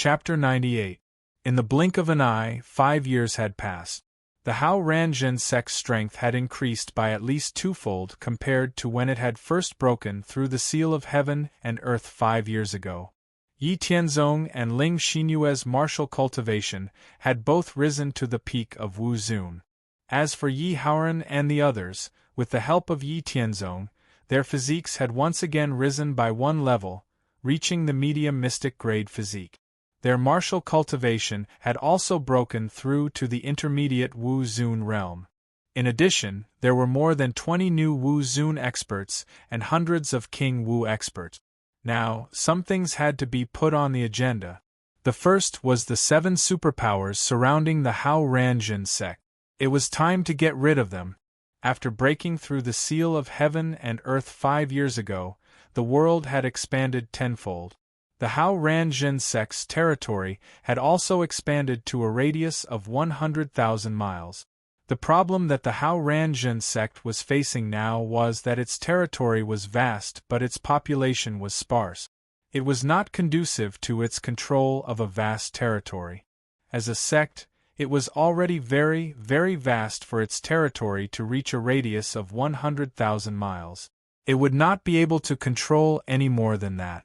Chapter 98. In the blink of an eye, 5 years had passed. The Hao Ranjin sect's strength had increased by at least twofold compared to when it had first broken through the seal of heaven and earth 5 years ago. Yi Tianzong and Ling Xinyue's martial cultivation had both risen to the peak of Wu Zun. As for Yi Haoran and the others, with the help of Yi Tianzong, their physiques had once again risen by one level, reaching the medium mystic grade physique. Their martial cultivation had also broken through to the intermediate Wu Zun realm. In addition, there were more than 20 new Wu Zun experts and hundreds of King Wu experts. Now, some things had to be put on the agenda. The first was the 7 superpowers surrounding the Hao Ranjin sect. It was time to get rid of them. After breaking through the seal of heaven and earth 5 years ago, the world had expanded tenfold. The Hao Ranjin sect's territory had also expanded to a radius of 100,000 miles. The problem that the Hao Ranjin sect was facing now was that its territory was vast but its population was sparse. It was not conducive to its control of a vast territory. As a sect, it was already very, very vast for its territory to reach a radius of 100,000 miles. It would not be able to control any more than that.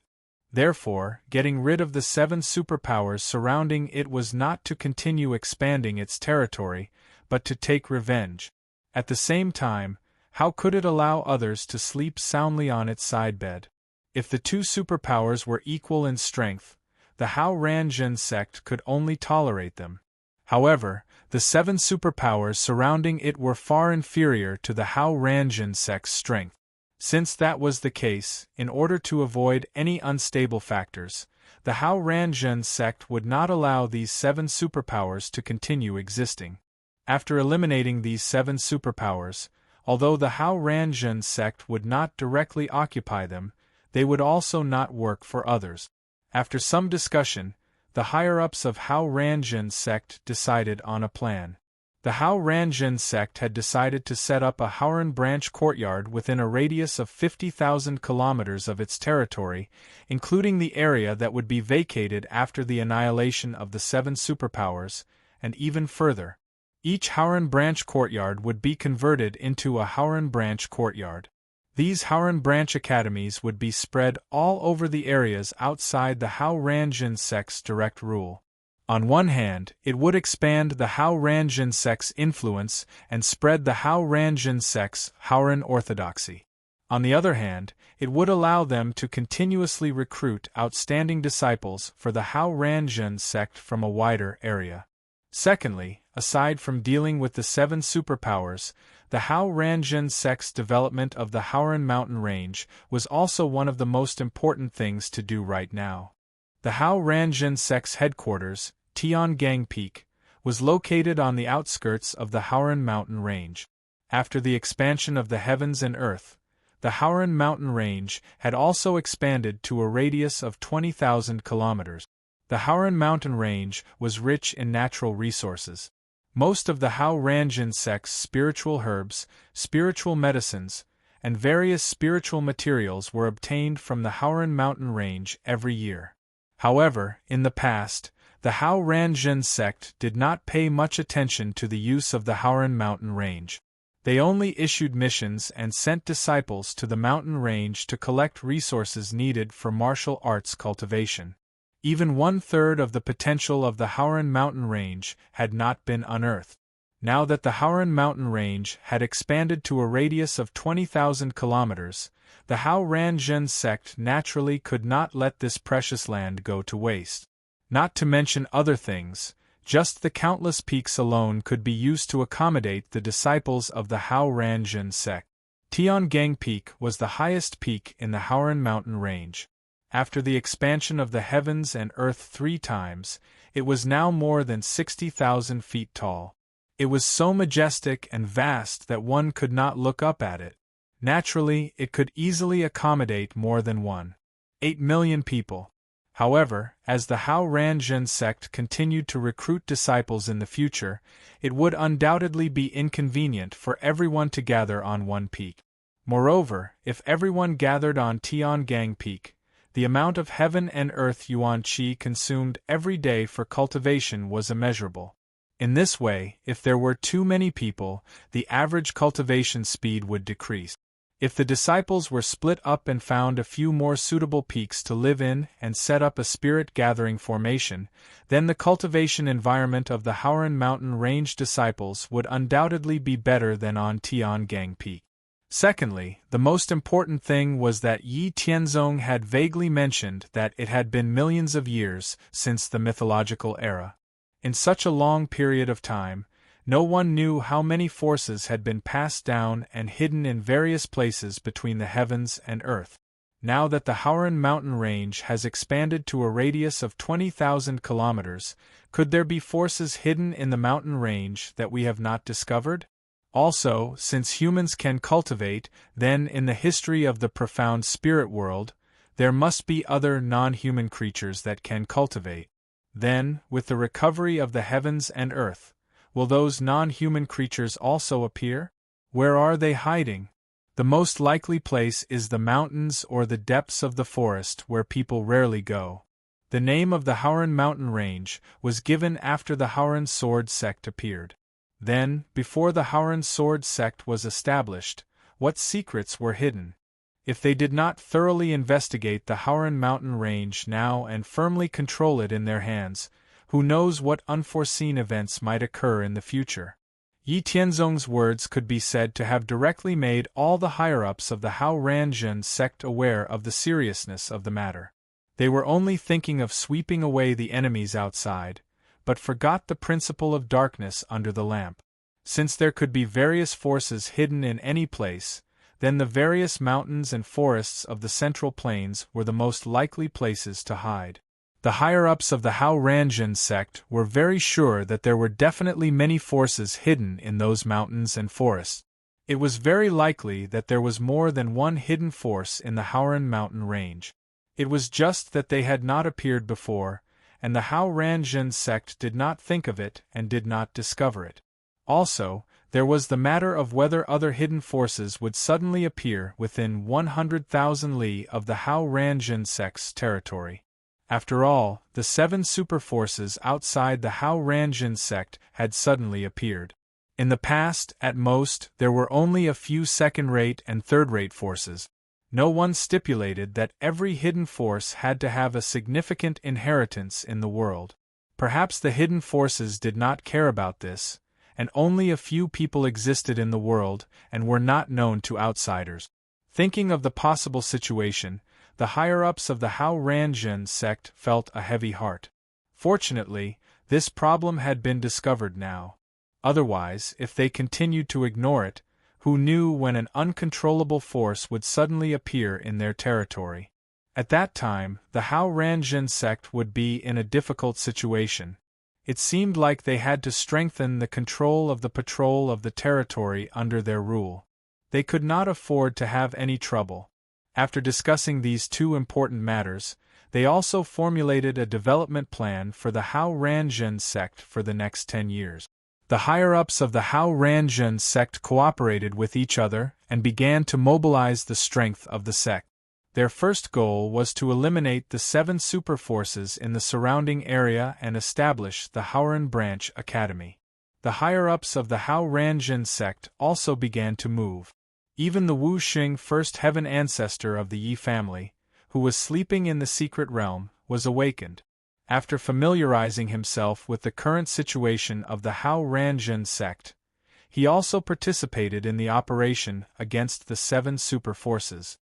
Therefore, getting rid of the 7 superpowers surrounding it was not to continue expanding its territory, but to take revenge. At the same time, how could it allow others to sleep soundly on its sidebed? If the 2 superpowers were equal in strength, the Hao Ranjin sect could only tolerate them. However, the 7 superpowers surrounding it were far inferior to the Hao Ranjin sect's strength. Since that was the case, in order to avoid any unstable factors, the Hao Ranjin sect would not allow these 7 superpowers to continue existing. After eliminating these 7 superpowers, although the Hao Ranjin sect would not directly occupy them, they would also not work for others. After some discussion, the higher-ups of Hao Ranjin sect decided on a plan. The Hao Ranjin sect had decided to set up a Haoran branch courtyard within a radius of 50,000 kilometers of its territory, including the area that would be vacated after the annihilation of the 7 superpowers, and even further. Each Haoran branch courtyard would be converted into a Haoran branch courtyard. These Haoran branch academies would be spread all over the areas outside the Hao Ranjin sect's direct rule. On one hand, it would expand the Hao Ranjin sect's influence and spread the Hao Ranjin sect's Haoran orthodoxy. On the other hand, it would allow them to continuously recruit outstanding disciples for the Hao Ranjin sect from a wider area. Secondly, aside from dealing with the 7 superpowers, the Hao Ranjin sect's development of the Haoran mountain range was also one of the most important things to do right now. The Hao Ranjin sect's headquarters, Tiangang Peak, was located on the outskirts of the Haoran mountain range. After the expansion of the heavens and earth, the Haoran mountain range had also expanded to a radius of 20,000 kilometers. The Haoran mountain range was rich in natural resources. Most of the Hao Ranjin sect's spiritual herbs, spiritual medicines, and various spiritual materials were obtained from the Haoran mountain range every year. However, in the past, the Hao Ranjin sect did not pay much attention to the use of the Haoran mountain range. They only issued missions and sent disciples to the mountain range to collect resources needed for martial arts cultivation. Even 1/3 of the potential of the Haoran mountain range had not been unearthed. Now that the Haoran mountain range had expanded to a radius of 20,000 kilometers, the Hao Ranjin sect naturally could not let this precious land go to waste. Not to mention other things, just the countless peaks alone could be used to accommodate the disciples of the Hao Ranjin sect. Tiangang Peak was the highest peak in the Haoran mountain range. After the expansion of the heavens and earth 3 times, it was now more than 60,000 feet tall. It was so majestic and vast that one could not look up at it. Naturally, it could easily accommodate more than 1.8 million people. However, as the Hao Ranjin sect continued to recruit disciples in the future, it would undoubtedly be inconvenient for everyone to gather on one peak. Moreover, if everyone gathered on Tiangang Peak, The amount of heaven and earth yuan qi consumed every day for cultivation was immeasurable. In this way, if there were too many people, the average cultivation speed would decrease. If the disciples were split up and found a few more suitable peaks to live in and set up a spirit-gathering formation, then the cultivation environment of the Haoran mountain range disciples would undoubtedly be better than on Tiangang Peak. Secondly, the most important thing was that Yi Tianzong had vaguely mentioned that it had been millions of years since the mythological era. In such a long period of time, no one knew how many forces had been passed down and hidden in various places between the heavens and earth. Now that the Haoran mountain range has expanded to a radius of 20,000 kilometers, could there be forces hidden in the mountain range that we have not discovered? Also, since humans can cultivate, then in the history of the profound spirit world, there must be other non-human creatures that can cultivate. Then, with the recovery of the heavens and earth, will those non-human creatures also appear? Where are they hiding? The most likely place is the mountains or the depths of the forest where people rarely go. The name of the Haoran mountain range was given after the Haoran sword sect appeared. Then, before the Haoran sword sect was established, what secrets were hidden? If they did not thoroughly investigate the Haoran mountain range now and firmly control it in their hands, who knows what unforeseen events might occur in the future? Yi Tianzong's words could be said to have directly made all the higher-ups of the Hao Ranjun sect aware of the seriousness of the matter. They were only thinking of sweeping away the enemies outside, but forgot the principle of darkness under the lamp. Since there could be various forces hidden in any place, then the various mountains and forests of the Central Plains were the most likely places to hide. The higher-ups of the Hao Ranjun sect were very sure that there were definitely many forces hidden in those mountains and forests. It was very likely that there was more than one hidden force in the Haoran mountain range. It was just that they had not appeared before, and the Hao Ranjun sect did not think of it and did not discover it. Also, there was the matter of whether other hidden forces would suddenly appear within 100,000 li of the Hao Ranjun sect's territory. After all, the 7 superforces outside the Hao Ranjun sect had suddenly appeared. In the past, at most, there were only a few second-rate and third-rate forces. No one stipulated that every hidden force had to have a significant inheritance in the world. Perhaps the hidden forces did not care about this, and only a few people existed in the world and were not known to outsiders. Thinking of the possible situation, the higher-ups of the Hao Ranjun sect felt a heavy heart. Fortunately, this problem had been discovered now. Otherwise, if they continued to ignore it, who knew when an uncontrollable force would suddenly appear in their territory? At that time, the Hao Ranjun sect would be in a difficult situation. It seemed like they had to strengthen the control of the patrol of the territory under their rule. They could not afford to have any trouble. After discussing these two important matters, they also formulated a development plan for the Hao Ranjun sect for the next 10 years. The higher-ups of the Hao Ranjun sect cooperated with each other and began to mobilize the strength of the sect. Their first goal was to eliminate the 7 superforces in the surrounding area and establish the Haoran Branch Academy. The higher-ups of the Hao Ranjun sect also began to move. Even the Wu Xing first heaven ancestor of the Yi family, who was sleeping in the secret realm, was awakened. After familiarizing himself with the current situation of the Hao Ranjun sect, he also participated in the operation against the 7 superforces.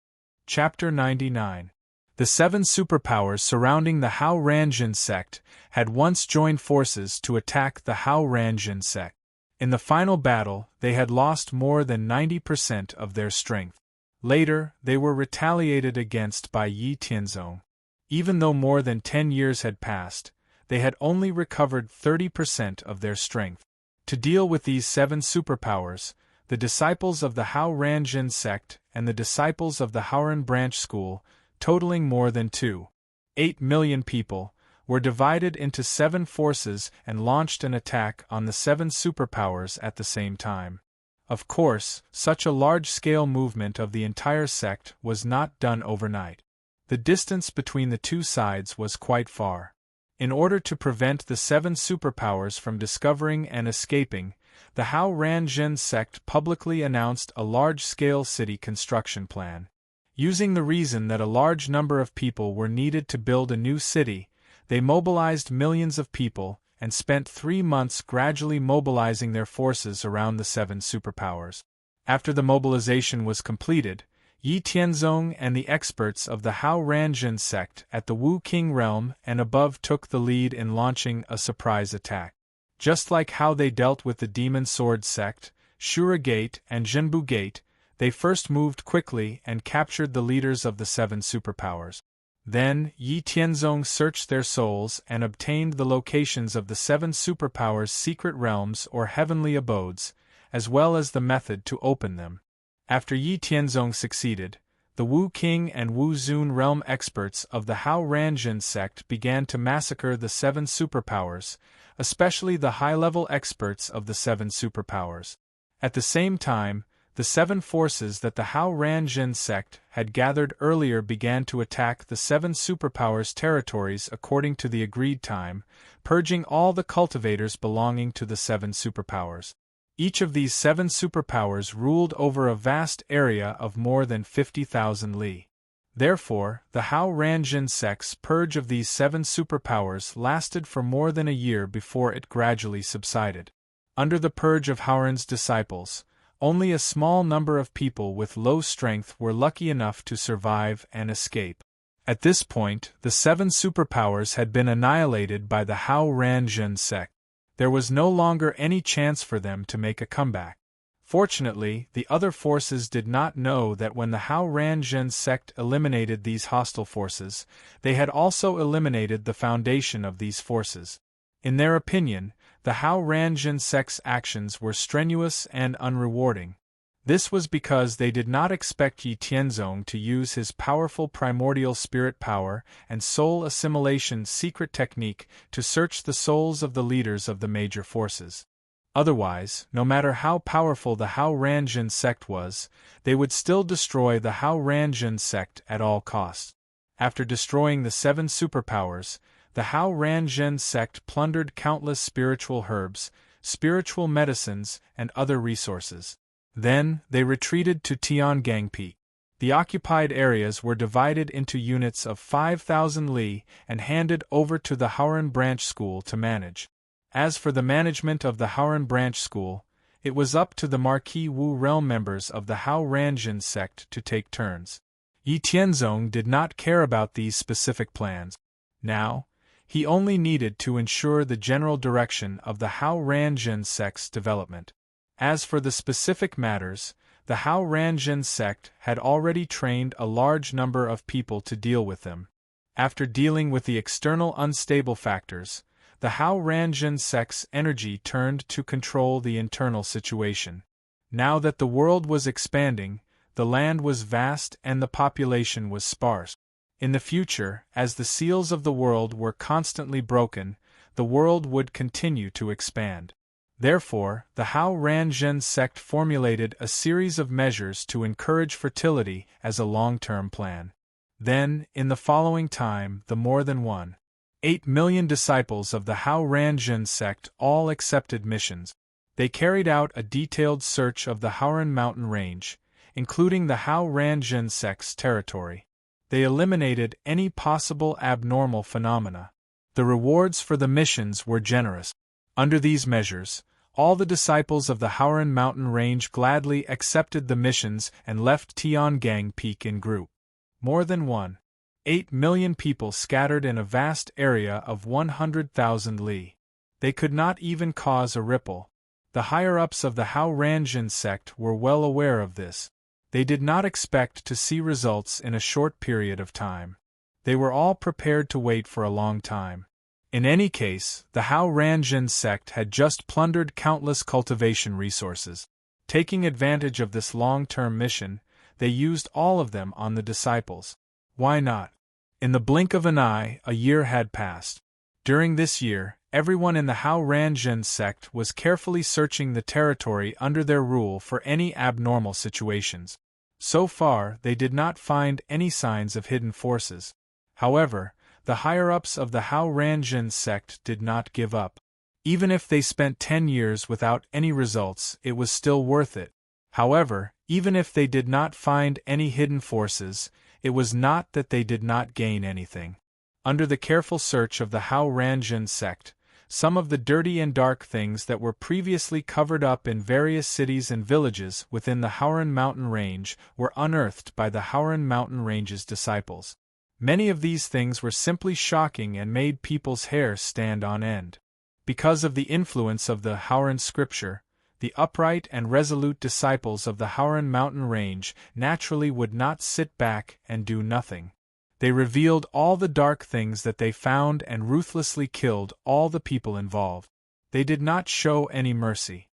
Chapter 99. The 7 superpowers surrounding the Hao Ranjun sect had once joined forces to attack the Hao Ranjun sect. In the final battle, they had lost more than 90% of their strength. Later, they were retaliated against by Yi Tianzong. Even though more than 10 years had passed, they had only recovered 30% of their strength. To deal with these 7 superpowers, the disciples of the Hao Ranjun sect and the disciples of the Haoran Branch School, totaling more than 2.8 million people, were divided into 7 forces and launched an attack on the 7 superpowers at the same time. Of course, such a large-scale movement of the entire sect was not done overnight. The distance between the two sides was quite far. In order to prevent the 7 superpowers from discovering and escaping, the Hao Ranjin sect publicly announced a large-scale city construction plan. Using the reason that a large number of people were needed to build a new city, they mobilized millions of people and spent 3 months gradually mobilizing their forces around the 7 superpowers. After the mobilization was completed, Yi Tianzong and the experts of the Hao Ranjin sect at the Wu King realm and above took the lead in launching a surprise attack. Just like how they dealt with the Demon Sword sect, Shura Gate and Zhenbu Gate, they first moved quickly and captured the leaders of the 7 superpowers. Then, Yi Tianzong searched their souls and obtained the locations of the 7 superpowers' secret realms or heavenly abodes, as well as the method to open them. After Yi Tianzong succeeded, the Wu King and Wu Zun realm experts of the Hao Ranjin sect began to massacre the 7 superpowers, especially the high-level experts of the 7 superpowers. At the same time, the 7 forces that the Hao Ranjin sect had gathered earlier began to attack the 7 superpowers' territories according to the agreed time, purging all the cultivators belonging to the 7 superpowers. Each of these 7 superpowers ruled over a vast area of more than 50,000 li. Therefore, the Hao Ranjin sect's purge of these 7 superpowers lasted for more than a year before it gradually subsided. Under the purge of Haoran's disciples, only a small number of people with low strength were lucky enough to survive and escape. At this point, the 7 superpowers had been annihilated by the Hao Ranjin sect. There was no longer any chance for them to make a comeback. Fortunately, the other forces did not know that when the Hao Ranjin sect eliminated these hostile forces, they had also eliminated the foundation of these forces. In their opinion, the Hao Ranjin sect's actions were strenuous and unrewarding. This was because they did not expect Yi Tianzong to use his powerful primordial spirit power and soul assimilation secret technique to search the souls of the leaders of the major forces. Otherwise, no matter how powerful the Hao Ranjin sect was, they would still destroy the Hao Ranjin sect at all costs. After destroying the 7 superpowers, the Hao Ranjin sect plundered countless spiritual herbs, spiritual medicines, and other resources. Then, they retreated to Tiangang Peak. The occupied areas were divided into units of 5,000 li and handed over to the Haoran Branch School to manage. As for the management of the Haoran Branch School, it was up to the Marquis Wu realm members of the Hao Ranjin sect to take turns. Yi Tianzong did not care about these specific plans. Now, he only needed to ensure the general direction of the Hao Ranjin sect's development. As for the specific matters, the Hao Ranjin sect had already trained a large number of people to deal with them. After dealing with the external unstable factors, the Hao Ranjin sect's energy turned to control the internal situation. Now that the world was expanding, the land was vast and the population was sparse. In the future, as the seals of the world were constantly broken, the world would continue to expand. Therefore, the Hao Ranjin sect formulated a series of measures to encourage fertility as a long-term plan. Then, in the following time, the more than 1.8 million disciples of the Hao Ranjin sect all accepted missions. They carried out a detailed search of the Haoran mountain range, including the Hao Ranjin sect's territory. They eliminated any possible abnormal phenomena. The rewards for the missions were generous. Under these measures, all the disciples of the Haoran mountain range gladly accepted the missions and left Tiangang Peak in group. More than 1.8 million people scattered in a vast area of 100,000 li. They could not even cause a ripple. The higher-ups of the Hao Ranjin sect were well aware of this. They did not expect to see results in a short period of time. They were all prepared to wait for a long time. In any case, the Hao Ranjin sect had just plundered countless cultivation resources. Taking advantage of this long-term mission, they used all of them on the disciples. Why not? In the blink of an eye, a year had passed. During this year, everyone in the Hao Ranjin sect was carefully searching the territory under their rule for any abnormal situations. So far, they did not find any signs of hidden forces. However, the higher-ups of the Hao Ranjin sect did not give up. Even if they spent 10 years without any results, it was still worth it. However, even if they did not find any hidden forces, it was not that they did not gain anything. Under the careful search of the Hao Ranjin sect, some of the dirty and dark things that were previously covered up in various cities and villages within the Howran mountain range were unearthed by the Howran mountain range's disciples. Many of these things were simply shocking and made people's hair stand on end. Because of the influence of the Howran scripture, the upright and resolute disciples of the Howran mountain range naturally would not sit back and do nothing. They revealed all the dark things that they found and ruthlessly killed all the people involved. They did not show any mercy.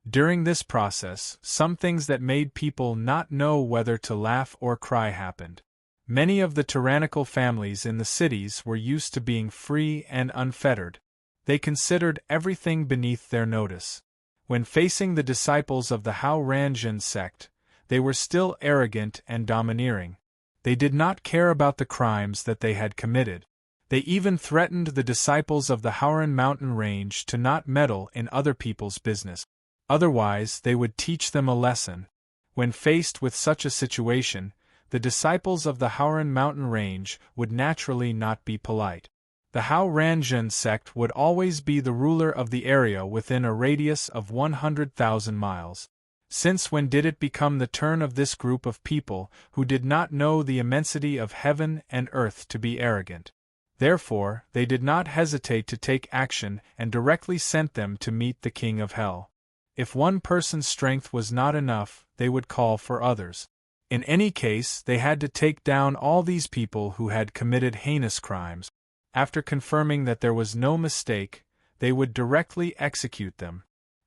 During this process, some things that made people not know whether to laugh or cry happened. Many of the tyrannical families in the cities were used to being free and unfettered. They considered everything beneath their notice. When facing the disciples of the Hao Ranjin sect, they were still arrogant and domineering. They did not care about the crimes that they had committed. They even threatened the disciples of the Howran mountain range to not meddle in other people's business. Otherwise, they would teach them a lesson. When faced with such a situation, the disciples of the Howran mountain range would naturally not be polite. The Hao Ranjin sect would always be the ruler of the area within a radius of 100,000 miles. Since when did it become the turn of this group of people who did not know the immensity of heaven and earth to be arrogant? Therefore, they did not hesitate to take action and directly sent them to meet the king of hell. If one person's strength was not enough, they would call for others. In any case, they had to take down all these people who had committed heinous crimes. After confirming that there was no mistake, they would directly execute them.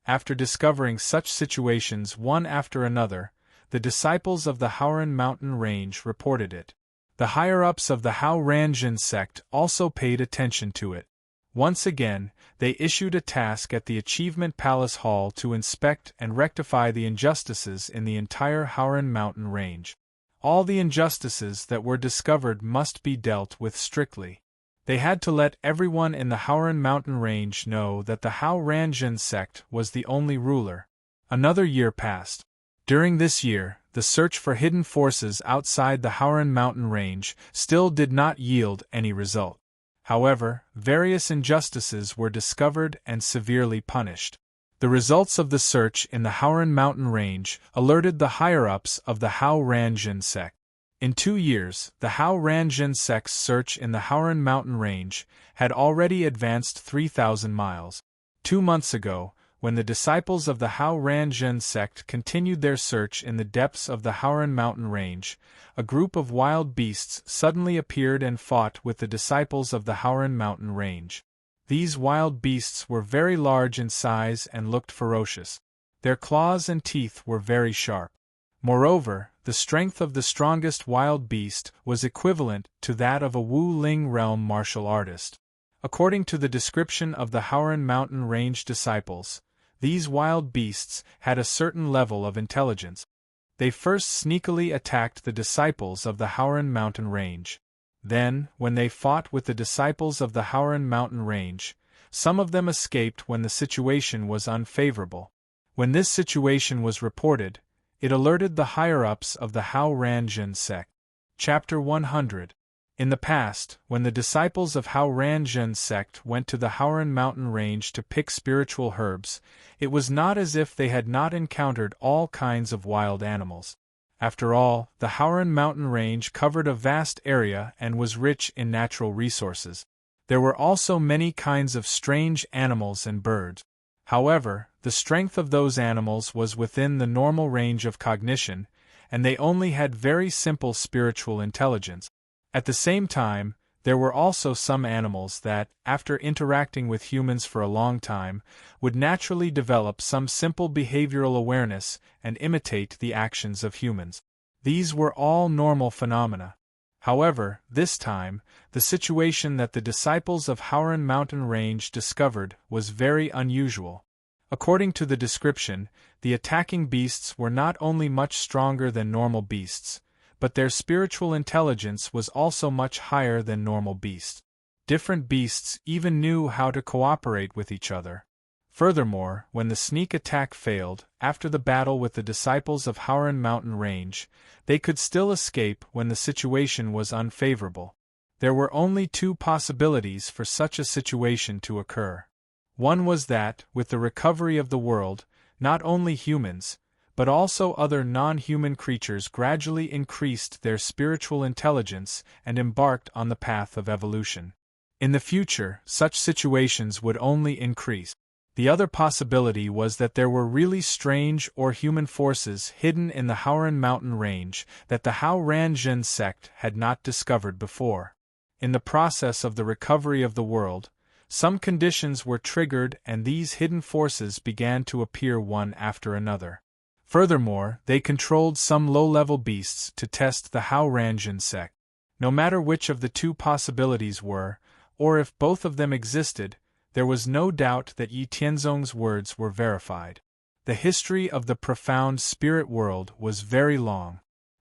After discovering such situations one after another, the disciples of the Howran mountain range reported it. The higher-ups of the Hao Ranjin sect also paid attention to it. Once again, they issued a task at the Achievement Palace Hall to inspect and rectify the injustices in the entire Howran mountain range. All the injustices that were discovered must be dealt with strictly. They had to let everyone in the Howran mountain range know that the Hao Ranjin sect was the only ruler. Another year passed. During this year, the search for hidden forces outside the Howran mountain range still did not yield any result. However, various injustices were discovered and severely punished. The results of the search in the Howran mountain range alerted the higher-ups of the Hao Ranjin sect. In 2 years, the Hao Ranjin sect's search in the Howran mountain range had already advanced 3,000 miles. 2 months ago, when the disciples of the Hao Ranjin sect continued their search in the depths of the Howran mountain range, a group of wild beasts suddenly appeared and fought with the disciples of the Howran mountain range. These wild beasts were very large in size and looked ferocious. Their claws and teeth were very sharp. Moreover, the strength of the strongest wild beast was equivalent to that of a Wu Ling realm martial artist. According to the description of the Howran mountain range disciples, these wild beasts had a certain level of intelligence. They first sneakily attacked the disciples of the Howran mountain range. Then, when they fought with the disciples of the Howran mountain range, some of them escaped when the situation was unfavorable. When this situation was reported, it alerted the higher-ups of the Hao Ranjin sect. Chapter 100. In the past, when the disciples of Hao Ranjin sect went to the Howran mountain range to pick spiritual herbs, it was not as if they had not encountered all kinds of wild animals. After all, the Howran mountain range covered a vast area and was rich in natural resources. There were also many kinds of strange animals and birds. However, the strength of those animals was within the normal range of cognition, and they only had very simple spiritual intelligence. At the same time, there were also some animals that, after interacting with humans for a long time, would naturally develop some simple behavioral awareness and imitate the actions of humans. These were all normal phenomena. However, this time, the situation that the disciples of Howran mountain range discovered was very unusual. According to the description, the attacking beasts were not only much stronger than normal beasts, but their spiritual intelligence was also much higher than normal beasts. Different beasts even knew how to cooperate with each other. Furthermore, when the sneak attack failed, after the battle with the disciples of Howran mountain range, they could still escape when the situation was unfavorable. There were only two possibilities for such a situation to occur. One was that, with the recovery of the world, not only humans, but also other non-human creatures gradually increased their spiritual intelligence and embarked on the path of evolution. In the future, such situations would only increase. The other possibility was that there were really strange or human forces hidden in the Howran mountain range that the Hao Ranjin sect had not discovered before. In the process of the recovery of the world, some conditions were triggered and these hidden forces began to appear one after another. Furthermore, they controlled some low-level beasts to test the Hao Ranjin sect. No matter which of the two possibilities were, or if both of them existed, there was no doubt that Yi Tianzong's words were verified. The history of the profound spirit world was very long.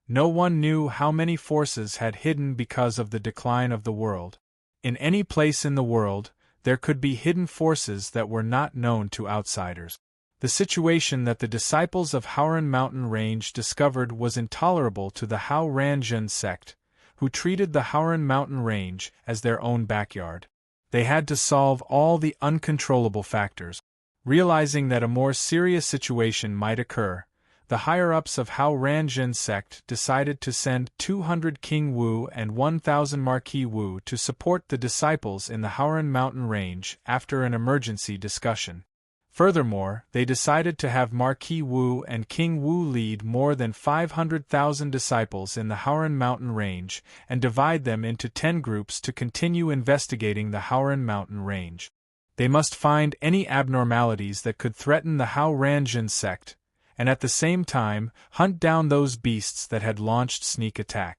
No one knew how many forces had hidden because of the decline of the world. In any place in the world, there could be hidden forces that were not known to outsiders. The situation that the disciples of Howran mountain range discovered was intolerable to the Hao Ranjin sect, who treated the Howran mountain range as their own backyard. They had to solve all the uncontrollable factors. Realizing that a more serious situation might occur, the higher-ups of Hao Ranjin sect decided to send 200 King Wu and 1,000 Marquis Wu to support the disciples in the Howran mountain range after an emergency discussion. Furthermore, they decided to have Marquis Wu and King Wu lead more than 500,000 disciples in the Howran mountain range and divide them into 10 groups to continue investigating the Howran mountain range. They must find any abnormalities that could threaten the Hao Ranjin sect, and at the same time, hunt down those beasts that had launched sneak attack.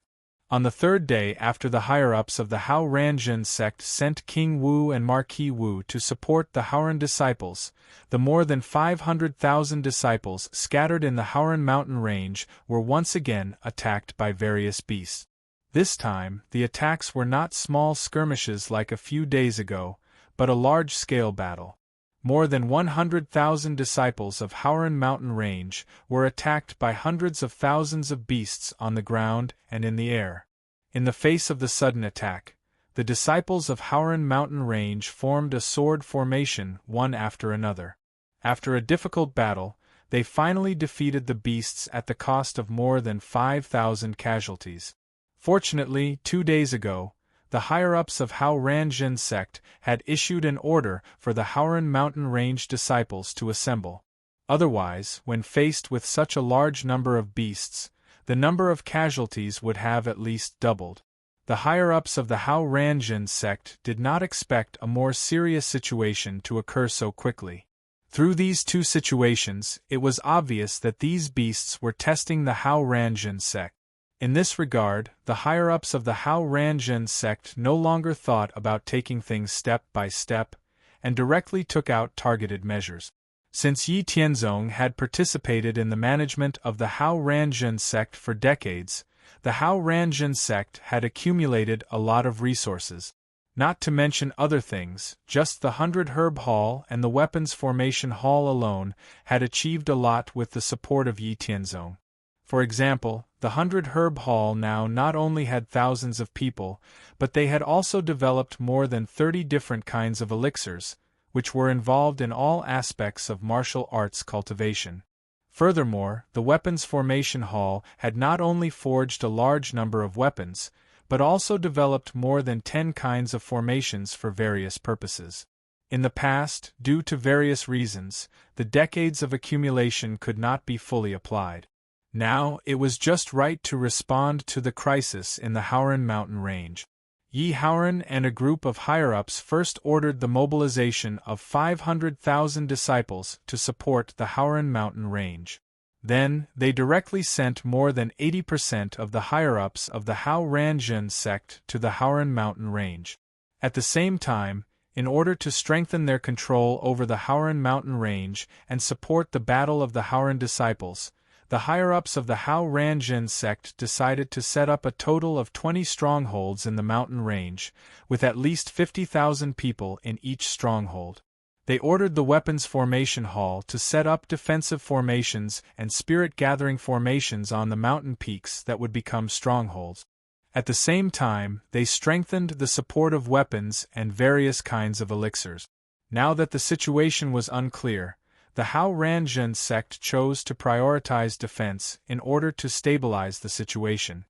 On the third day after the higher-ups of the Hao Ranjin sect sent King Wu and Marquis Wu to support the Howran disciples, the more than 500,000 disciples scattered in the Howran mountain range were once again attacked by various beasts. This time, the attacks were not small skirmishes like a few days ago, but a large-scale battle. More than 100,000 disciples of Howran mountain range were attacked by hundreds of thousands of beasts on the ground and in the air. In the face of the sudden attack, the disciples of Howran mountain range formed a sword formation one after another. After a difficult battle, they finally defeated the beasts at the cost of more than 5,000 casualties. Fortunately, 2 days ago, the higher-ups of Hao Ranjin sect had issued an order for the Howran mountain range disciples to assemble. Otherwise, when faced with such a large number of beasts, the number of casualties would have at least doubled. The higher-ups of the Hao Ranjin sect did not expect a more serious situation to occur so quickly. Through these two situations, it was obvious that these beasts were testing the Hao Ranjin sect. In this regard, the higher-ups of the Hao Ranjin sect no longer thought about taking things step by step, and directly took out targeted measures. Since Yi Tianzong had participated in the management of the Hao Ranjin sect for decades, the Hao Ranjin sect had accumulated a lot of resources. Not to mention other things, just the 100 Herb Hall and the Weapons Formation Hall alone had achieved a lot with the support of Yi Tianzong. For example, the 100 Herb Hall now not only had thousands of people, but they had also developed more than 30 different kinds of elixirs, which were involved in all aspects of martial arts cultivation. Furthermore, the Weapons Formation Hall had not only forged a large number of weapons, but also developed more than 10 kinds of formations for various purposes. In the past, due to various reasons, the decades of accumulation could not be fully applied. Now, it was just right to respond to the crisis in the Howran mountain range. Yi Howran and a group of higher-ups first ordered the mobilization of 500,000 disciples to support the Howran mountain range. Then, they directly sent more than 80% of the higher-ups of the Hao Ranjin sect to the Howran mountain range. At the same time, in order to strengthen their control over the Howran mountain range and support the battle of the Howran disciples, the higher-ups of the Hao Ranjin sect decided to set up a total of 20 strongholds in the mountain range, with at least 50,000 people in each stronghold. They ordered the Weapons Formation Hall to set up defensive formations and spirit-gathering formations on the mountain peaks that would become strongholds. At the same time, they strengthened the support of weapons and various kinds of elixirs. Now that the situation was unclear, the Hao Ranjin sect chose to prioritize defense in order to stabilize the situation.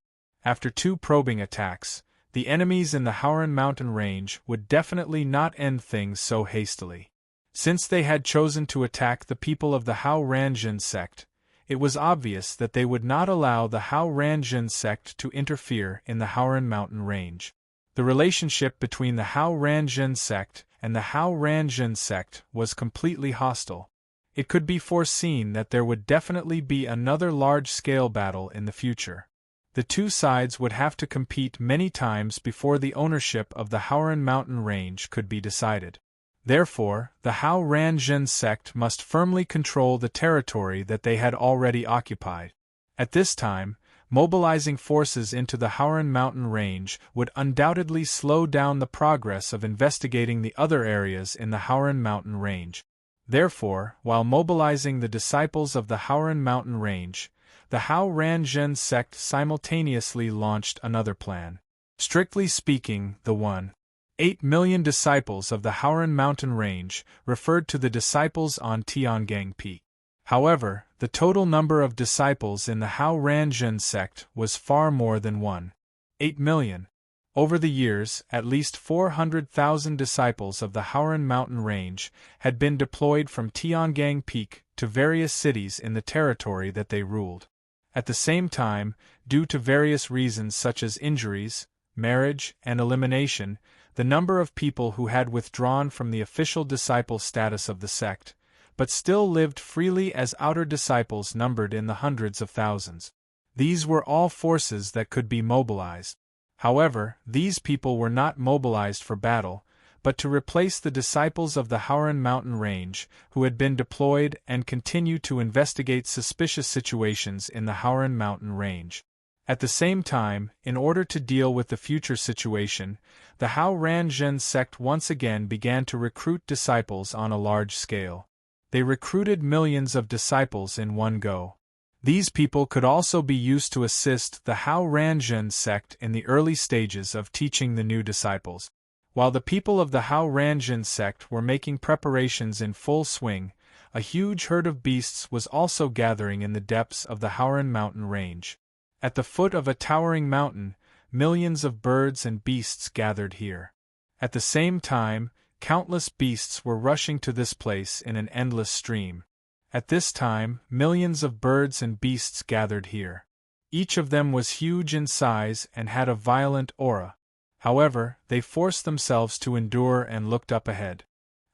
After 2 probing attacks, the enemies in the Howran mountain range would definitely not end things so hastily. Since they had chosen to attack the people of the Hao Ranjin sect, it was obvious that they would not allow the Hao Ranjin sect to interfere in the Howran mountain range. The relationship between the Hao Ranjin sect and the Hao Ranjin sect was completely hostile. It could be foreseen that there would definitely be another large-scale battle in the future. The two sides would have to compete many times before the ownership of the Howran mountain range could be decided. Therefore, the Hao Ranjin sect must firmly control the territory that they had already occupied. At this time, mobilizing forces into the Howran mountain range would undoubtedly slow down the progress of investigating the other areas in the Howran mountain range. Therefore, while mobilizing the disciples of the Howran mountain range, the Hao Ranjin sect simultaneously launched another plan. Strictly speaking, the 1.8 million disciples of the Howran mountain range referred to the disciples on Tiangang Peak. However, the total number of disciples in the Hao Ranjin sect was far more than 1.8 million. Over the years, at least 400,000 disciples of the Howran mountain range had been deployed from Tiangang Peak to various cities in the territory that they ruled. At the same time, due to various reasons such as injuries, marriage, and elimination, the number of people who had withdrawn from the official disciple status of the sect, but still lived freely as outer disciples numbered in the hundreds of thousands. These were all forces that could be mobilized. However, these people were not mobilized for battle, but to replace the disciples of the Howran mountain range who had been deployed and continue to investigate suspicious situations in the Howran mountain range. At the same time, in order to deal with the future situation, the Hao Ranjin sect once again began to recruit disciples on a large scale. They recruited millions of disciples in one go. These people could also be used to assist the Hao Ranjin sect in the early stages of teaching the new disciples. While the people of the Hao Ranjin sect were making preparations in full swing, a huge herd of beasts was also gathering in the depths of the Howran mountain range. At the foot of a towering mountain, millions of birds and beasts gathered here. At the same time, countless beasts were rushing to this place in an endless stream. At this time, millions of birds and beasts gathered here. Each of them was huge in size and had a violent aura. However, they forced themselves to endure and looked up ahead.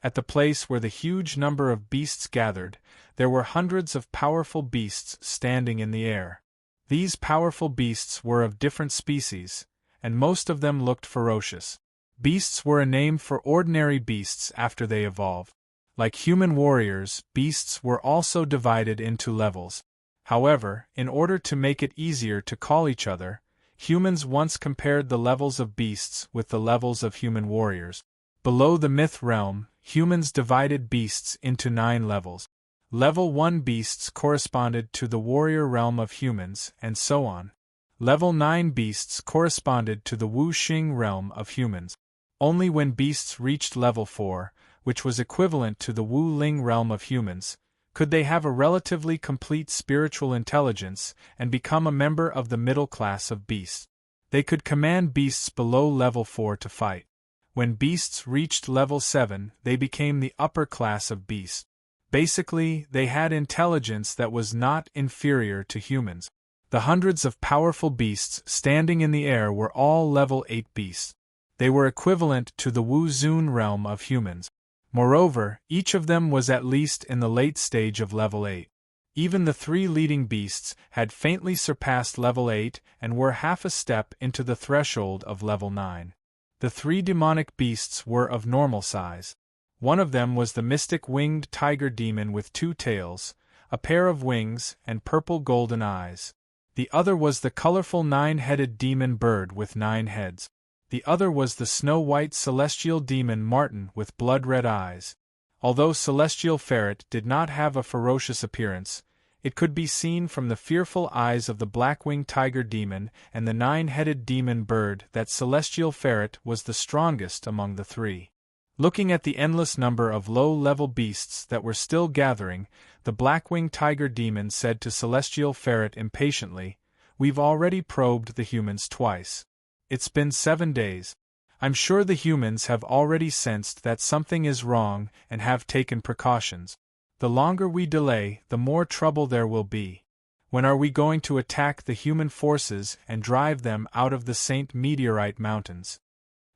At the place where the huge number of beasts gathered, there were hundreds of powerful beasts standing in the air. These powerful beasts were of different species, and most of them looked ferocious. Beasts were a name for ordinary beasts after they evolved. Like human warriors, beasts were also divided into levels. However, in order to make it easier to call each other, humans once compared the levels of beasts with the levels of human warriors. Below the myth realm, humans divided beasts into 9 levels. Level 1 beasts corresponded to the warrior realm of humans, and so on. Level 9 beasts corresponded to the Wu Xing realm of humans. Only when beasts reached level 4, which was equivalent to the Wu Ling realm of humans, could they have a relatively complete spiritual intelligence and become a member of the middle class of beasts. They could command beasts below level 4 to fight. When beasts reached level 7, they became the upper class of beasts. Basically, they had intelligence that was not inferior to humans. The hundreds of powerful beasts standing in the air were all level 8 beasts. They were equivalent to the Wu Zun realm of humans. Moreover, each of them was at least in the late stage of level 8. Even the 3 leading beasts had faintly surpassed level 8 and were half a step into the threshold of level 9. The 3 demonic beasts were of normal size. One of them was the mystic winged tiger demon with 2 tails, a pair of wings, and purple golden eyes. The other was the colorful 9-headed demon bird with 9 heads. The other was the snow-white celestial demon marten with blood-red eyes. Although celestial ferret did not have a ferocious appearance, it could be seen from the fearful eyes of the black-winged tiger demon and the 9-headed demon bird that celestial ferret was the strongest among the 3. Looking at the endless number of low-level beasts that were still gathering, the black-winged tiger demon said to celestial ferret impatiently, "We've already probed the humans twice. It's been 7 days. I'm sure the humans have already sensed that something is wrong and have taken precautions. The longer we delay, the more trouble there will be. When are we going to attack the human forces and drive them out of the Saint Meteorite Mountains?"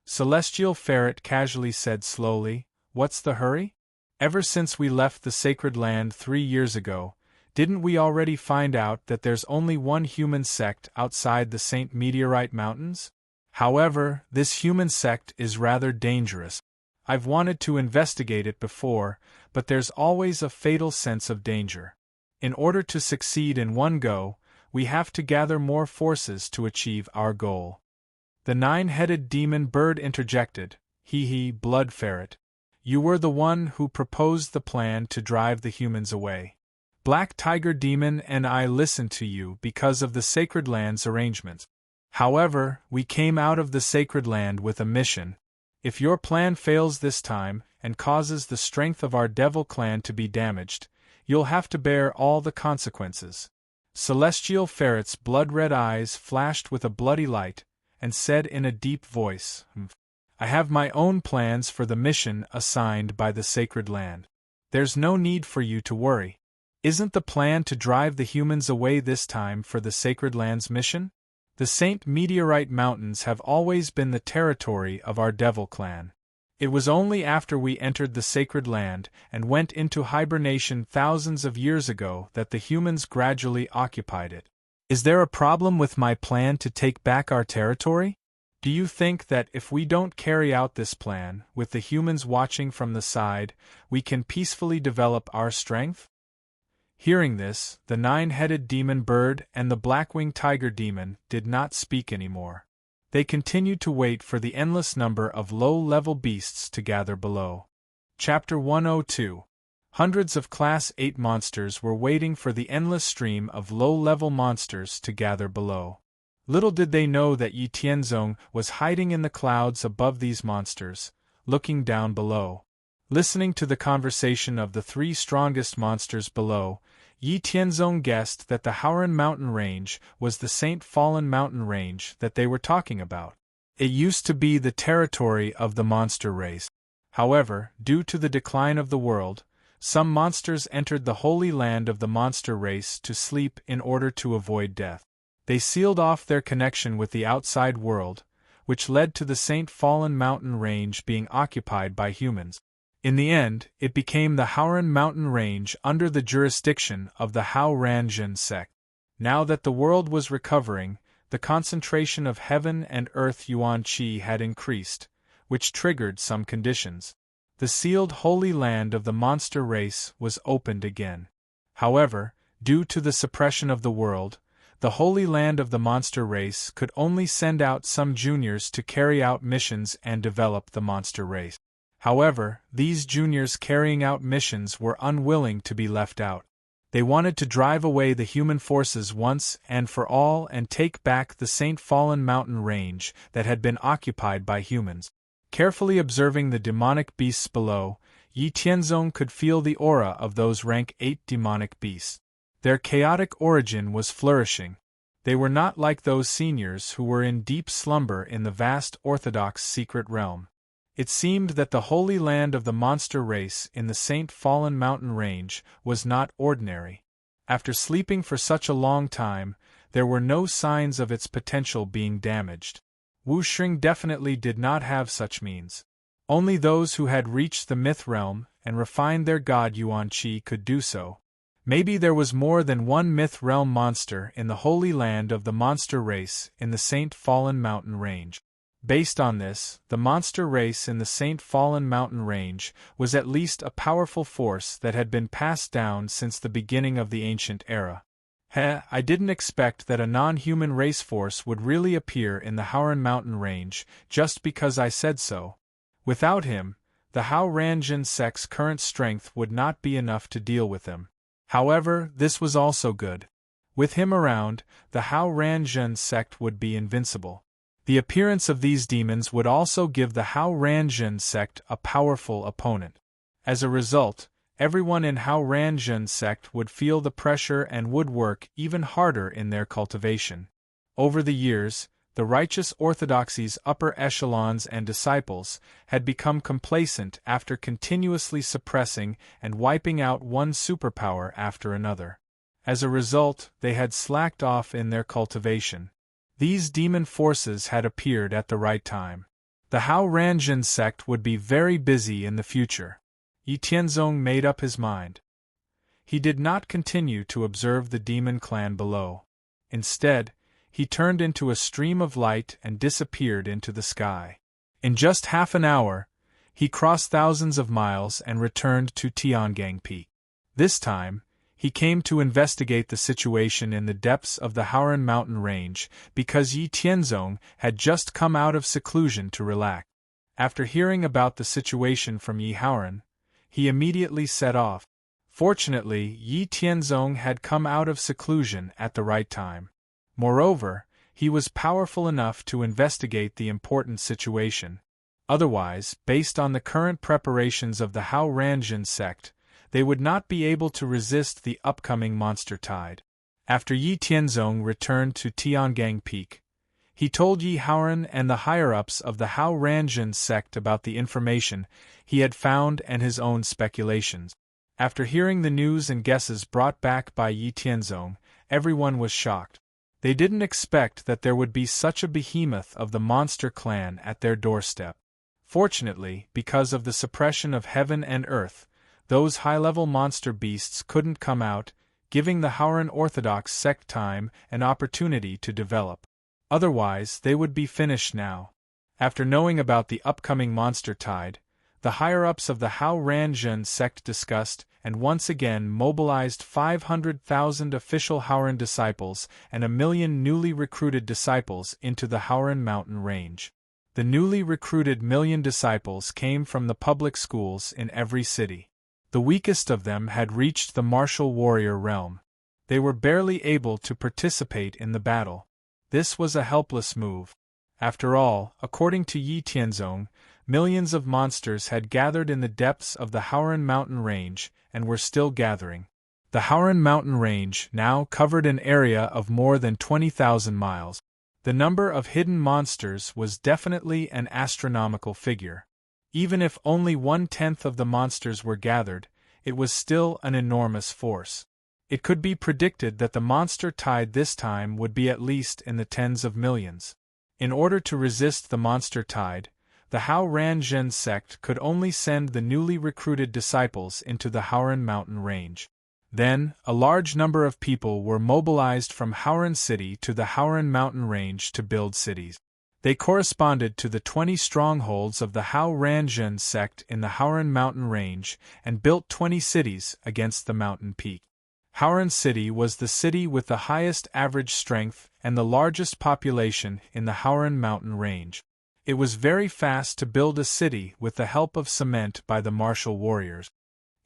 Celestial Ferret casually said slowly, "What's the hurry? Ever since we left the sacred land 3 years ago, didn't we already find out that there's only one human sect outside the Saint Meteorite Mountains? However, this human sect is rather dangerous. I've wanted to investigate it before, but there's always a fatal sense of danger. In order to succeed in one go, we have to gather more forces to achieve our goal." The 9-headed demon bird interjected, "Hee, Blood Ferret. You were the one who proposed the plan to drive the humans away. Black Tiger Demon and I listened to you because of the Sacred Land's arrangements. However, we came out of the Sacred Land with a mission. If your plan fails this time, and causes the strength of our Devil Clan to be damaged, you'll have to bear all the consequences." Celestial Ferret's blood-red eyes flashed with a bloody light, and said in a deep voice, "I have my own plans for the mission assigned by the Sacred Land. There's no need for you to worry. Isn't the plan to drive the humans away this time for the Sacred Land's mission? The Saint Meteorite Mountains have always been the territory of our Devil Clan. It was only after we entered the Sacred Land and went into hibernation thousands of years ago that the humans gradually occupied it. Is there a problem with my plan to take back our territory? Do you think that if we don't carry out this plan, with the humans watching from the side, we can peacefully develop our strength?" Hearing this, the 9-headed demon bird and the black-winged tiger demon did not speak anymore. They continued to wait for the endless number of low-level beasts to gather below. Chapter 102. Hundreds of Class 8 monsters were waiting for the endless stream of low-level monsters to gather below. Little did they know that Yi Tianzong was hiding in the clouds above these monsters, looking down below. Listening to the conversation of the 3 strongest monsters below, Yi Tianzong guessed that the Howran mountain range was the Saint Fallen mountain range that they were talking about. It used to be the territory of the monster race. However, due to the decline of the world, some monsters entered the holy land of the monster race to sleep in order to avoid death. They sealed off their connection with the outside world, which led to the Saint Fallen mountain range being occupied by humans. In the end, it became the Howran mountain range under the jurisdiction of the Hao-Ran-Jin sect. Now that the world was recovering, the concentration of heaven and earth yuan qi had increased, which triggered some conditions. The sealed holy land of the monster race was opened again. However, due to the suppression of the world, the holy land of the monster race could only send out some juniors to carry out missions and develop the monster race. However, these juniors carrying out missions were unwilling to be left out. They wanted to drive away the human forces once and for all and take back the Saint Fallen mountain range that had been occupied by humans. Carefully observing the demonic beasts below, Yi Tianzong could feel the aura of those rank 8 demonic beasts. Their chaotic origin was flourishing. They were not like those seniors who were in deep slumber in the vast orthodox secret realm. It seemed that the holy land of the monster race in the Saint Fallen mountain range was not ordinary. After sleeping for such a long time, there were no signs of its potential being damaged. Wu Xing definitely did not have such means. Only those who had reached the myth realm and refined their god Yuan Qi could do so. Maybe there was more than one myth realm monster in the holy land of the monster race in the Saint Fallen mountain range. Based on this, the monster race in the Saint Fallen mountain range was at least a powerful force that had been passed down since the beginning of the ancient era. I didn't expect that a non-human race force would really appear in the Howran mountain range, just because I said so. Without him, the Howranjan sect's current strength would not be enough to deal with him. However, this was also good. With him around, the Howranjan sect would be invincible. The appearance of these demons would also give the Howranjan sect a powerful opponent. As a result, everyone in Howranjan sect would feel the pressure and would work even harder in their cultivation. Over the years, the righteous orthodoxy's upper echelons and disciples had become complacent after continuously suppressing and wiping out one superpower after another. As a result, they had slacked off in their cultivation. These demon forces had appeared at the right time. The Howranjan sect would be very busy in the future. Yi Tianzong made up his mind. He did not continue to observe the demon clan below. Instead, he turned into a stream of light and disappeared into the sky. In just half an hour, he crossed thousands of miles and returned to Tiangang Peak. This time, he came to investigate the situation in the depths of the Howran mountain range because Yi Tianzong had just come out of seclusion to relax. After hearing about the situation from Yi Howran, he immediately set off. Fortunately, Yi Tianzong had come out of seclusion at the right time. Moreover, he was powerful enough to investigate the important situation. Otherwise, based on the current preparations of the Howranjan sect, they would not be able to resist the upcoming monster tide. After Yi Tianzong returned to Tiangang Peak, he told Yi Howran and the higher-ups of the Howranjan sect about the information he had found and his own speculations. After hearing the news and guesses brought back by Yi Tianzong, everyone was shocked. They didn't expect that there would be such a behemoth of the monster clan at their doorstep. Fortunately, because of the suppression of heaven and earth, those high-level monster beasts couldn't come out, giving the Howran Orthodox sect time and opportunity to develop. Otherwise, they would be finished now. After knowing about the upcoming monster tide, the higher-ups of the Howranjan sect discussed and once again mobilized 500,000 official Howran disciples and 1 million newly recruited disciples into the Howran mountain range. The newly recruited million disciples came from the public schools in every city. The weakest of them had reached the martial warrior realm. They were barely able to participate in the battle. This was a helpless move. After all, according to Yi Tianzong, millions of monsters had gathered in the depths of the Howran mountain range and were still gathering. The Howran mountain range now covered an area of more than 20,000 miles. The number of hidden monsters was definitely an astronomical figure. Even if only 1/10 of the monsters were gathered, it was still an enormous force. It could be predicted that the monster tide this time would be at least in the tens of millions. In order to resist the monster tide, the Howranjan sect could only send the newly recruited disciples into the Howran mountain range. Then, a large number of people were mobilized from Howran City to the Howran mountain range to build cities. They corresponded to the 20 strongholds of the Howranjan sect in the Howran mountain range and built 20 cities against the mountain peak. Howran City was the city with the highest average strength and the largest population in the Howran mountain range. It was very fast to build a city with the help of cement by the martial warriors.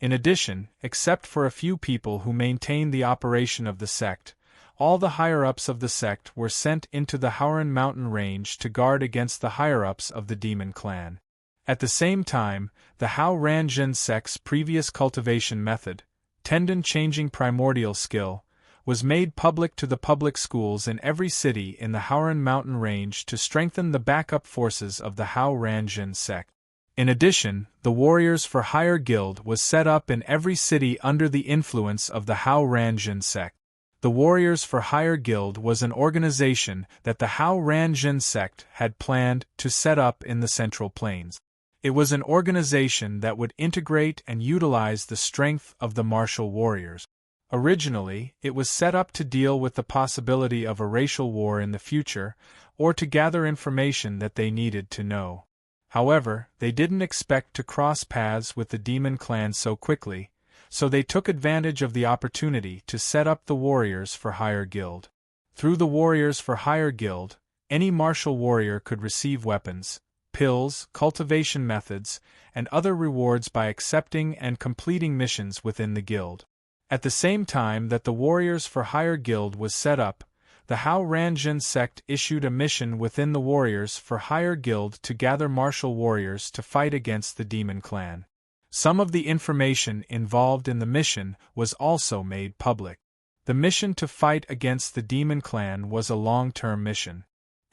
In addition, except for a few people who maintained the operation of the sect, all the higher-ups of the sect were sent into the Howran mountain range to guard against the higher-ups of the demon clan. At the same time, the Howranjan sect's previous cultivation method, tendon-changing primordial skill, was made public to the public schools in every city in the Howran mountain range to strengthen the backup forces of the Howranjan sect. In addition, the Warriors for Hire Guild was set up in every city under the influence of the Howranjan sect. The Warriors for Hire Guild was an organization that the Howranjan sect had planned to set up in the Central Plains. It was an organization that would integrate and utilize the strength of the martial warriors. Originally, it was set up to deal with the possibility of a racial war in the future, or to gather information that they needed to know. However, they didn't expect to cross paths with the demon clan so quickly, so they took advantage of the opportunity to set up the Warriors for Hire Guild. Through the Warriors for Hire Guild, any martial warrior could receive weapons, pills, cultivation methods, and other rewards by accepting and completing missions within the guild. At the same time that the Warriors for Hire Guild was set up, the Hao Ranjin sect issued a mission within the Warriors for Hire Guild to gather martial warriors to fight against the demon clan. Some of the information involved in the mission was also made public. The mission to fight against the demon clan was a long-term mission.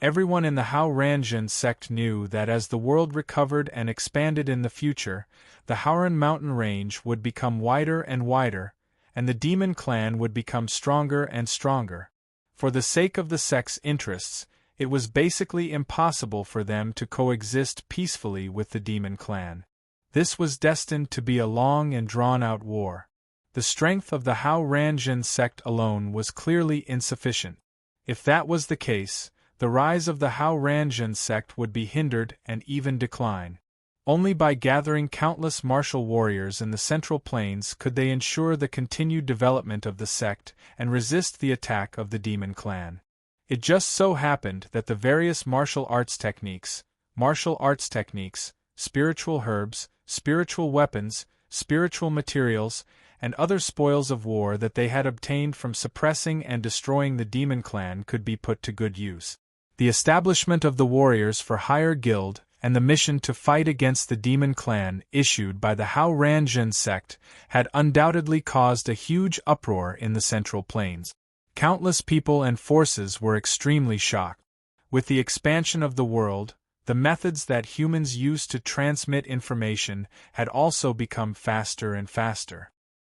Everyone in the Hao Ranjin sect knew that as the world recovered and expanded in the future, the Haoran mountain range would become wider and wider, and the demon clan would become stronger and stronger. For the sake of the sect's interests, it was basically impossible for them to coexist peacefully with the demon clan. This was destined to be a long and drawn-out war. The strength of the Hao Ranjin sect alone was clearly insufficient. If that was the case, the rise of the Hao Ranjin sect would be hindered and even decline. Only by gathering countless martial warriors in the Central Plains could they ensure the continued development of the sect and resist the attack of the demon clan. It just so happened that the various martial arts techniques, spiritual herbs, spiritual weapons, spiritual materials, and other spoils of war that they had obtained from suppressing and destroying the demon clan could be put to good use. The establishment of the Warriors for Hire Guild and the mission to fight against the demon clan issued by the Hao Ranjin sect had undoubtedly caused a huge uproar in the Central Plains. Countless people and forces were extremely shocked. With the expansion of the world, the methods that humans use to transmit information had also become faster and faster.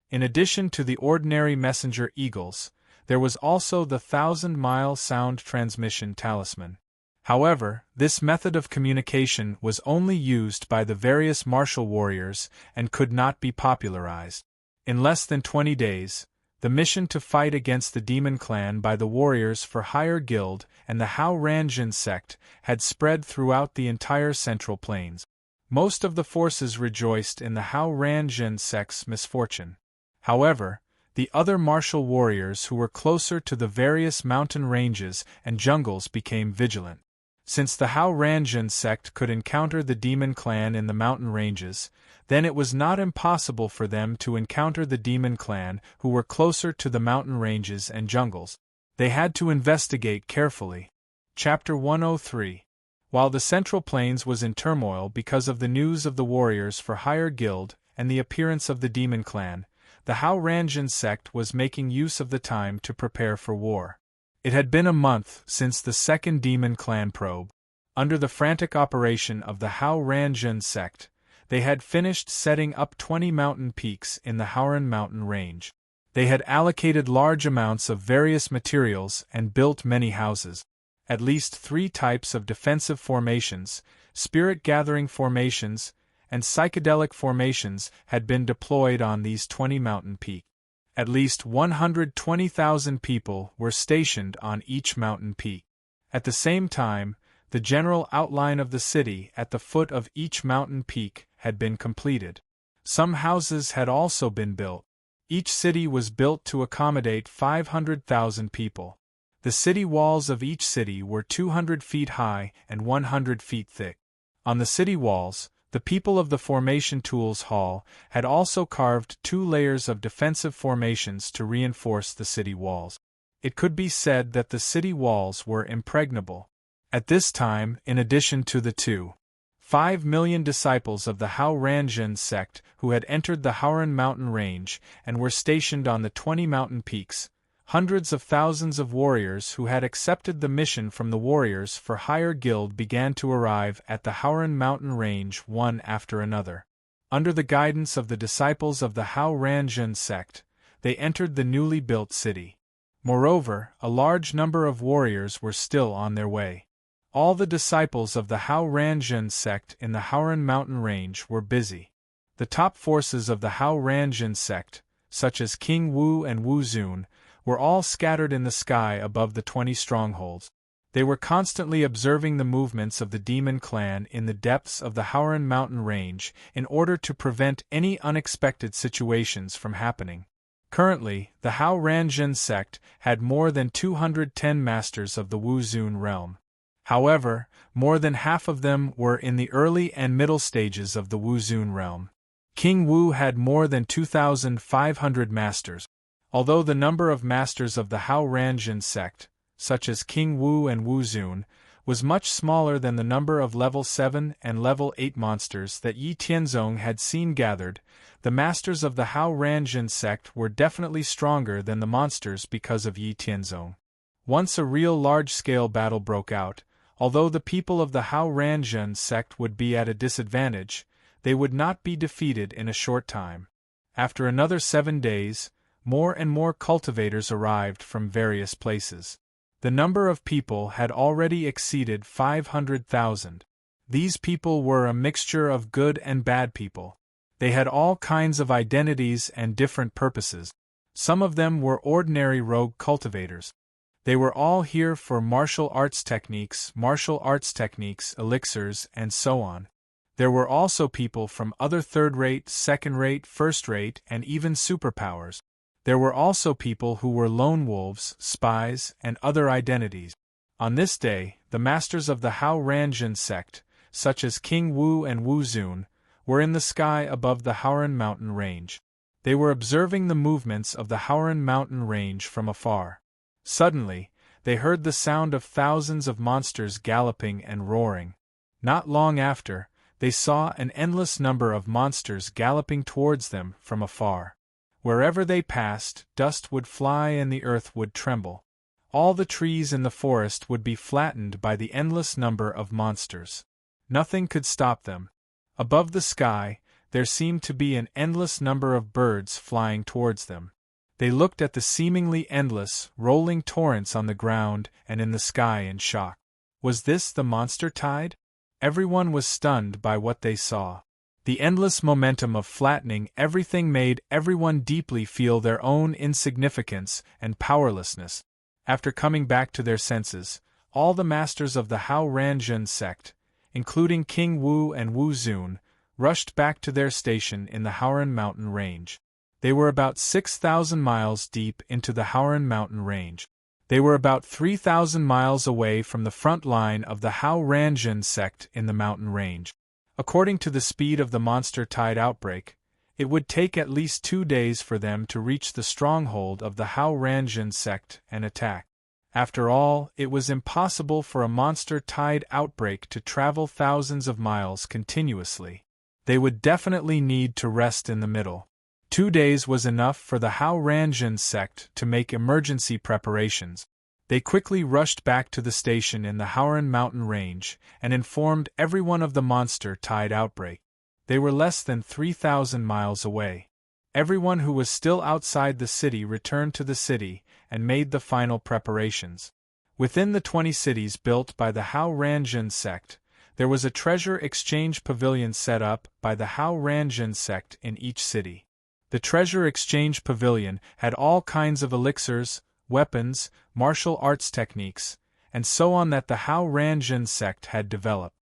In addition to the ordinary messenger eagles, there was also the 1,000-mile sound transmission talisman. However, this method of communication was only used by the various martial warriors and could not be popularized. In less than 20 days, the mission to fight against the demon clan by the Warriors for Hire Guild and the Hao Ranjin sect had spread throughout the entire Central Plains. Most of the forces rejoiced in the Hao Ranjin sect's misfortune. However, the other martial warriors who were closer to the various mountain ranges and jungles became vigilant. Since the Hao Ranjin sect could encounter the demon clan in the mountain ranges, then it was not impossible for them to encounter the demon clan who were closer to the mountain ranges and jungles. They had to investigate carefully. Chapter 103. While the Central Plains was in turmoil because of the news of the Warriors for Hire Guild and the appearance of the demon clan, the Hao Ranjin sect was making use of the time to prepare for war. It had been a month since the second demon clan probe. Under the frantic operation of the Hao Ranjin sect, they had finished setting up 20 mountain peaks in the Haoran mountain range. They had allocated large amounts of various materials and built many houses. At least 3 types of defensive formations, spirit-gathering formations, and psychedelic formations had been deployed on these 20 mountain peaks. At least 120,000 people were stationed on each mountain peak. At the same time, the general outline of the city at the foot of each mountain peak had been completed. Some houses had also been built. Each city was built to accommodate 500,000 people. The city walls of each city were 200 feet high and 100 feet thick. On the city walls, the people of the Formation Tools Hall had also carved 2 layers of defensive formations to reinforce the city walls. It could be said that the city walls were impregnable. At this time, in addition to the 2.5 million disciples of the Hao Ranjin sect who had entered the Haoran mountain range and were stationed on the 20 mountain peaks, hundreds of thousands of warriors who had accepted the mission from the Warriors for Hire Guild began to arrive at the Haoran mountain range one after another. Under the guidance of the disciples of the Hao Ranjin sect, they entered the newly built city. Moreover, a large number of warriors were still on their way. All the disciples of the Hao Ranjin sect in the Haoran mountain range were busy. The top forces of the Hao Ranjin sect, such as King Wu and Wu Zun, were all scattered in the sky above the 20 strongholds. They were constantly observing the movements of the demon clan in the depths of the Howran mountain range in order to prevent any unexpected situations from happening. Currently, the Hao Ranjin sect had more than 210 masters of the Wu Zun realm. However, more than half of them were in the early and middle stages of the Wu Zun realm. King Wu had more than 2,500 masters. Although the number of masters of the Hao Ranjin sect, such as King Wu and Wu Zun, was much smaller than the number of level 7 and level 8 monsters that Yi Tianzong had seen gathered, the masters of the Hao Ranjin sect were definitely stronger than the monsters because of Yi Tianzong. Once a real large-scale battle broke out, although the people of the Hao Ranjin sect would be at a disadvantage, they would not be defeated in a short time. After another 7 days, more and more cultivators arrived from various places. The number of people had already exceeded 500,000. These people were a mixture of good and bad people. They had all kinds of identities and different purposes. Some of them were ordinary rogue cultivators. They were all here for martial arts techniques, elixirs, and so on. There were also people from other third-rate, second-rate, first-rate, and even superpowers. There were also people who were lone wolves, spies, and other identities. On this day, the masters of the Hao Ranjin sect, such as King Wu and Wu Zun, were in the sky above the Howran mountain range. They were observing the movements of the Howran mountain range from afar. Suddenly, they heard the sound of thousands of monsters galloping and roaring. Not long after, they saw an endless number of monsters galloping towards them from afar. Wherever they passed, dust would fly and the earth would tremble. All the trees in the forest would be flattened by the endless number of monsters. Nothing could stop them. Above the sky, there seemed to be an endless number of birds flying towards them. They looked at the seemingly endless, rolling torrents on the ground and in the sky in shock. Was this the monster tide? Everyone was stunned by what they saw. The endless momentum of flattening everything made everyone deeply feel their own insignificance and powerlessness. After coming back to their senses, all the masters of the Hao Ranjin sect, including King Wu and Wu Zun, rushed back to their station in the Howran mountain range. They were about 6,000 miles deep into the Howran mountain range. They were about 3,000 miles away from the front line of the Hao Ranjin sect in the mountain range. According to the speed of the monster tide outbreak, it would take at least 2 days for them to reach the stronghold of the Hao Ranjin sect and attack. After all, it was impossible for a monster tide outbreak to travel thousands of miles continuously. They would definitely need to rest in the middle. 2 days was enough for the Hao Ranjin sect to make emergency preparations. They quickly rushed back to the station in the Howran mountain range and informed everyone of the monster tide outbreak. They were less than 3,000 miles away. Everyone who was still outside the city returned to the city and made the final preparations. Within the 20 cities built by the Hao Ranjin sect, there was a treasure exchange pavilion set up by the Hao Ranjin sect in each city. The treasure exchange pavilion had all kinds of elixirs, weapons, martial arts techniques, and so on that the Hao Ranjin sect had developed.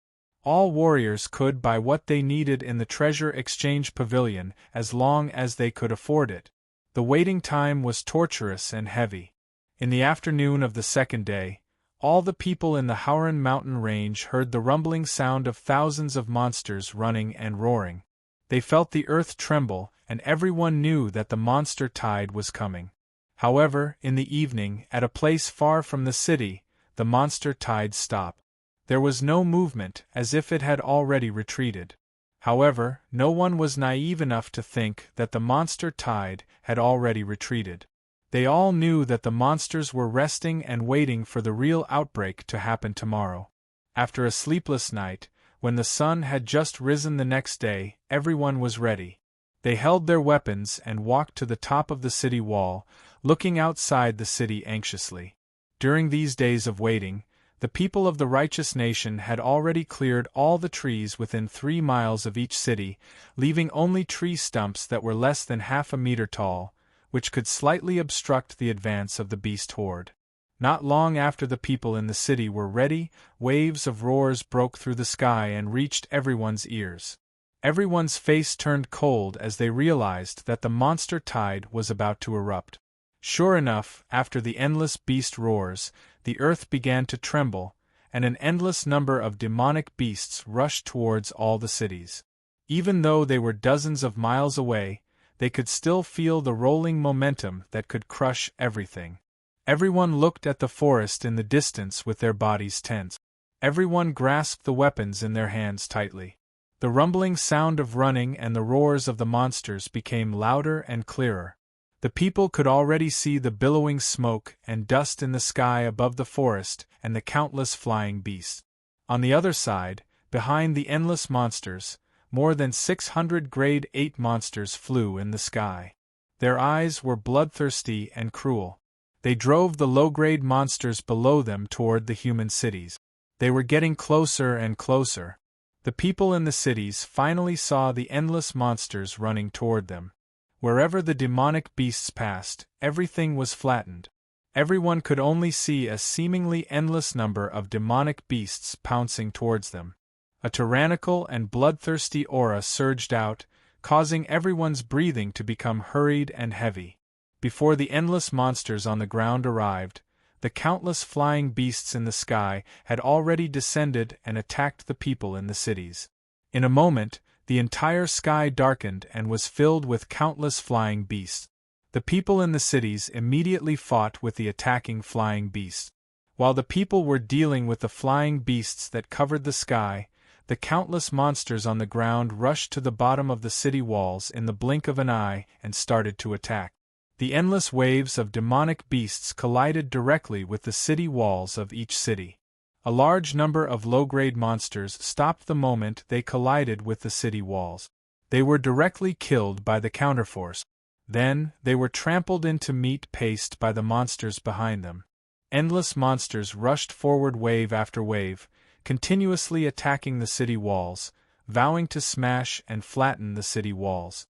All warriors could buy what they needed in the treasure exchange pavilion as long as they could afford it. The waiting time was torturous and heavy. In the afternoon of the second day, all the people in the Howran mountain range heard the rumbling sound of thousands of monsters running and roaring. They felt the earth tremble, and everyone knew that the monster tide was coming. However, in the evening, at a place far from the city, the monster tide stopped. There was no movement, as if it had already retreated. However, no one was naive enough to think that the monster tide had already retreated. They all knew that the monsters were resting and waiting for the real outbreak to happen tomorrow. After a sleepless night, when the sun had just risen the next day, everyone was ready. They held their weapons and walked to the top of the city wall, looking outside the city anxiously. During these days of waiting, the people of the righteous nation had already cleared all the trees within 3 miles of each city, leaving only tree stumps that were less than half a meter tall, which could slightly obstruct the advance of the beast horde. Not long after the people in the city were ready, waves of roars broke through the sky and reached everyone's ears. Everyone's face turned cold as they realized that the monster tide was about to erupt. Sure enough, after the endless beast roars, the earth began to tremble, and an endless number of demonic beasts rushed towards all the cities. Even though they were dozens of miles away, they could still feel the rolling momentum that could crush everything. Everyone looked at the forest in the distance with their bodies tense. Everyone grasped the weapons in their hands tightly. The rumbling sound of running and the roars of the monsters became louder and clearer. The people could already see the billowing smoke and dust in the sky above the forest and the countless flying beasts. On the other side, behind the endless monsters, more than 600 Grade 8 monsters flew in the sky. Their eyes were bloodthirsty and cruel. They drove the low-grade monsters below them toward the human cities. They were getting closer and closer. The people in the cities finally saw the endless monsters running toward them. Wherever the demonic beasts passed, everything was flattened. Everyone could only see a seemingly endless number of demonic beasts pouncing towards them. A tyrannical and bloodthirsty aura surged out, causing everyone's breathing to become hurried and heavy. Before the endless monsters on the ground arrived, the countless flying beasts in the sky had already descended and attacked the people in the cities. In a moment, the entire sky darkened and was filled with countless flying beasts. The people in the cities immediately fought with the attacking flying beasts. While the people were dealing with the flying beasts that covered the sky, the countless monsters on the ground rushed to the bottom of the city walls in the blink of an eye and started to attack. The endless waves of demonic beasts collided directly with the city walls of each city. A large number of low-grade monsters stopped the moment they collided with the city walls. They were directly killed by the counterforce. Then, they were trampled into meat paste by the monsters behind them. Endless monsters rushed forward wave after wave, continuously attacking the city walls, vowing to smash and flatten the city walls.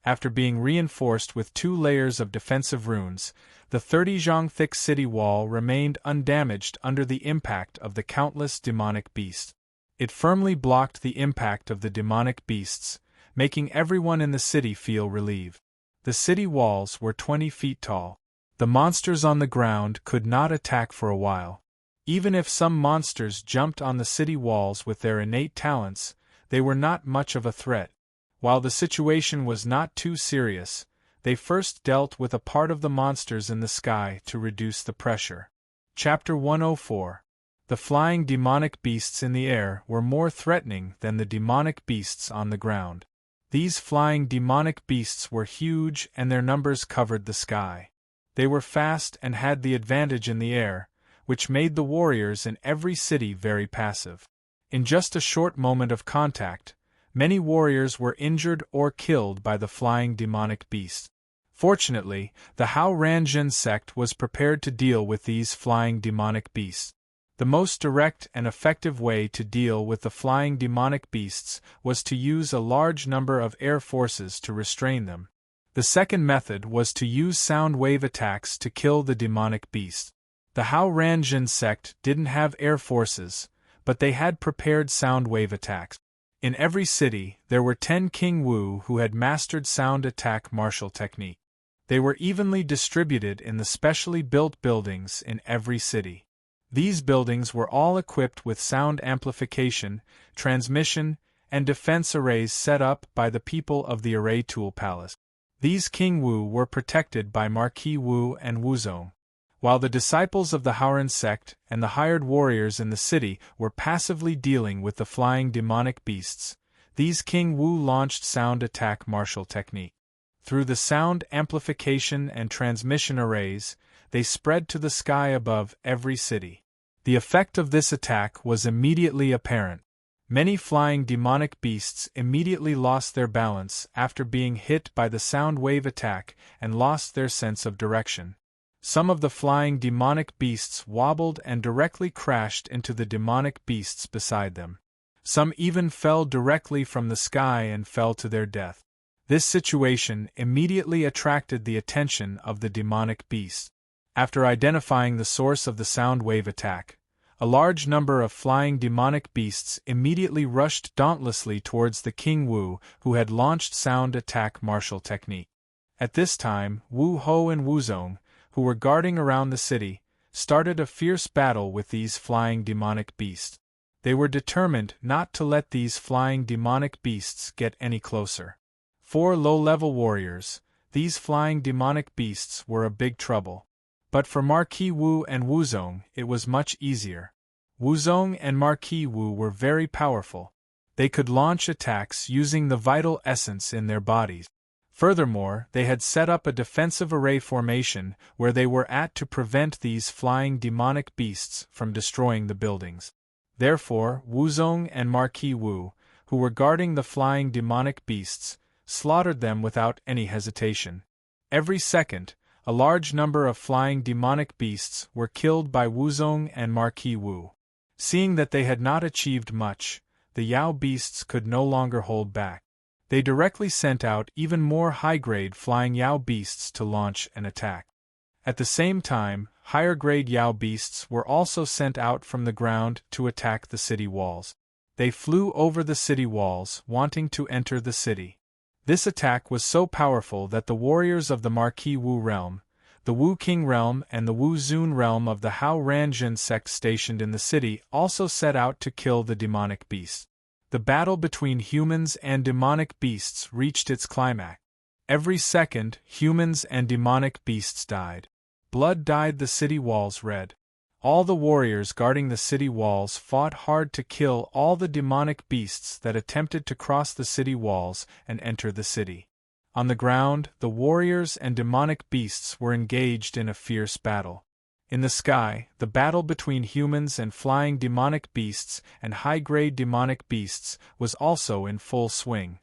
After being reinforced with 2 layers of defensive runes, the 30-zhang thick city wall remained undamaged under the impact of the countless demonic beasts. It firmly blocked the impact of the demonic beasts, making everyone in the city feel relieved. The city walls were 20 feet tall. The monsters on the ground could not attack for a while. Even if some monsters jumped on the city walls with their innate talents, they were not much of a threat. While the situation was not too serious, they first dealt with a part of the monsters in the sky to reduce the pressure. Chapter 104. The flying demonic beasts in the air were more threatening than the demonic beasts on the ground. These flying demonic beasts were huge and their numbers covered the sky. They were fast and had the advantage in the air, which made the warriors in every city very passive. In just a short moment of contact, many warriors were injured or killed by the flying demonic beasts. Fortunately, the Hao Ranjin sect was prepared to deal with these flying demonic beasts. The most direct and effective way to deal with the flying demonic beasts was to use a large number of air forces to restrain them. The second method was to use sound wave attacks to kill the demonic beasts. The Hao Ranjin sect didn't have air forces, but they had prepared sound wave attacks. In every city, there were 10 King Wu who had mastered sound attack martial technique. They were evenly distributed in the specially built buildings in every city. These buildings were all equipped with sound amplification, transmission, and defense arrays set up by the people of the Array Tool Palace. These King Wu were protected by Marquis Wu and Wuzong. While the disciples of the Haoran sect and the hired warriors in the city were passively dealing with the flying demonic beasts, these King Wu launched sound attack martial technique. Through the sound amplification and transmission arrays, they spread to the sky above every city. The effect of this attack was immediately apparent. Many flying demonic beasts immediately lost their balance after being hit by the sound wave attack and lost their sense of direction. Some of the flying demonic beasts wobbled and directly crashed into the demonic beasts beside them. Some even fell directly from the sky and fell to their death. This situation immediately attracted the attention of the demonic beast. After identifying the source of the sound wave attack, a large number of flying demonic beasts immediately rushed dauntlessly towards the King Wu, who had launched sound attack martial technique. At this time, Wu Ho and Wu Zong, who were guarding around the city, started a fierce battle with these flying demonic beasts. They were determined not to let these flying demonic beasts get any closer. For low-level warriors, these flying demonic beasts were a big trouble. But for Marquis Wu and Wu Zong, it was much easier. Wu Zong and Marquis Wu were very powerful. They could launch attacks using the vital essence in their bodies. Furthermore, they had set up a defensive array formation where they were at to prevent these flying demonic beasts from destroying the buildings. Therefore, Wu Zong and Marquis Wu, who were guarding the flying demonic beasts, slaughtered them without any hesitation. Every second, a large number of flying demonic beasts were killed by Wu Zong and Marquis Wu. Seeing that they had not achieved much, the Yao beasts could no longer hold back. They directly sent out even more high-grade flying Yao beasts to launch an attack. At the same time, higher-grade Yao beasts were also sent out from the ground to attack the city walls. They flew over the city walls, wanting to enter the city. This attack was so powerful that the warriors of the Marquis Wu realm, the Wu King realm and the Wu Zun realm of the Hao Ranjin sect stationed in the city also set out to kill the demonic beasts. The battle between humans and demonic beasts reached its climax. Every second, humans and demonic beasts died. Blood dyed the city walls red. All the warriors guarding the city walls fought hard to kill all the demonic beasts that attempted to cross the city walls and enter the city. On the ground, the warriors and demonic beasts were engaged in a fierce battle. In the sky, the battle between humans and flying demonic beasts and high-grade demonic beasts was also in full swing.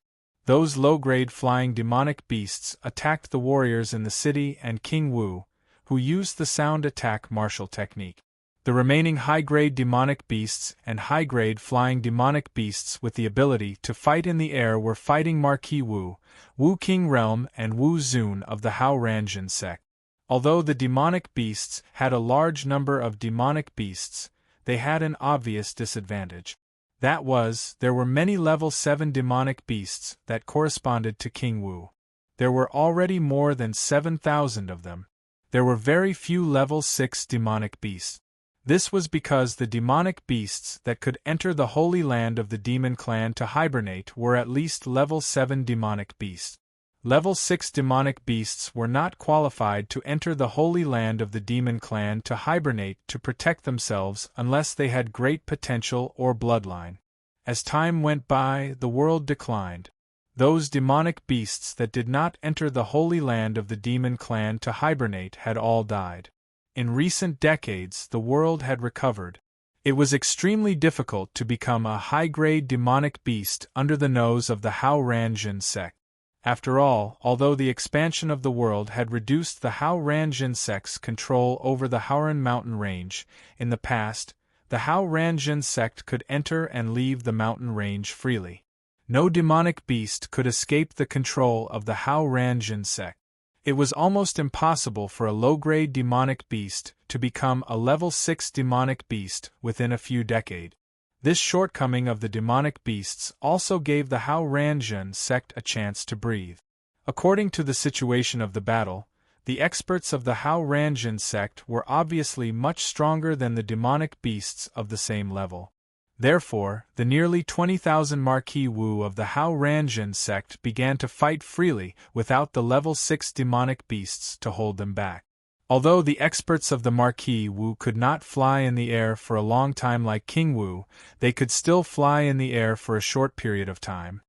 Those low-grade flying demonic beasts attacked the warriors in the city and King Wu, who used the sound attack martial technique. The remaining high-grade demonic beasts and high-grade flying demonic beasts with the ability to fight in the air were fighting Marquis Wu, Wu King realm and Wu Zun of the Hao Ranjin sect. Although the demonic beasts had a large number of demonic beasts, they had an obvious disadvantage. That was, there were many level 7 demonic beasts that corresponded to King Wu. There were already more than 7,000 of them. There were very few level 6 demonic beasts. This was because the demonic beasts that could enter the Holy Land of the Demon Clan to hibernate were at least level 7 demonic beasts. Level 6 demonic beasts were not qualified to enter the Holy Land of the Demon Clan to hibernate to protect themselves unless they had great potential or bloodline. As time went by, the world declined. Those demonic beasts that did not enter the Holy Land of the Demon Clan to hibernate had all died. In recent decades, the world had recovered. It was extremely difficult to become a high-grade demonic beast under the nose of the Hao Ranjin sect. After all, although the expansion of the world had reduced the Hao Ranjin sect's control over the Haoran mountain range, in the past, the Hao Ranjin sect could enter and leave the mountain range freely. No demonic beast could escape the control of the Hao Ranjin sect. It was almost impossible for a low-grade demonic beast to become a level 6 demonic beast within a few decades. This shortcoming of the demonic beasts also gave the Hao Ranjin sect a chance to breathe. According to the situation of the battle, the experts of the Hao Ranjin sect were obviously much stronger than the demonic beasts of the same level. Therefore, the nearly 20,000 Marquis Wu of the Hao Ranjin sect began to fight freely without the level 6 demonic beasts to hold them back. Although the experts of the Marquis Wu could not fly in the air for a long time like King Wu, they could still fly in the air for a short period of time.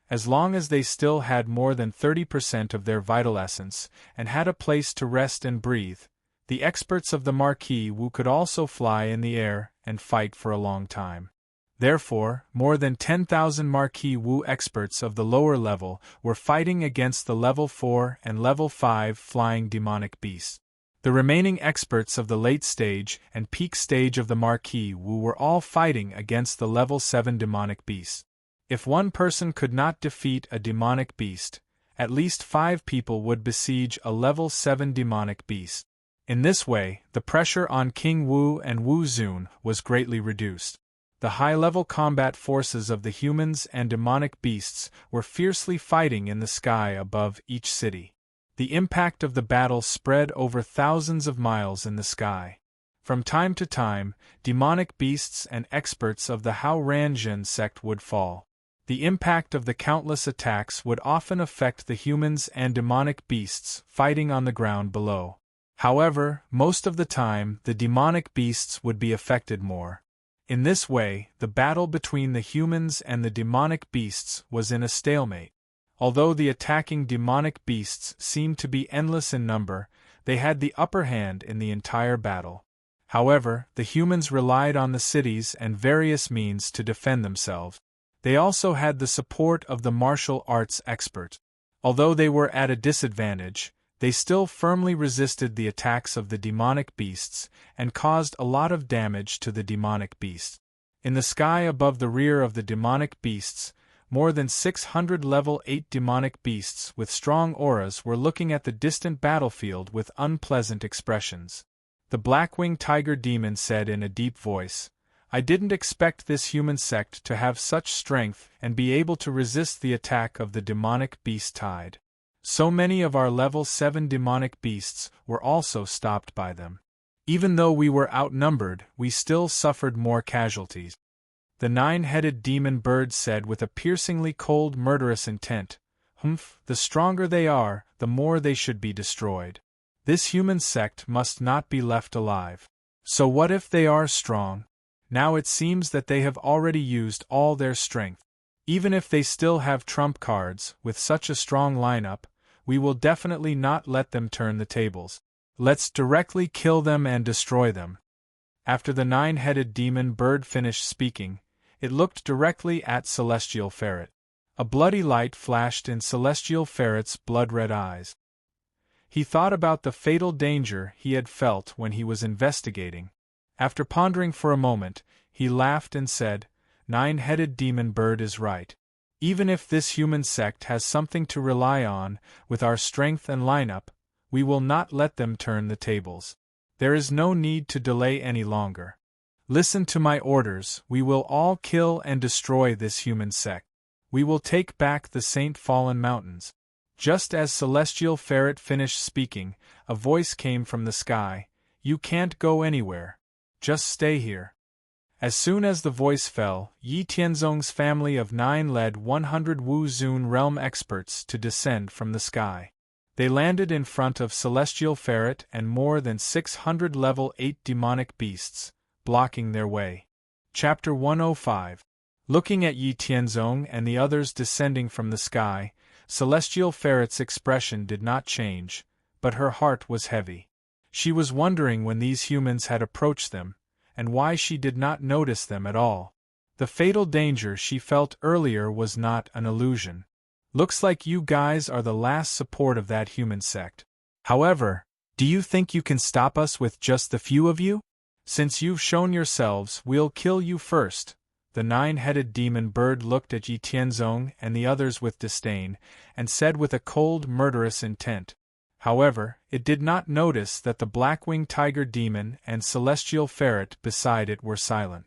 As long as they still had more than 30% of their vital essence and had a place to rest and breathe, the experts of the Marquis Wu could also fly in the air and fight for a long time. Therefore, more than 10,000 Marquis Wu experts of the lower level were fighting against the level 4 and level 5 flying demonic beasts. The remaining experts of the late stage and peak stage of the Marquis Wu were all fighting against the level 7 demonic beasts. If one person could not defeat a demonic beast, at least 5 people would besiege a level 7 demonic beast. In this way, the pressure on King Wu and Wu Zun was greatly reduced. The high-level combat forces of the humans and demonic beasts were fiercely fighting in the sky above each city. The impact of the battle spread over thousands of miles in the sky. From time to time, demonic beasts and experts of the Hao Ranjin sect would fall. The impact of the countless attacks would often affect the humans and demonic beasts fighting on the ground below. However, most of the time the demonic beasts would be affected more. In this way, the battle between the humans and the demonic beasts was in a stalemate. Although the attacking demonic beasts seemed to be endless in number, they had the upper hand in the entire battle. However, the humans relied on the cities and various means to defend themselves. They also had the support of the martial arts expert. Although they were at a disadvantage, they still firmly resisted the attacks of the demonic beasts and caused a lot of damage to the demonic beasts. In the sky above the rear of the demonic beasts, more than 600 level 8 demonic beasts with strong auras were looking at the distant battlefield with unpleasant expressions. The Blackwing Tiger Demon said in a deep voice, "I didn't expect this human sect to have such strength and be able to resist the attack of the demonic beast tide. So many of our level 7 demonic beasts were also stopped by them. Even though we were outnumbered, we still suffered more casualties." The 9-headed demon bird said with a piercingly cold, murderous intent, The stronger they are, the more they should be destroyed. This human sect must not be left alive. So what if they are strong? Now it seems that they have already used all their strength. Even if they still have trump cards, with such a strong lineup, we will definitely not let them turn the tables. Let's directly kill them and destroy them. After the 9-headed demon bird finished speaking, it looked directly at Celestial Ferret. A bloody light flashed in Celestial Ferret's blood-red eyes. He thought about the fatal danger he had felt when he was investigating. After pondering for a moment, he laughed and said, 9-headed demon bird is right. Even if this human sect has something to rely on, with our strength and lineup, we will not let them turn the tables. There is no need to delay any longer. Listen to my orders, we will all kill and destroy this human sect. We will take back the Saint Fallen Mountains. Just as Celestial Ferret finished speaking, a voice came from the sky, "You can't go anywhere. Just stay here." As soon as the voice fell, Yi Tianzong's family of 9 led 100 Wu Zun realm experts to descend from the sky. They landed in front of Celestial Ferret and more than 600 level 8 demonic beasts, blocking their way. Chapter 105. Looking at Yi Tianzong and the others descending from the sky, Celestial Ferret's expression did not change, but her heart was heavy. She was wondering when these humans had approached them, and why she did not notice them at all. The fatal danger she felt earlier was not an illusion. Looks like you guys are the last support of that human sect. However, do you think you can stop us with just the few of you? Since you've shown yourselves, we'll kill you first. The 9-headed demon bird looked at Yi Tianzong and the others with disdain, and said with a cold, murderous intent. However, it did not notice that the Blackwing Tiger Demon and Celestial Ferret beside it were silent.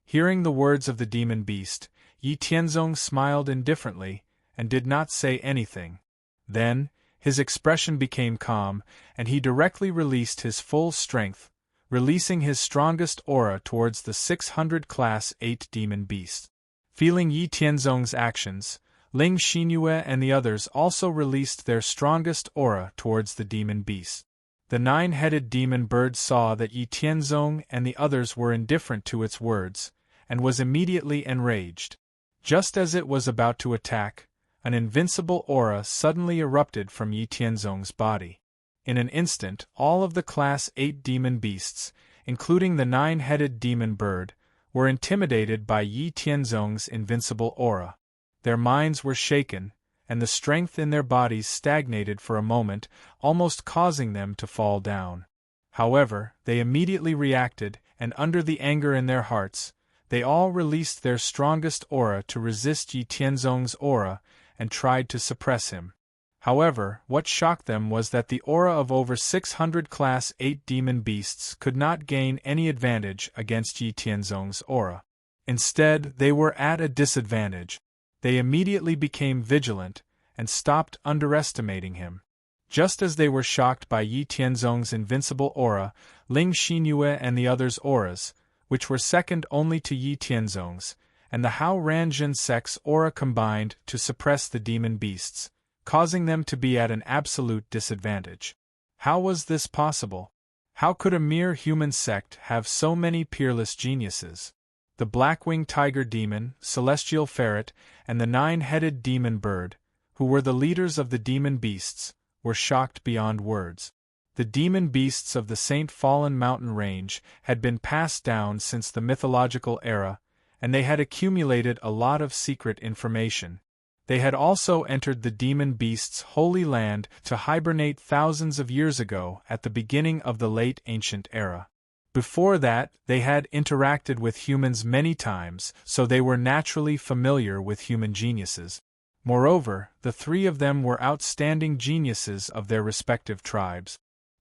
Hearing the words of the demon beast, Yi Tianzong smiled indifferently, and did not say anything. Then, his expression became calm, and he directly released his full strength, releasing his strongest aura towards the 600 Class 8 demon beast. Feeling Yi Tianzong's actions, Ling Xinyue and the others also released their strongest aura towards the demon beast. The 9-headed demon bird saw that Yi Tianzong and the others were indifferent to its words, and was immediately enraged. Just as it was about to attack, an invincible aura suddenly erupted from Yi Tianzong's body. In an instant, all of the Class 8 demon beasts, including the 9-headed demon bird, were intimidated by Yi Tianzong's invincible aura. Their minds were shaken, and the strength in their bodies stagnated for a moment, almost causing them to fall down. However, they immediately reacted, and under the anger in their hearts, they all released their strongest aura to resist Yi Tianzong's aura, and tried to suppress him. However, what shocked them was that the aura of over 600 Class 8 demon beasts could not gain any advantage against Yi Tianzong's aura. Instead, they were at a disadvantage. They immediately became vigilant and stopped underestimating him. Just as they were shocked by Yi Tianzong's invincible aura, Ling Xinyue and the others' auras, which were second only to Yi Tianzong's, and the Hao Ranjin sect's aura combined to suppress the demon beasts, causing them to be at an absolute disadvantage. How was this possible? How could a mere human sect have so many peerless geniuses? The black-winged tiger demon, celestial ferret, and the nine-headed demon bird, who were the leaders of the demon beasts, were shocked beyond words. The demon beasts of the Saint Fallen Mountain Range had been passed down since the mythological era, and they had accumulated a lot of secret information. They had also entered the demon beasts' holy land to hibernate thousands of years ago at the beginning of the late ancient era. Before that, they had interacted with humans many times, so they were naturally familiar with human geniuses. Moreover, the three of them were outstanding geniuses of their respective tribes.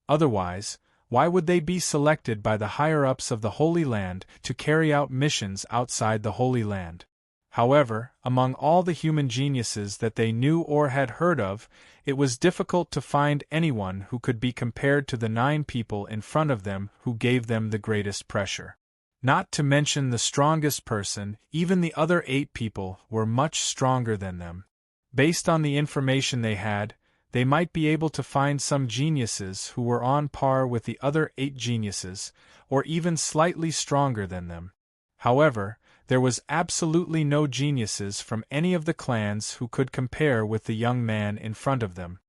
Otherwise, why would they be selected by the higher-ups of the Holy Land to carry out missions outside the Holy Land? However, among all the human geniuses that they knew or had heard of, it was difficult to find anyone who could be compared to the 9 people in front of them who gave them the greatest pressure. Not to mention the strongest person, even the other 8 people were much stronger than them. Based on the information they had, they might be able to find some geniuses who were on par with the other 8 geniuses, or even slightly stronger than them. However, there was absolutely no geniuses from any of the clans who could compare with the young man in front of them.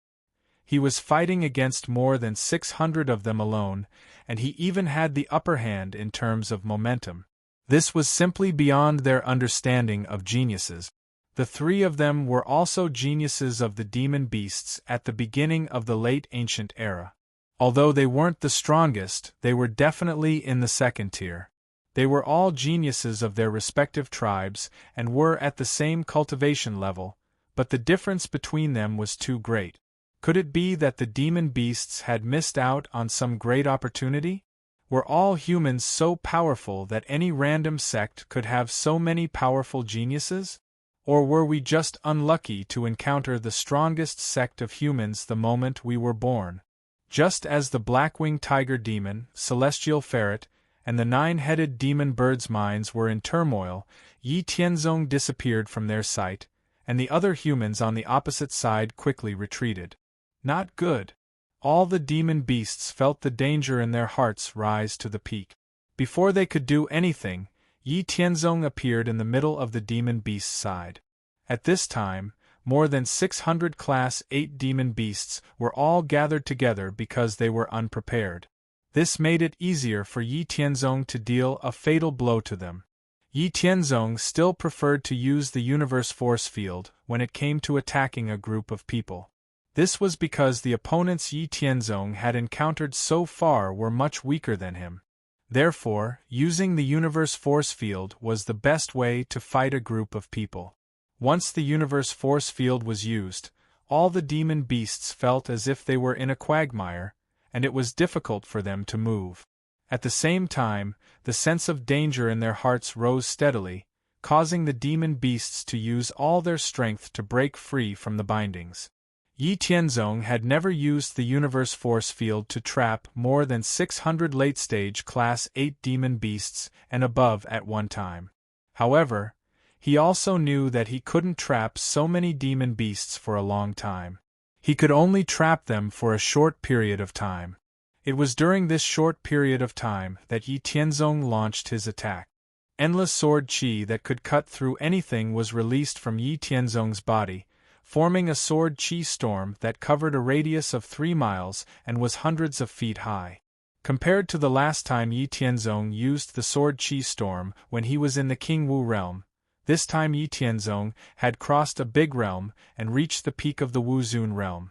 He was fighting against more than 600 of them alone, and he even had the upper hand in terms of momentum. This was simply beyond their understanding of geniuses. The 3 of them were also geniuses of the demon beasts at the beginning of the late ancient era. Although they weren't the strongest, they were definitely in the second tier. They were all geniuses of their respective tribes and were at the same cultivation level, but the difference between them was too great. Could it be that the demon beasts had missed out on some great opportunity? Were all humans so powerful that any random sect could have so many powerful geniuses? Or were we just unlucky to encounter the strongest sect of humans the moment we were born? Just as the black-winged tiger demon, celestial ferret, and the 9-headed demon bird's minds were in turmoil, Yi Tianzong disappeared from their sight, and the other humans on the opposite side quickly retreated. Not good. All the demon beasts felt the danger in their hearts rise to the peak. Before they could do anything, Yi Tianzong appeared in the middle of the demon beast's side. At this time, more than 600 Class 8 demon beasts were all gathered together because they were unprepared. This made it easier for Yi Tianzong to deal a fatal blow to them. Yi Tianzong still preferred to use the universe force field when it came to attacking a group of people. This was because the opponents Yi Tianzong had encountered so far were much weaker than him. Therefore, using the universe force field was the best way to fight a group of people. Once the universe force field was used, all the demon beasts felt as if they were in a quagmire, and it was difficult for them to move. At the same time, the sense of danger in their hearts rose steadily, causing the demon beasts to use all their strength to break free from the bindings. Yi Tianzong had never used the universe force field to trap more than 600 late-stage Class 8 demon beasts and above at one time. However, he also knew that he couldn't trap so many demon beasts for a long time. He could only trap them for a short period of time. It was during this short period of time that Yi Tianzong launched his attack. Endless sword qi that could cut through anything was released from Yi Tianzong's body, forming a sword qi storm that covered a radius of 3 miles and was hundreds of feet high. Compared to the last time Yi Tianzong used the sword qi storm when he was in the Qingwu realm, this time Yi Tianzong had crossed a big realm and reached the peak of the Wuzun realm.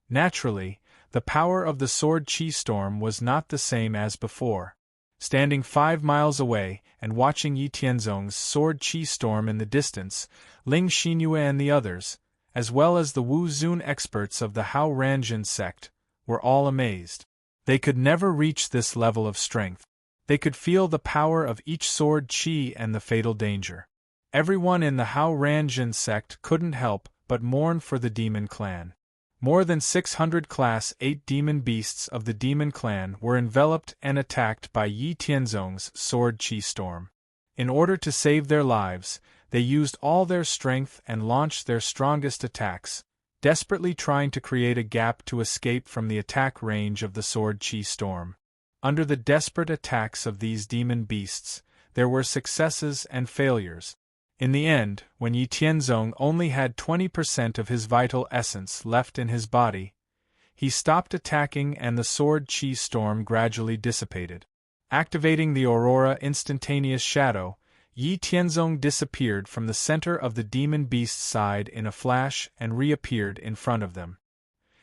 Naturally, the power of the sword qi storm was not the same as before. Standing 5 miles away and watching Yi Tianzong's sword qi storm in the distance, Ling Xinyue and the others, as well as the Wu Zun experts of the Hao Ranjin sect, were all amazed. They could never reach this level of strength. They could feel the power of each sword qi and the fatal danger. Everyone in the Hao Ranjin sect couldn't help but mourn for the demon clan. More than 600 Class 8 demon beasts of the demon clan were enveloped and attacked by Yi Tianzong's sword qi storm. In order to save their lives, they used all their strength and launched their strongest attacks, desperately trying to create a gap to escape from the attack range of the sword qi storm. Under the desperate attacks of these demon beasts, there were successes and failures. In the end, when Yi Tianzong only had 20% of his vital essence left in his body, he stopped attacking and the sword qi storm gradually dissipated. Activating the Aurora Instantaneous Shadow, Yi Tianzong disappeared from the center of the demon beast's side in a flash and reappeared in front of them.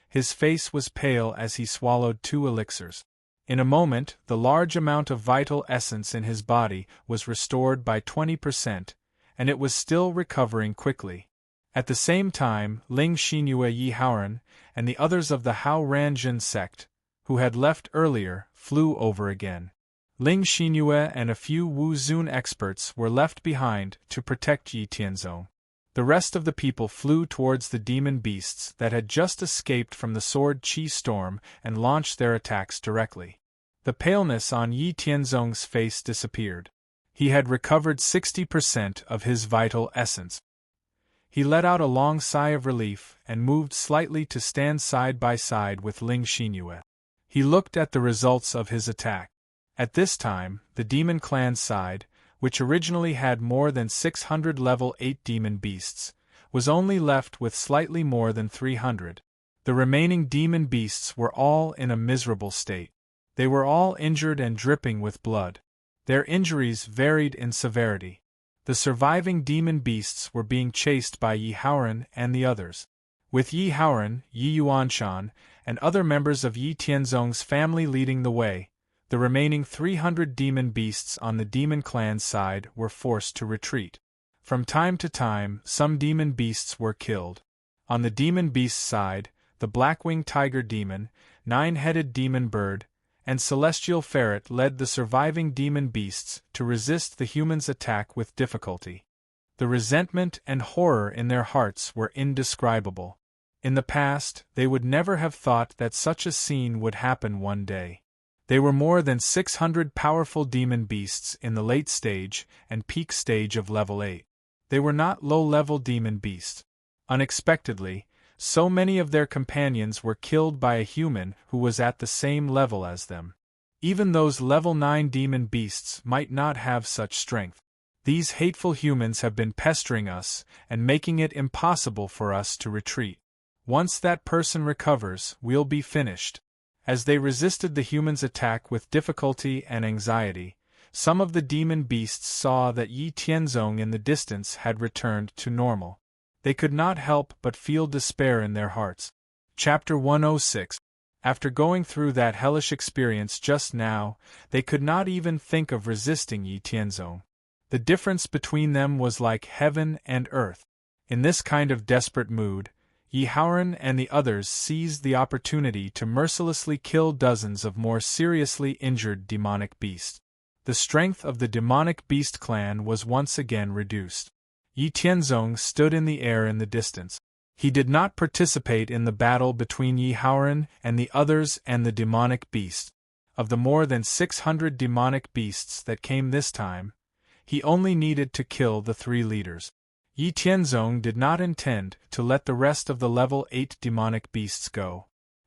His face was pale as he swallowed 2 elixirs. In a moment, the large amount of vital essence in his body was restored by 20%, and it was still recovering quickly. At the same time, Ling Xinyue Yi Haoran and the others of the Hao Ranjin sect, who had left earlier, flew over again. Ling Xinyue and a few Wu Zun experts were left behind to protect Yi Tianzong. The rest of the people flew towards the demon beasts that had just escaped from the sword qi storm and launched their attacks directly. The paleness on Yi Tianzong's face disappeared. He had recovered 60% of his vital essence. He let out a long sigh of relief and moved slightly to stand side by side with Ling Xinyue. He looked at the results of his attack. At this time, the demon clan's side, which originally had more than 600 level 8 demon beasts, was only left with slightly more than 300. The remaining demon beasts were all in a miserable state. They were all injured and dripping with blood. Their injuries varied in severity. The surviving demon beasts were being chased by Yi Haoran and the others. With Yi Haoran, Yi Yuanshan, and other members of Yi Tianzong's family leading the way, the remaining 300 demon beasts on the demon clan's side were forced to retreat. From time to time, some demon beasts were killed. On the demon beast's side, the black-winged tiger demon, 9-headed demon bird, and celestial ferret led the surviving demon beasts to resist the humans' attack with difficulty. The resentment and horror in their hearts were indescribable. In the past, they would never have thought that such a scene would happen one day. They were more than 600 powerful demon beasts in the late stage and peak stage of level 8. They were not low-level demon beasts. Unexpectedly, so many of their companions were killed by a human who was at the same level as them. Even those level 9 demon beasts might not have such strength. These hateful humans have been pestering us and making it impossible for us to retreat. Once that person recovers, we'll be finished. As they resisted the humans' attack with difficulty and anxiety, some of the demon beasts saw that Yi Tianzong in the distance had returned to normal. They could not help but feel despair in their hearts. Chapter 106. After going through that hellish experience just now, they could not even think of resisting Yi Tianzong. The difference between them was like heaven and earth. In this kind of desperate mood, Yi Haoran and the others seized the opportunity to mercilessly kill dozens of more seriously injured demonic beasts. The strength of the demonic beast clan was once again reduced. Yi Tianzong stood in the air in the distance. He did not participate in the battle between Yi Haoran and the others and the demonic beast. Of the more than 600 demonic beasts that came this time, he only needed to kill the 3 leaders. Yi Tianzong did not intend to let the rest of the level 8 demonic beasts go.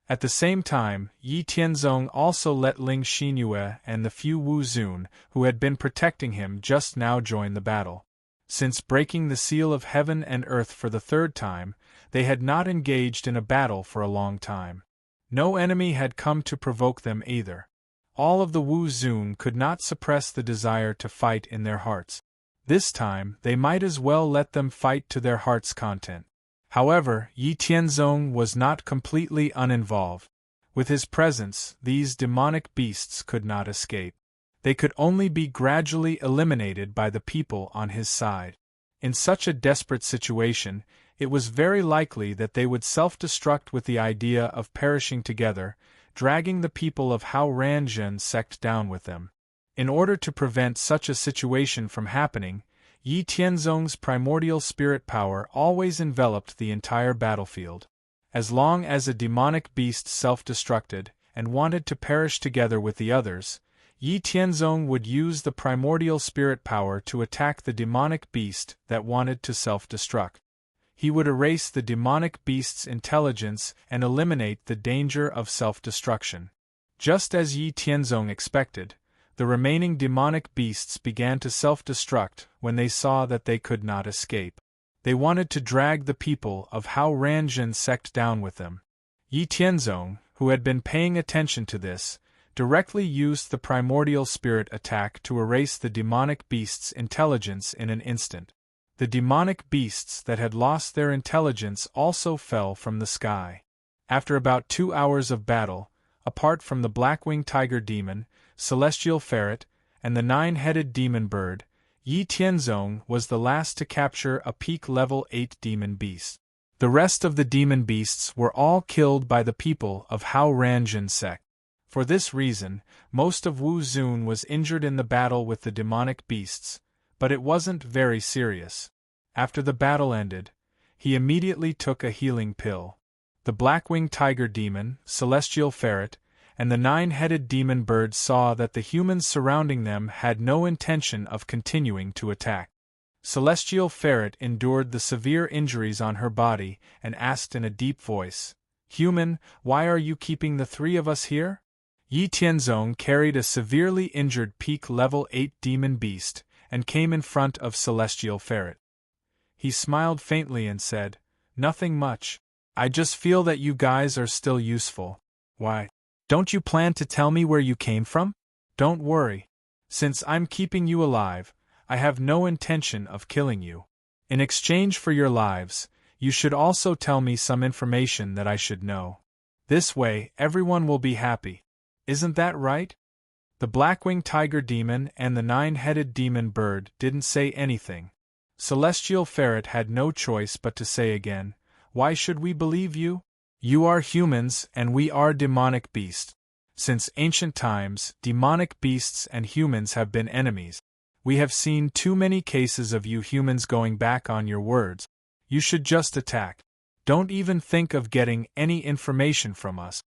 At the same time, Yi Tianzong also let Ling Xinyue and the few Wu Zun who had been protecting him just now join the battle. Since breaking the seal of heaven and earth for the 3rd time, they had not engaged in a battle for a long time. No enemy had come to provoke them either. All of the Wu Zun could not suppress the desire to fight in their hearts. This time, they might as well let them fight to their heart's content. However, Yi Tianzong was not completely uninvolved. With his presence, these demonic beasts could not escape. They could only be gradually eliminated by the people on his side. In such a desperate situation, It was very likely that they would self-destruct with the idea of perishing together, dragging the people of Hao Ranjun sect down with them. In order to prevent such a situation from happening, Yi Tianzong's primordial spirit power always enveloped the entire battlefield. As long as a demonic beast self-destructed and wanted to perish together with the others, Yi Tianzong would use the primordial spirit power to attack the demonic beast that wanted to self-destruct. He would erase the demonic beast's intelligence and eliminate the danger of self-destruction. Just as Yi Tianzong expected, the remaining demonic beasts began to self-destruct when they saw that they could not escape. They wanted to drag the people of Hao Ranjun sect down with them. Yi Tianzong, who had been paying attention to this, directly used the primordial spirit attack to erase the demonic beast's intelligence in an instant. The demonic beasts that had lost their intelligence also fell from the sky. After about 2 hours of battle, apart from the black-winged tiger demon, celestial ferret, and the 9-headed demon bird, Yi Tianzong was the last to capture a peak level 8 demon beast. The rest of the demon beasts were all killed by the people of Hao Ranjun sect. For this reason, most of Wu Zun was injured in the battle with the demonic beasts, but it wasn't very serious. After the battle ended, he immediately took a healing pill. The black-winged tiger demon, celestial ferret, and the 9-headed demon bird saw that the humans surrounding them had no intention of continuing to attack. Celestial ferret endured the severe injuries on her body and asked in a deep voice, "Human, why are you keeping the 3 of us here?" Yi Tianzong carried a severely injured peak level 8 demon beast and came in front of Celestial Ferret. He smiled faintly and said, "Nothing much. I just feel that you guys are still useful. Why? Don't you plan to tell me where you came from? Don't worry. Since I'm keeping you alive, I have no intention of killing you. In exchange for your lives, you should also tell me some information that I should know. This way, everyone will be happy. Isn't that right?" The black-winged tiger demon and the 9-headed demon bird didn't say anything. Celestial Ferret had no choice but to say again, "Why should we believe you? You are humans and we are demonic beasts. Since ancient times, demonic beasts and humans have been enemies. We have seen too many cases of you humans going back on your words. You should just attack. Don't even think of getting any information from us."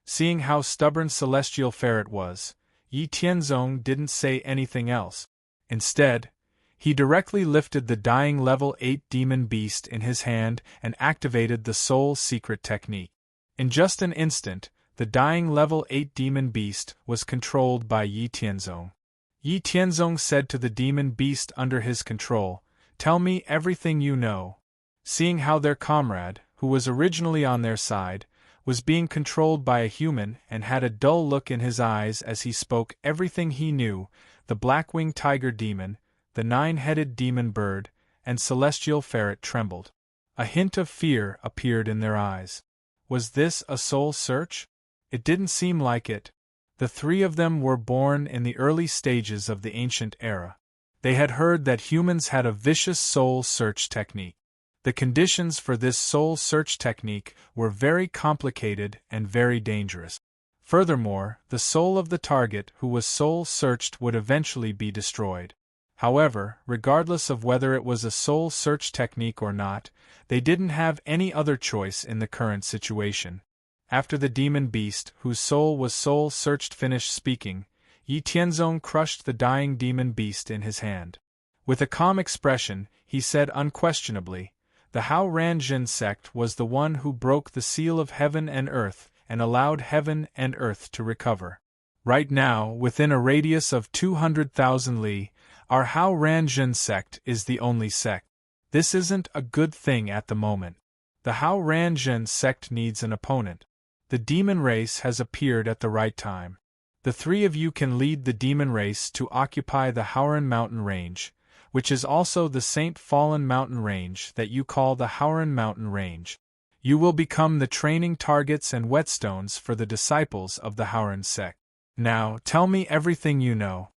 Seeing how stubborn Celestial Ferret was, Yi Tianzong didn't say anything else. Instead, he directly lifted the dying level 8 demon beast in his hand and activated the soul secret technique. In just an instant, the dying level 8 demon beast was controlled by Yi Tianzong. Yi Tianzong said to the demon beast under his control, "Tell me everything you know." Seeing how their comrade, who was originally on their side, was being controlled by a human and had a dull look in his eyes as he spoke everything he knew, the black-winged tiger demon, the 9-headed demon bird, and Celestial Ferret trembled. A hint of fear appeared in their eyes. Was this a soul search? It didn't seem like it. The 3 of them were born in the early stages of the ancient era. They had heard that humans had a vicious soul search technique. The conditions for this soul search technique were very complicated and very dangerous. Furthermore, the soul of the target who was soul searched would eventually be destroyed. However, regardless of whether it was a soul search technique or not, they didn't have any other choice in the current situation. After the demon beast, whose soul was soul searched, finished speaking, Yi Tianzong crushed the dying demon beast in his hand. With a calm expression, he said unquestionably, "The Hao Ranjun sect was the one who broke the seal of heaven and earth and allowed heaven and earth to recover. Right now, within a radius of 200,000 li, our Hao Ranjun sect is the only sect. This isn't a good thing at the moment. The Hao Ranjun sect needs an opponent. The demon race has appeared at the right time. The 3 of you can lead the demon race to occupy the Hauran mountain range, which is also the Saint Fallen mountain range that you call the Hauran mountain range. You will become the training targets and whetstones for the disciples of the Hauran sect. Now, tell me everything you know."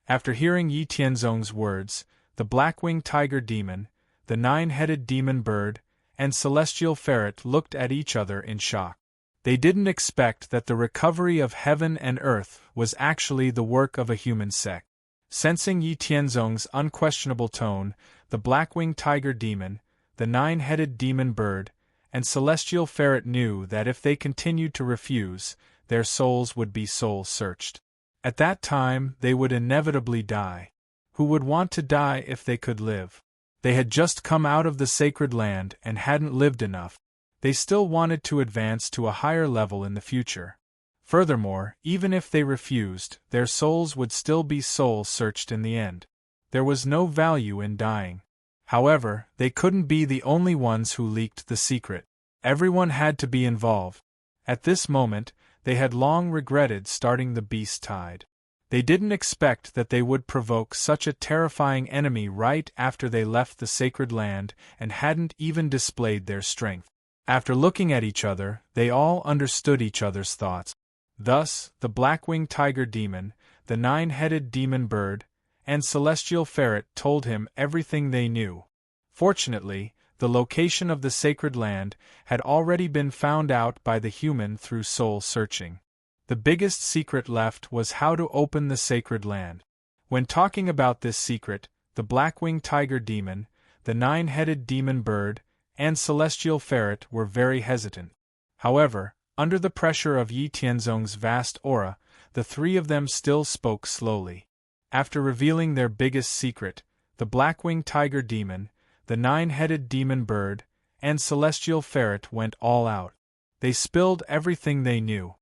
After hearing Yi Tianzong's words, the black-winged tiger demon, the 9-headed demon bird, and celestial ferret looked at each other in shock. They didn't expect that the recovery of heaven and earth was actually the work of a human sect. Sensing Yi Tianzong's unquestionable tone, the black-winged tiger demon, the nine-headed demon bird, and celestial ferret knew that if they continued to refuse, their souls would be soul-searched. At that time they would inevitably die. Who would want to die if they could live? They had just come out of the sacred land and hadn't lived enough. They still wanted to advance to a higher level in the future. Furthermore, even if they refused, their souls would still be soul-searched in the end. There was no value in dying. However, they couldn't be the only ones who leaked the secret. Everyone had to be involved. At this moment, they had long regretted starting the beast tide. They didn't expect that they would provoke such a terrifying enemy right after they left the sacred land and hadn't even displayed their strength. After looking at each other, they all understood each other's thoughts. Thus, the black-winged tiger demon, the nine-headed demon bird, and celestial ferret told him everything they knew. Fortunately, the location of the sacred land had already been found out by the human through soul-searching. The biggest secret left was how to open the sacred land. When talking about this secret, the black-winged tiger demon, the nine-headed demon bird, and celestial ferret were very hesitant. However, under the pressure of Yi Tianzong's vast aura, the three of them still spoke slowly. After revealing their biggest secret, the black-winged tiger demon, the nine-headed demon bird, and celestial ferret went all out. They spilled everything they knew.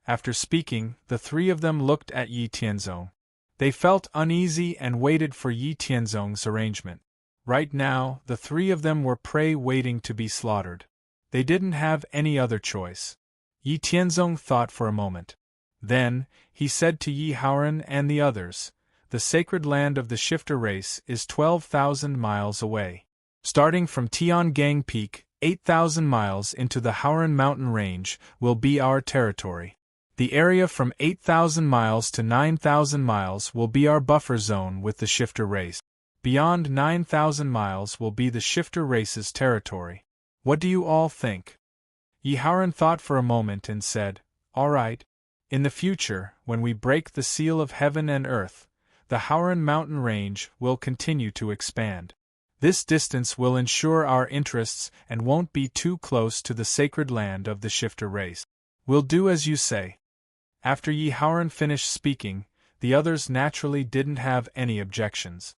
After speaking, the three of them looked at Yi Tianzong. They felt uneasy and waited for Yi Tianzong's arrangement. Right now, the three of them were prey waiting to be slaughtered. They didn't have any other choice. Yi Tianzong thought for a moment. Then, he said to Yi Haoran and the others, "The sacred land of the shifter race is 12,000 miles away. Starting from Tiangang Peak, 8,000 miles into the Haoran mountain range will be our territory. The area from 8,000 miles to 9,000 miles will be our buffer zone with the shifter race. Beyond 9,000 miles will be the shifter race's territory. What do you all think?" Yi Haoran thought for a moment and said, "All right. In the future, when we break the seal of heaven and earth, the Haoran mountain range will continue to expand. This distance will ensure our interests and won't be too close to the sacred land of the shifter race. We'll do as you say." After Yi Haoran finished speaking, the others naturally didn't have any objections.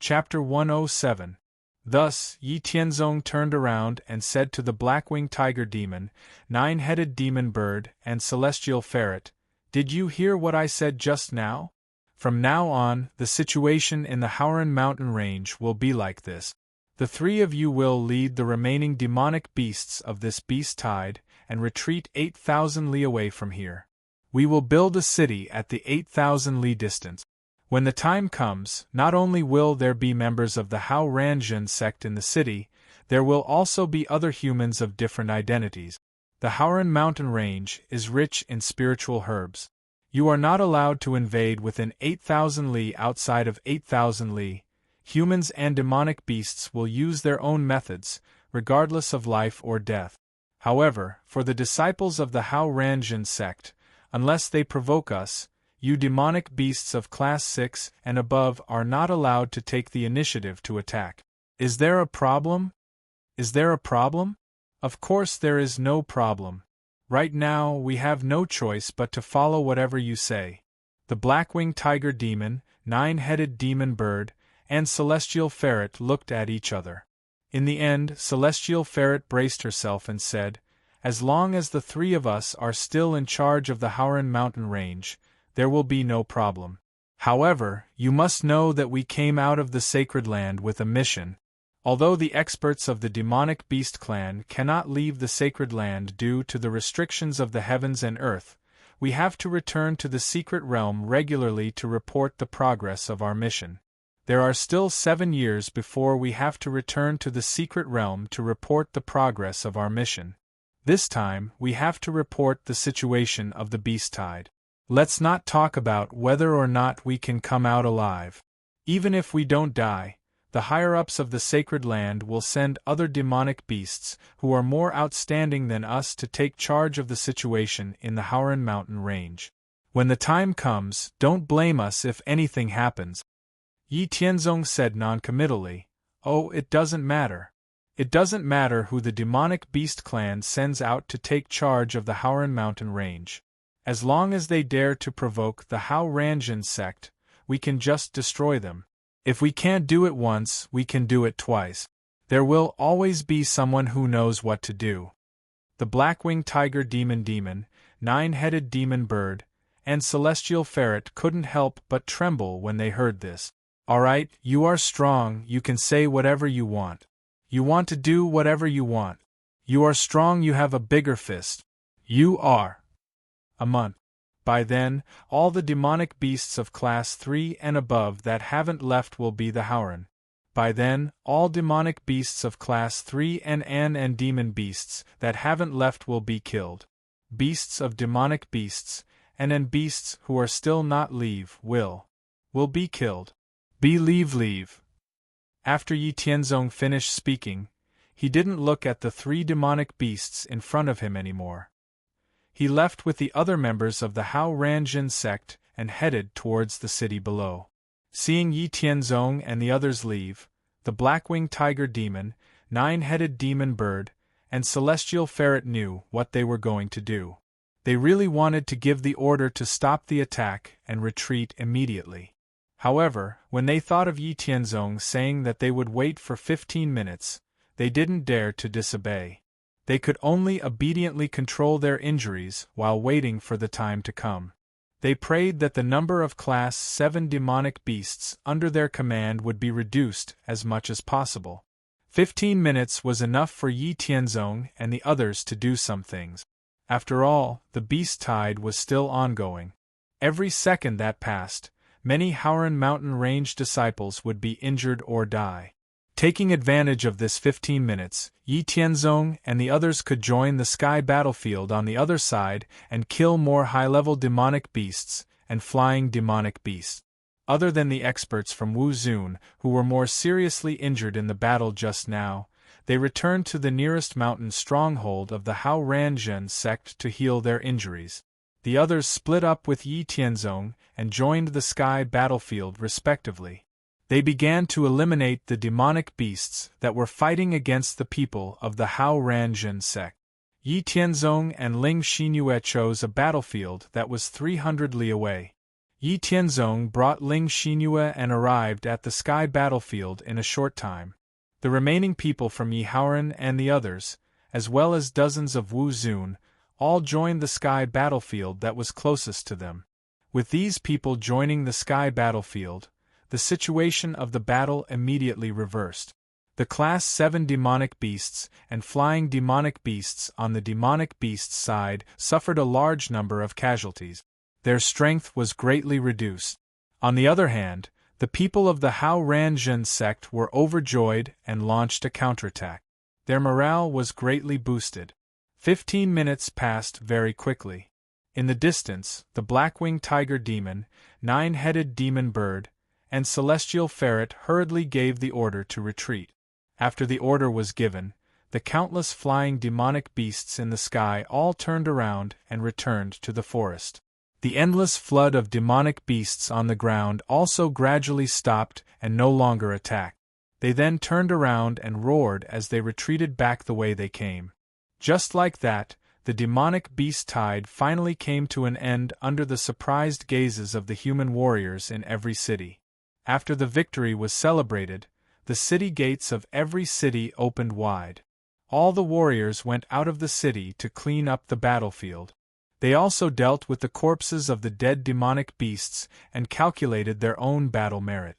Chapter 107. Thus, Yi Tianzong turned around and said to the black-winged tiger demon, nine-headed demon bird, and celestial ferret, "Did you hear what I said just now? From now on, the situation in the Haoran mountain range will be like this. The three of you will lead the remaining demonic beasts of this beast tide and retreat 8,000 li away from here. We will build a city at the 8,000 li distance. When the time comes, not only will there be members of the Hao Ranjun sect in the city, there will also be other humans of different identities. The Haoran mountain range is rich in spiritual herbs. You are not allowed to invade within 8,000 li. Outside of 8,000 li, humans and demonic beasts will use their own methods, regardless of life or death. However, for the disciples of the Hao Ranjun sect, unless they provoke us, you demonic beasts of Class 6 and above are not allowed to take the initiative to attack. Is there a problem? Is there a problem? Of course there is no problem. Right now we have no choice but to follow whatever you say." The black-winged tiger demon, nine-headed demon bird, and celestial ferret looked at each other. In the end, celestial ferret braced herself and said, "As long as the three of us are still in charge of the Haoran mountain range, there will be no problem. However, you must know that we came out of the sacred land with a mission. Although the experts of the demonic beast clan cannot leave the sacred land due to the restrictions of the heavens and earth, we have to return to the secret realm regularly to report the progress of our mission. There are still 7 years before we have to return to the secret realm to report the progress of our mission. This time, we have to report the situation of the beast tide. Let's not talk about whether or not we can come out alive. Even if we don't die, the higher-ups of the sacred land will send other demonic beasts who are more outstanding than us to take charge of the situation in the Howran mountain range. When the time comes, don't blame us if anything happens. Yi Tianzong said noncommittally. Oh, it doesn't matter. It doesn't matter who the demonic beast clan sends out to take charge of the Howran mountain range. As long as they dare to provoke the Hao Ranjin sect, we can just destroy them. If we can't do it once, we can do it twice. There will always be someone who knows what to do. The Blackwing Tiger Demon, Nine-Headed Demon Bird, and Celestial Ferret couldn't help but tremble when they heard this. All right, you are strong, you can say whatever you want. You want to do whatever you want. You are strong, you have a bigger fist. You are. A month. By then, all the demonic beasts of Class 3 and above that haven't left will be the Howran. By then, all demonic beasts of Class 3 and demon beasts that haven't left will be killed. Beasts of demonic beasts, and beasts who are still not leave will be killed. Leave. After Yi Tianzong finished speaking, he didn't look at the 3 demonic beasts in front of him anymore. He left with the other members of the Hao Ranjin sect and headed towards the city below. Seeing Yi Tianzong and the others leave, the Blackwing Tiger Demon, Nine-Headed Demon Bird, and Celestial Ferret knew what they were going to do. They really wanted to give the order to stop the attack and retreat immediately. However, when they thought of Yi Tianzong saying that they would wait for 15 minutes, they didn't dare to disobey. They could only obediently control their injuries while waiting for the time to come. They prayed that the number of Class 7 demonic beasts under their command would be reduced as much as possible. 15 minutes was enough for Yi Tianzong and the others to do some things. After all, the beast tide was still ongoing. Every second that passed, many Howran mountain range disciples would be injured or die. Taking advantage of this 15 minutes, Yi Tianzong and the others could join the sky battlefield on the other side and kill more high-level demonic beasts and flying demonic beasts. Other than the experts from Wu Zun, who were more seriously injured in the battle just now, they returned to the nearest mountain stronghold of the Hao Ranjin sect to heal their injuries. The others split up with Yi Tianzong and joined the sky battlefield respectively. They began to eliminate the demonic beasts that were fighting against the people of the Hao Ranjin sect. Yi Tianzong and Ling Xinyue chose a battlefield that was 300 li away. Yi Tianzong brought Ling Xinyue and arrived at the sky battlefield in a short time. The remaining people from Yi Howran and the others, as well as dozens of Wu Zun, all joined the sky battlefield that was closest to them. With these people joining the sky battlefield, the situation of the battle immediately reversed. The Class 7 demonic beasts and flying demonic beasts on the demonic beasts side suffered a large number of casualties. Their strength was greatly reduced. On the other hand, the people of the Hao Ranjin sect were overjoyed and launched a counterattack. Their morale was greatly boosted. 15 minutes passed very quickly. In the distance, the Blackwing Tiger Demon, Nine-Headed Demon Bird, and Celestial Ferret hurriedly gave the order to retreat. After the order was given, the countless flying demonic beasts in the sky all turned around and returned to the forest. The endless flood of demonic beasts on the ground also gradually stopped and no longer attacked. They then turned around and roared as they retreated back the way they came. Just like that, the demonic beast tide finally came to an end under the surprised gazes of the human warriors in every city. After the victory was celebrated, the city gates of every city opened wide. All the warriors went out of the city to clean up the battlefield. They also dealt with the corpses of the dead demonic beasts and calculated their own battle merit.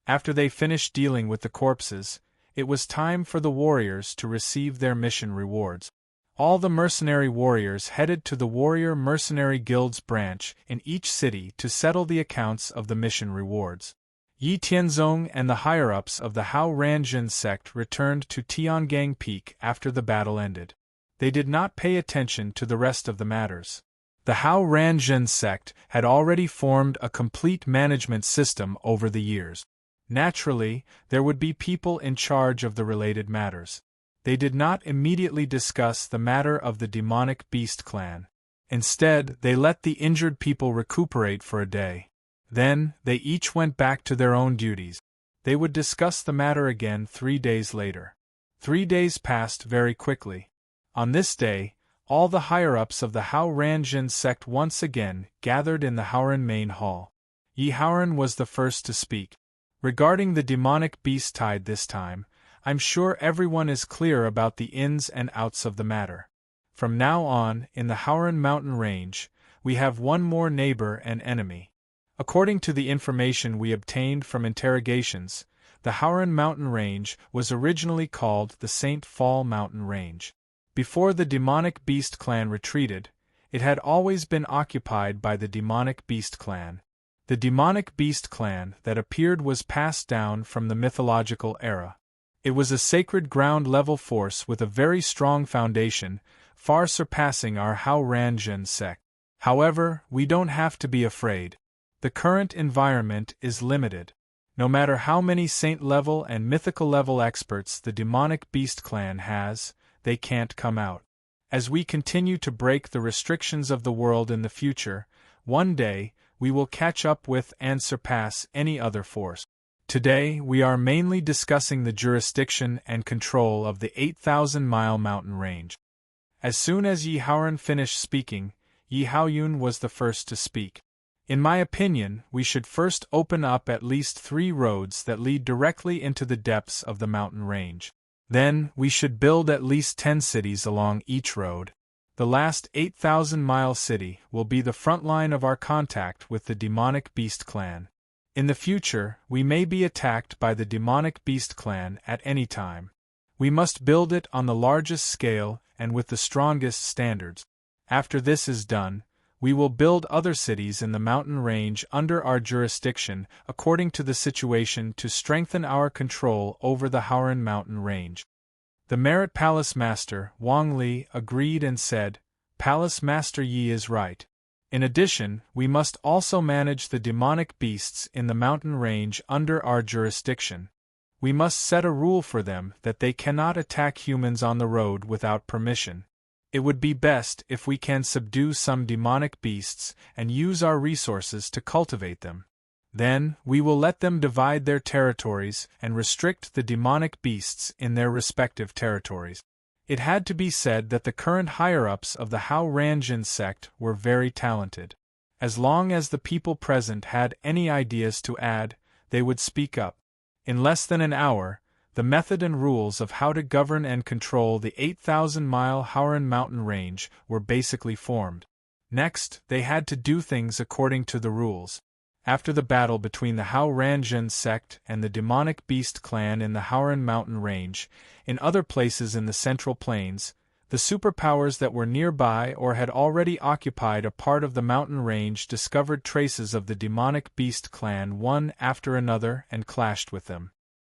After they finished dealing with the corpses, it was time for the warriors to receive their mission rewards. All the mercenary warriors headed to the Warrior Mercenary Guild's branch in each city to settle the accounts of the mission rewards. Yi Tianzong and the higher-ups of the Hao Ranjin sect returned to Tiangang Peak after the battle ended. They did not pay attention to the rest of the matters. The Hao Ranjin sect had already formed a complete management system over the years. Naturally, there would be people in charge of the related matters. They did not immediately discuss the matter of the demonic beast clan. Instead, they let the injured people recuperate for a day. Then, they each went back to their own duties. They would discuss the matter again 3 days later. 3 days passed very quickly. On this day, all the higher-ups of the Hao Ranjin sect once again gathered in the Haoran main hall. Yi Haoran was the first to speak. Regarding the demonic beast tide this time, I'm sure everyone is clear about the ins and outs of the matter. From now on, in the Haoran mountain range, we have one more neighbor and enemy. According to the information we obtained from interrogations, the Haoran mountain range was originally called the St. Fall Mountain Range. Before the demonic beast clan retreated, it had always been occupied by the demonic beast clan. The demonic beast clan that appeared was passed down from the mythological era. It was a sacred ground-level force with a very strong foundation, far surpassing our Hao Ranjin sect. However, we don't have to be afraid. The current environment is limited. No matter how many saint-level and mythical-level experts the demonic beast clan has, they can't come out. As we continue to break the restrictions of the world in the future, one day, we will catch up with and surpass any other force. Today, we are mainly discussing the jurisdiction and control of the 8,000-mile mountain range. As soon as Yi Haoran finished speaking, Yi Haoyun was the first to speak. In my opinion, we should first open up at least 3 roads that lead directly into the depths of the mountain range. Then, we should build at least 10 cities along each road. The last 8,000-mile city will be the front line of our contact with the demonic beast clan. In the future, we may be attacked by the demonic beast clan at any time. We must build it on the largest scale and with the strongest standards. After this is done, we will build other cities in the mountain range under our jurisdiction according to the situation to strengthen our control over the Haoran mountain range. The Merit Palace Master, Wang Li, agreed and said, "Palace Master Yi is right. In addition, we must also manage the demonic beasts in the mountain range under our jurisdiction. We must set a rule for them that they cannot attack humans on the road without permission. It would be best if we can subdue some demonic beasts and use our resources to cultivate them. Then, we will let them divide their territories and restrict the demonic beasts in their respective territories." It had to be said that the current higher-ups of the Hao Ranjin sect were very talented. As long as the people present had any ideas to add, they would speak up. In less than an hour, the method and rules of how to govern and control the 8,000-mile Haoran mountain range were basically formed. Next, they had to do things according to the rules. After the battle between the Hao Ranjin sect and the demonic beast clan in the Haoran mountain range, in other places in the Central Plains, the superpowers that were nearby or had already occupied a part of the mountain range discovered traces of the demonic beast clan one after another and clashed with them.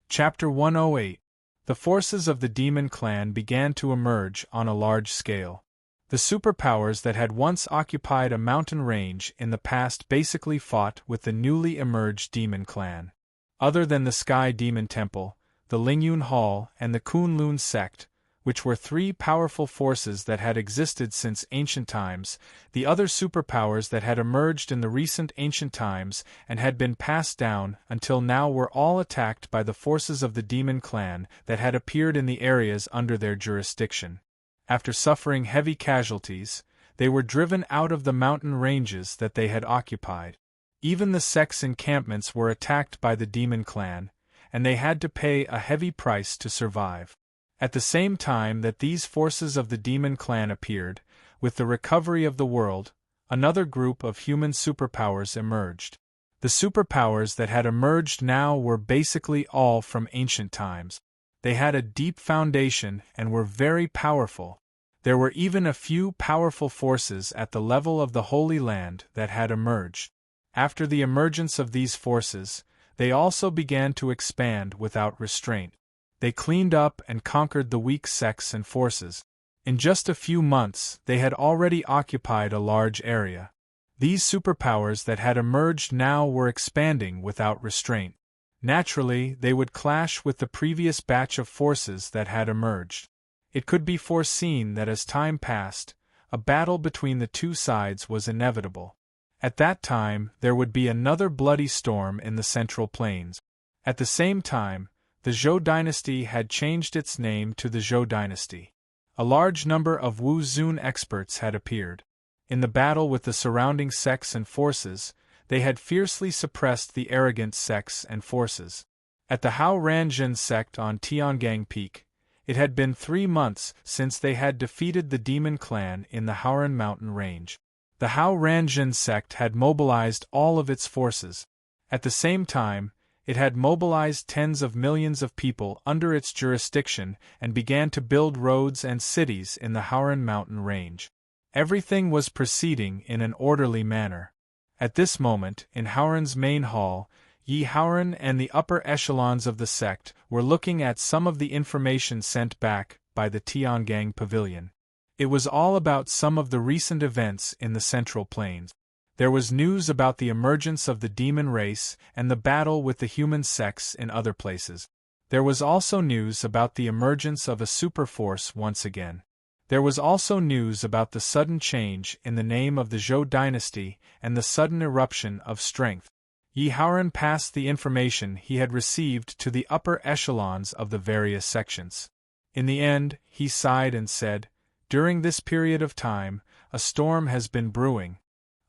Chapter 108. The forces of the demon clan began to emerge on a large scale. The superpowers that had once occupied a mountain range in the past basically fought with the newly emerged demon clan. Other than the Sky Demon Temple, the Lingyun Hall, and the Kunlun sect, which were 3 powerful forces that had existed since ancient times, the other superpowers that had emerged in the recent ancient times and had been passed down until now were all attacked by the forces of the demon clan that had appeared in the areas under their jurisdiction. After suffering heavy casualties, they were driven out of the mountain ranges that they had occupied. Even the sect's encampments were attacked by the demon clan, and they had to pay a heavy price to survive. At the same time that these forces of the demon clan appeared, with the recovery of the world, another group of human superpowers emerged. The superpowers that had emerged now were basically all from ancient times. They had a deep foundation and were very powerful. There were even a few powerful forces at the level of the Holy Land that had emerged. After the emergence of these forces, they also began to expand without restraint. They cleaned up and conquered the weak sects and forces. In just a few months, they had already occupied a large area. These superpowers that had emerged now were expanding without restraint. Naturally, they would clash with the previous batch of forces that had emerged. It could be foreseen that as time passed, a battle between the two sides was inevitable. At that time, there would be another bloody storm in the Central Plains. At the same time, the Zhou dynasty had changed its name to the Zhou dynasty. A large number of Wu Zun experts had appeared. In the battle with the surrounding sects and forces, they had fiercely suppressed the arrogant sects and forces. At the Hao Ranjin sect on Tiangang Peak, it had been 3 months since they had defeated the demon clan in the Haoran mountain range. The Hao Ranjin sect had mobilized all of its forces. At the same time, it had mobilized tens of millions of people under its jurisdiction and began to build roads and cities in the Haoran mountain range. Everything was proceeding in an orderly manner. At this moment, in Haoran's main hall, Yi Haoran and the upper echelons of the sect were looking at some of the information sent back by the Tiangang Pavilion. It was all about some of the recent events in the Central Plains. There was news about the emergence of the demon race and the battle with the human sects in other places. There was also news about the emergence of a superforce once again. There was also news about the sudden change in the name of the Zhou dynasty and the sudden eruption of strength. Yi Haoran passed the information he had received to the upper echelons of the various sections. In the end, he sighed and said, "During this period of time, a storm has been brewing.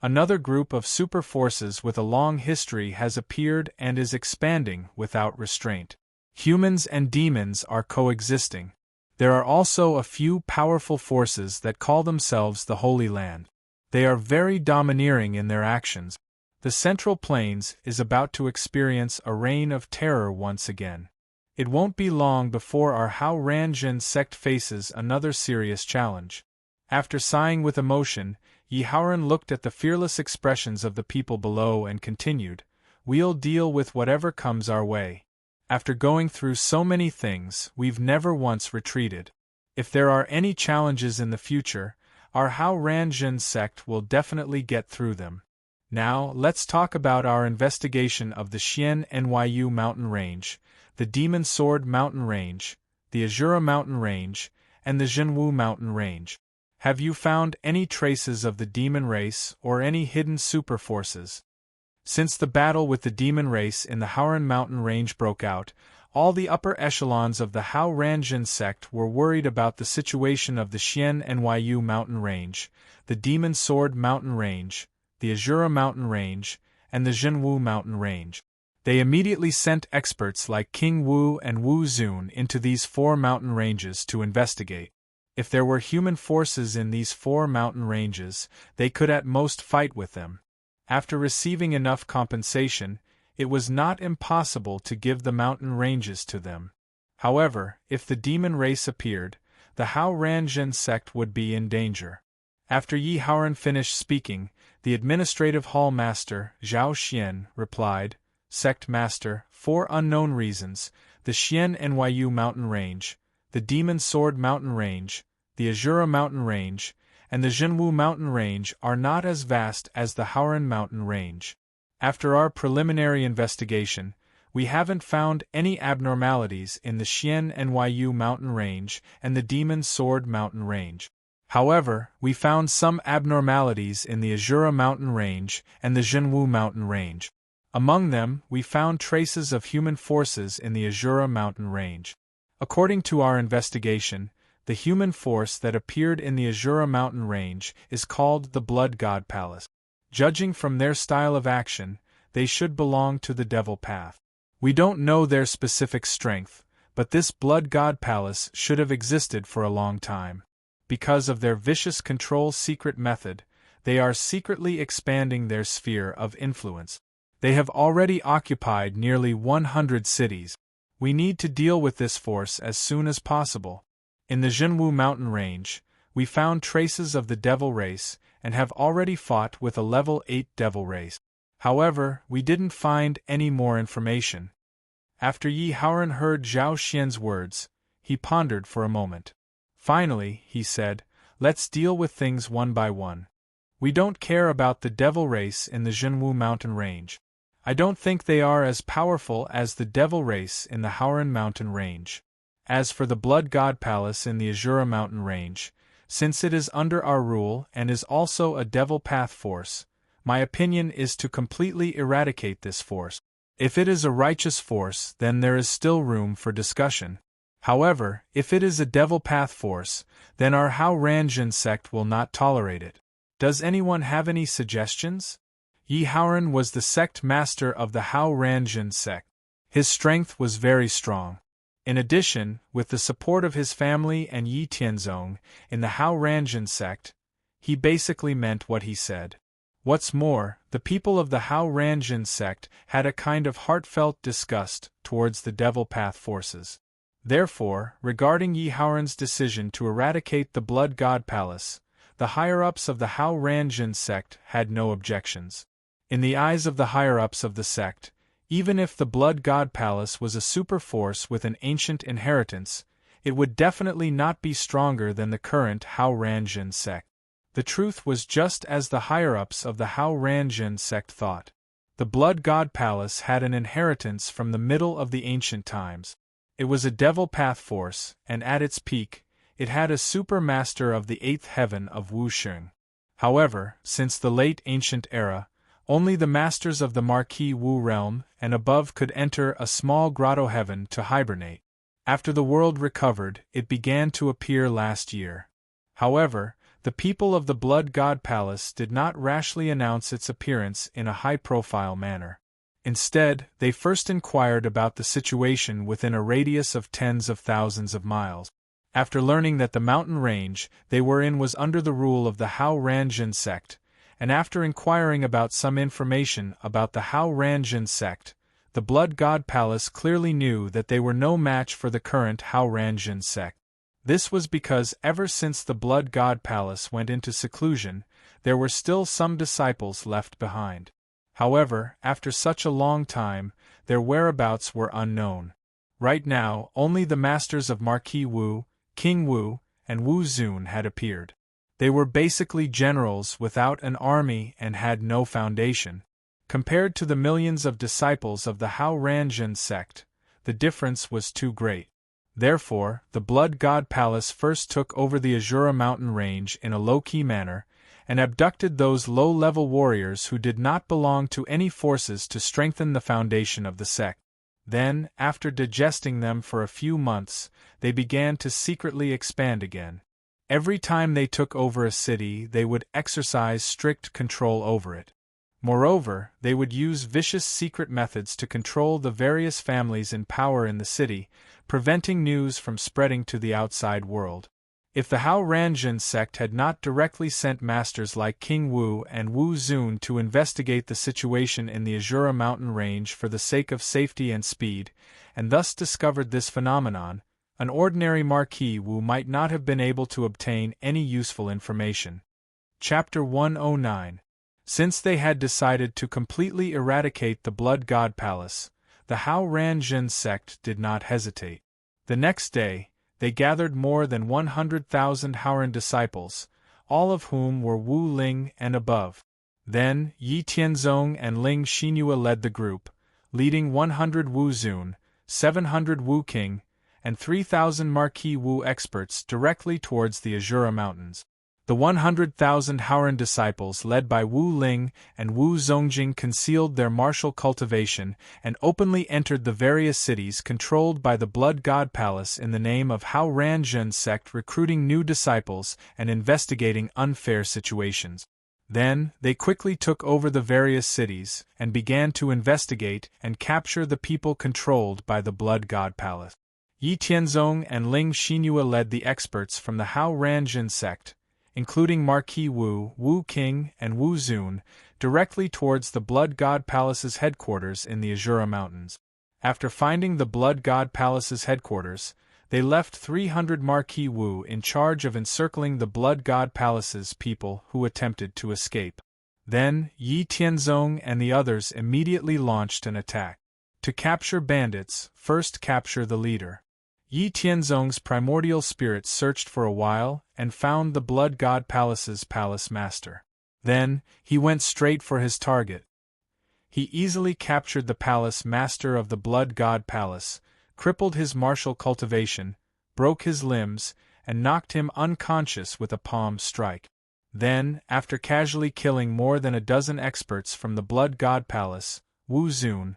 Another group of super forces with a long history has appeared and is expanding without restraint. Humans and demons are coexisting. There are also a few powerful forces that call themselves the Holy Land. They are very domineering in their actions. The Central Plains is about to experience a reign of terror once again. It won't be long before our Hao Ranjin sect faces another serious challenge." After sighing with emotion, Yi Haoran looked at the fearless expressions of the people below and continued, "We'll deal with whatever comes our way. After going through so many things, we've never once retreated. If there are any challenges in the future, our Hao Ranjin sect will definitely get through them. Now, let's talk about our investigation of the Xian Nyu mountain range, the Demon Sword mountain range, the Azura mountain range, and the Zhenwu mountain range. Have you found any traces of the demon race or any hidden super forces? Since the battle with the demon race in the Haoran mountain range broke out, all the upper echelons of the Hao Ranjin sect were worried about the situation of the Xian Nyu mountain range, the Demon Sword mountain range, the Azura mountain range, and the Zhenwu mountain range. They immediately sent experts like King Wu and Wu Zun into these 4 mountain ranges to investigate. If there were human forces in these 4 mountain ranges, they could at most fight with them. After receiving enough compensation, it was not impossible to give the mountain ranges to them. However, if the demon race appeared, the Hao Ranjin sect would be in danger. After Yi Haoran finished speaking, the administrative hall master, Zhao Xian, replied, "Sect Master, for unknown reasons, the Xian Nyu mountain range, the Demon Sword mountain range, the Azura mountain range, and the Zhenwu mountain range are not as vast as the Haoran mountain range. After our preliminary investigation, we haven't found any abnormalities in the Xian Nyu mountain range and the Demon Sword mountain range. However, we found some abnormalities in the Azura mountain range and the Zhenwu mountain range. Among them, we found traces of human forces in the Azura mountain range. According to our investigation, the human force that appeared in the Azura mountain range is called the Blood God Palace. Judging from their style of action, they should belong to the Devil Path. We don't know their specific strength, but this Blood God Palace should have existed for a long time. Because of their vicious control secret method, they are secretly expanding their sphere of influence. They have already occupied nearly 100 cities. We need to deal with this force as soon as possible. In the Zhenwu mountain range, we found traces of the devil race and have already fought with a level 8 devil race. However, we didn't find any more information. After Yi Haoran heard Zhao Xian's words, he pondered for a moment. Finally, he said, "Let's deal with things one by one. We don't care about the devil race in the Zhenwu mountain range. I don't think they are as powerful as the devil race in the Howran mountain range. As for the Blood God Palace in the Azura mountain range, since it is under our rule and is also a devil path force, my opinion is to completely eradicate this force. If it is a righteous force, then there is still room for discussion. However, if it is a devil path force, then our Hao Ranjin sect will not tolerate it. Does anyone have any suggestions? Yi Haoran was the sect master of the Hao Ranjin sect. His strength was very strong. In addition, with the support of his family and Yi Tianzong in the Hao Ranjin sect, he basically meant what he said. What's more, the people of the Hao Ranjin sect had a kind of heartfelt disgust towards the devil path forces. Therefore, regarding Yi Haoran's decision to eradicate the Blood God Palace, the higher-ups of the Hao Ranjin sect had no objections. In the eyes of the higher-ups of the sect, even if the Blood God Palace was a superforce with an ancient inheritance, it would definitely not be stronger than the current Hao Ranjin sect. The truth was just as the higher-ups of the Hao Ranjin sect thought. The Blood God Palace had an inheritance from the middle of the ancient times. It was a devil path force, and at its peak, it had a super master of the eighth heaven of Wusheng. However, since the late ancient era, only the masters of the Marquis Wu realm and above could enter a small grotto heaven to hibernate. After the world recovered, it began to appear last year. However, the people of the Blood God Palace did not rashly announce its appearance in a high-profile manner. Instead, they first inquired about the situation within a radius of tens of thousands of miles. After learning that the mountain range they were in was under the rule of the Hao Ranjin sect, and after inquiring about some information about the Hao Ranjin sect, the Blood God Palace clearly knew that they were no match for the current Hao Ranjin sect. This was because ever since the Blood God Palace went into seclusion, there were still some disciples left behind. However, after such a long time, their whereabouts were unknown. Right now, only the masters of Marquis Wu, King Wu, and Wu Zun had appeared. They were basically generals without an army and had no foundation. Compared to the millions of disciples of the Hao Ranjin sect, the difference was too great. Therefore, the Blood God Palace first took over the Azura mountain range in a low-key manner, and abducted those low-level warriors who did not belong to any forces to strengthen the foundation of the sect. Then, after digesting them for a few months, they began to secretly expand again. Every time they took over a city, they would exercise strict control over it. Moreover, they would use vicious secret methods to control the various families in power in the city, preventing news from spreading to the outside world. If the Hao Ranjin sect had not directly sent masters like King Wu and Wu Zun to investigate the situation in the Azura mountain range for the sake of safety and speed, and thus discovered this phenomenon, an ordinary Marquis Wu might not have been able to obtain any useful information. Chapter 109. Since they had decided to completely eradicate the Blood God Palace, the Hao Ranjin sect did not hesitate. The next day, they gathered more than 100,000 Haoran disciples, all of whom were Wu Ling and above. Then, Yi Tianzong and Ling Xinhua led the group, leading 100 Wu Zun, 700 Wu King, and 3,000 Marquis Wu experts directly towards the Azura Mountains. The 100,000 Haoran disciples led by Wu Ling and Wu Zongjing concealed their martial cultivation and openly entered the various cities controlled by the Blood God Palace in the name of Hao Ranjin sect, recruiting new disciples and investigating unfair situations. Then, they quickly took over the various cities and began to investigate and capture the people controlled by the Blood God Palace. Yi Tianzong and Ling Xinhua led the experts from the Hao Ranjin sect, including Marquis Wu, Wu King, and Wu Zun, directly towards the Blood God Palace's headquarters in the Azura Mountains. After finding the Blood God Palace's headquarters, they left 300 Marquis Wu in charge of encircling the Blood God Palace's people who attempted to escape. Then, Yi Tianzong and the others immediately launched an attack. To capture bandits, first capture the leader. Yi Tianzong's primordial spirit searched for a while and found the Blood God Palace's palace master. Then, he went straight for his target. He easily captured the palace master of the Blood God Palace, crippled his martial cultivation, broke his limbs, and knocked him unconscious with a palm strike. Then, after casually killing more than a dozen experts from the Blood God Palace, Wu Zun,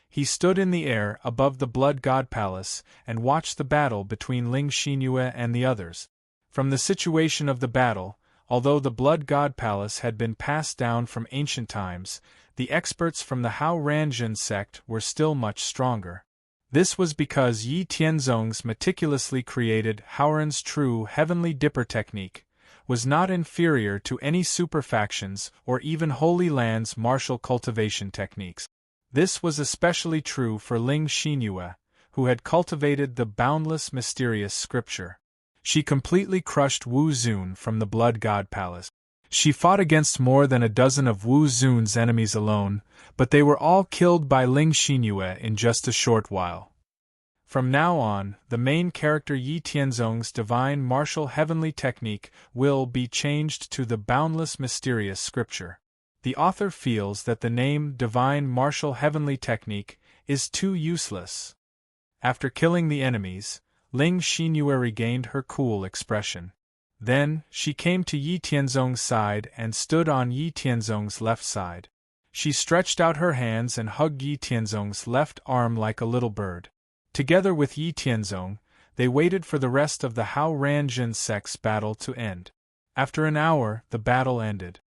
he stood in the air above the Blood God Palace and watched the battle between Ling Xinyue and the others. From the situation of the battle, although the Blood God Palace had been passed down from ancient times, the experts from the Hao Ranjin sect were still much stronger. This was because Yi Tianzong's meticulously created Haoran's true Heavenly Dipper technique was not inferior to any superfactions or even Holy Land's martial cultivation techniques. This was especially true for Ling Xinyue, who had cultivated the boundless mysterious scripture. She completely crushed Wu Zun from the Blood God Palace. She fought against more than a dozen of Wu Zun's enemies alone, but they were all killed by Ling Xinyue in just a short while. From now on, the main character Yi Tianzong's divine martial heavenly technique will be changed to the boundless mysterious scripture. The author feels that the name divine martial heavenly technique is too useless. After killing the enemies, Ling Xinyue regained her cool expression. Then, she came to Yi Tianzong's side and stood on Yi Tianzong's left side. She stretched out her hands and hugged Yi Tianzong's left arm like a little bird. Together with Yi Tianzong, they waited for the rest of the Hao Ranjin sect's battle to end. After an hour, the battle ended.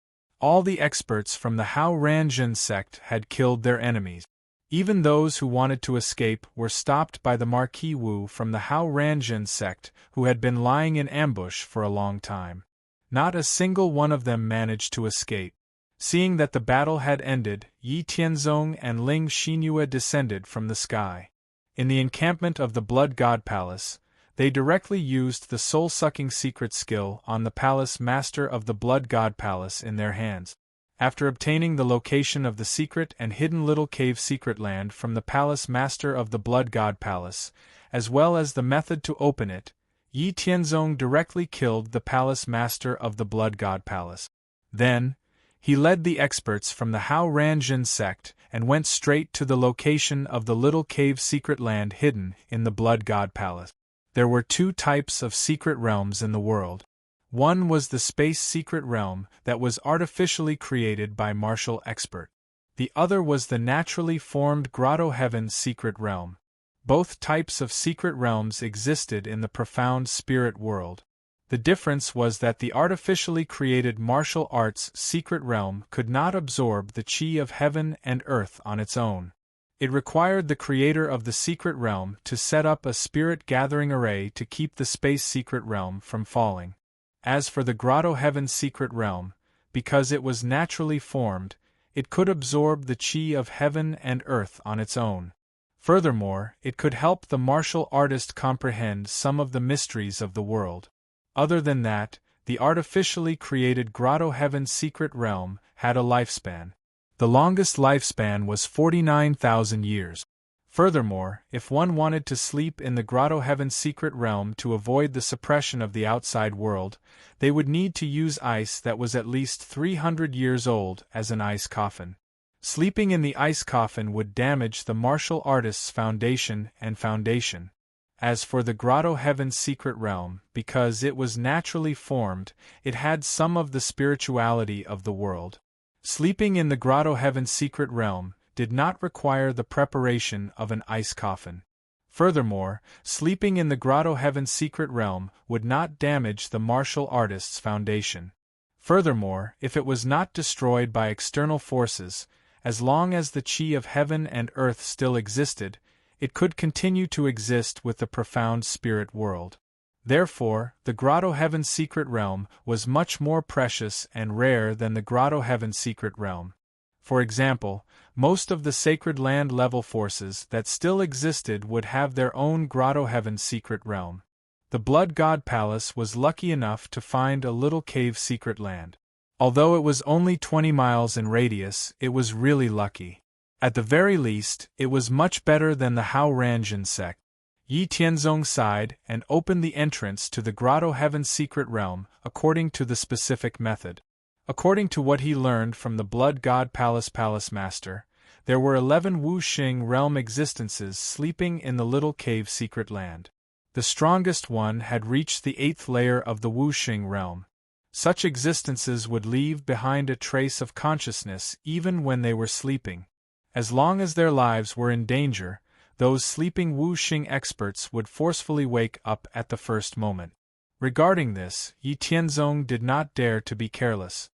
All the experts from the Hao Ranjin sect had killed their enemies. Even those who wanted to escape were stopped by the Marquis Wu from the Hao Ranjin sect, who had been lying in ambush for a long time. Not a single one of them managed to escape. Seeing that the battle had ended, Yi Tianzong and Ling Xinyue descended from the sky. In the encampment of the Blood God Palace, they directly used the soul-sucking secret skill on the palace master of the Blood God Palace in their hands. After obtaining the location of the secret and hidden little cave secret land from the palace master of the Blood God Palace, as well as the method to open it, Yi Tianzong directly killed the palace master of the Blood God Palace. Then, he led the experts from the Hao Ranjin sect and went straight to the location of the little cave secret land hidden in the Blood God Palace. There were two types of secret realms in the world. One was the space secret realm that was artificially created by martial expert. The other was the naturally formed grotto heaven secret realm. Both types of secret realms existed in the profound spirit world. The difference was that the artificially created martial arts secret realm could not absorb the chi of heaven and earth on its own. It required the creator of the secret realm to set up a spirit gathering array to keep the space secret realm from falling. As for the grotto heaven secret realm, because it was naturally formed, it could absorb the chi of heaven and earth on its own. Furthermore, it could help the martial artist comprehend some of the mysteries of the world. Other than that, the artificially created grotto heaven secret realm had a lifespan. The longest lifespan was 49,000 years. Furthermore, if one wanted to sleep in the grotto heaven secret realm to avoid the suppression of the outside world, they would need to use ice that was at least 300 years old as an ice coffin. Sleeping in the ice coffin would damage the martial artist's foundation and foundation. As for the grotto heaven secret realm, because it was naturally formed, it had some of the spirituality of the world. Sleeping in the grotto heaven secret realm did not require the preparation of an ice coffin. Furthermore, sleeping in the grotto heaven secret realm would not damage the martial artist's foundation. Furthermore, if it was not destroyed by external forces, as long as the chi of heaven and earth still existed, it could continue to exist with the profound spirit world. Therefore, the grotto heaven secret realm was much more precious and rare than the grotto heaven secret realm. For example, most of the sacred land level forces that still existed would have their own grotto heaven secret realm. The Blood God Palace was lucky enough to find a little cave secret land. Although it was only 20 miles in radius, it was really lucky. At the very least, it was much better than the Hao Ranjin sect. Yi Tianzong sighed and opened the entrance to the grotto heaven secret realm according to the specific method. According to what he learned from the Blood God Palace master, There were 11 Wuxing realm existences sleeping in the little cave secret land. The strongest one had reached the 8th layer of the Wuxing realm. Such existences would leave behind a trace of consciousness even when they were sleeping. As long as their lives were in danger, those sleeping Wuxing experts would forcefully wake up at the first moment. Regarding this, Yi Tianzong did not dare to be careless.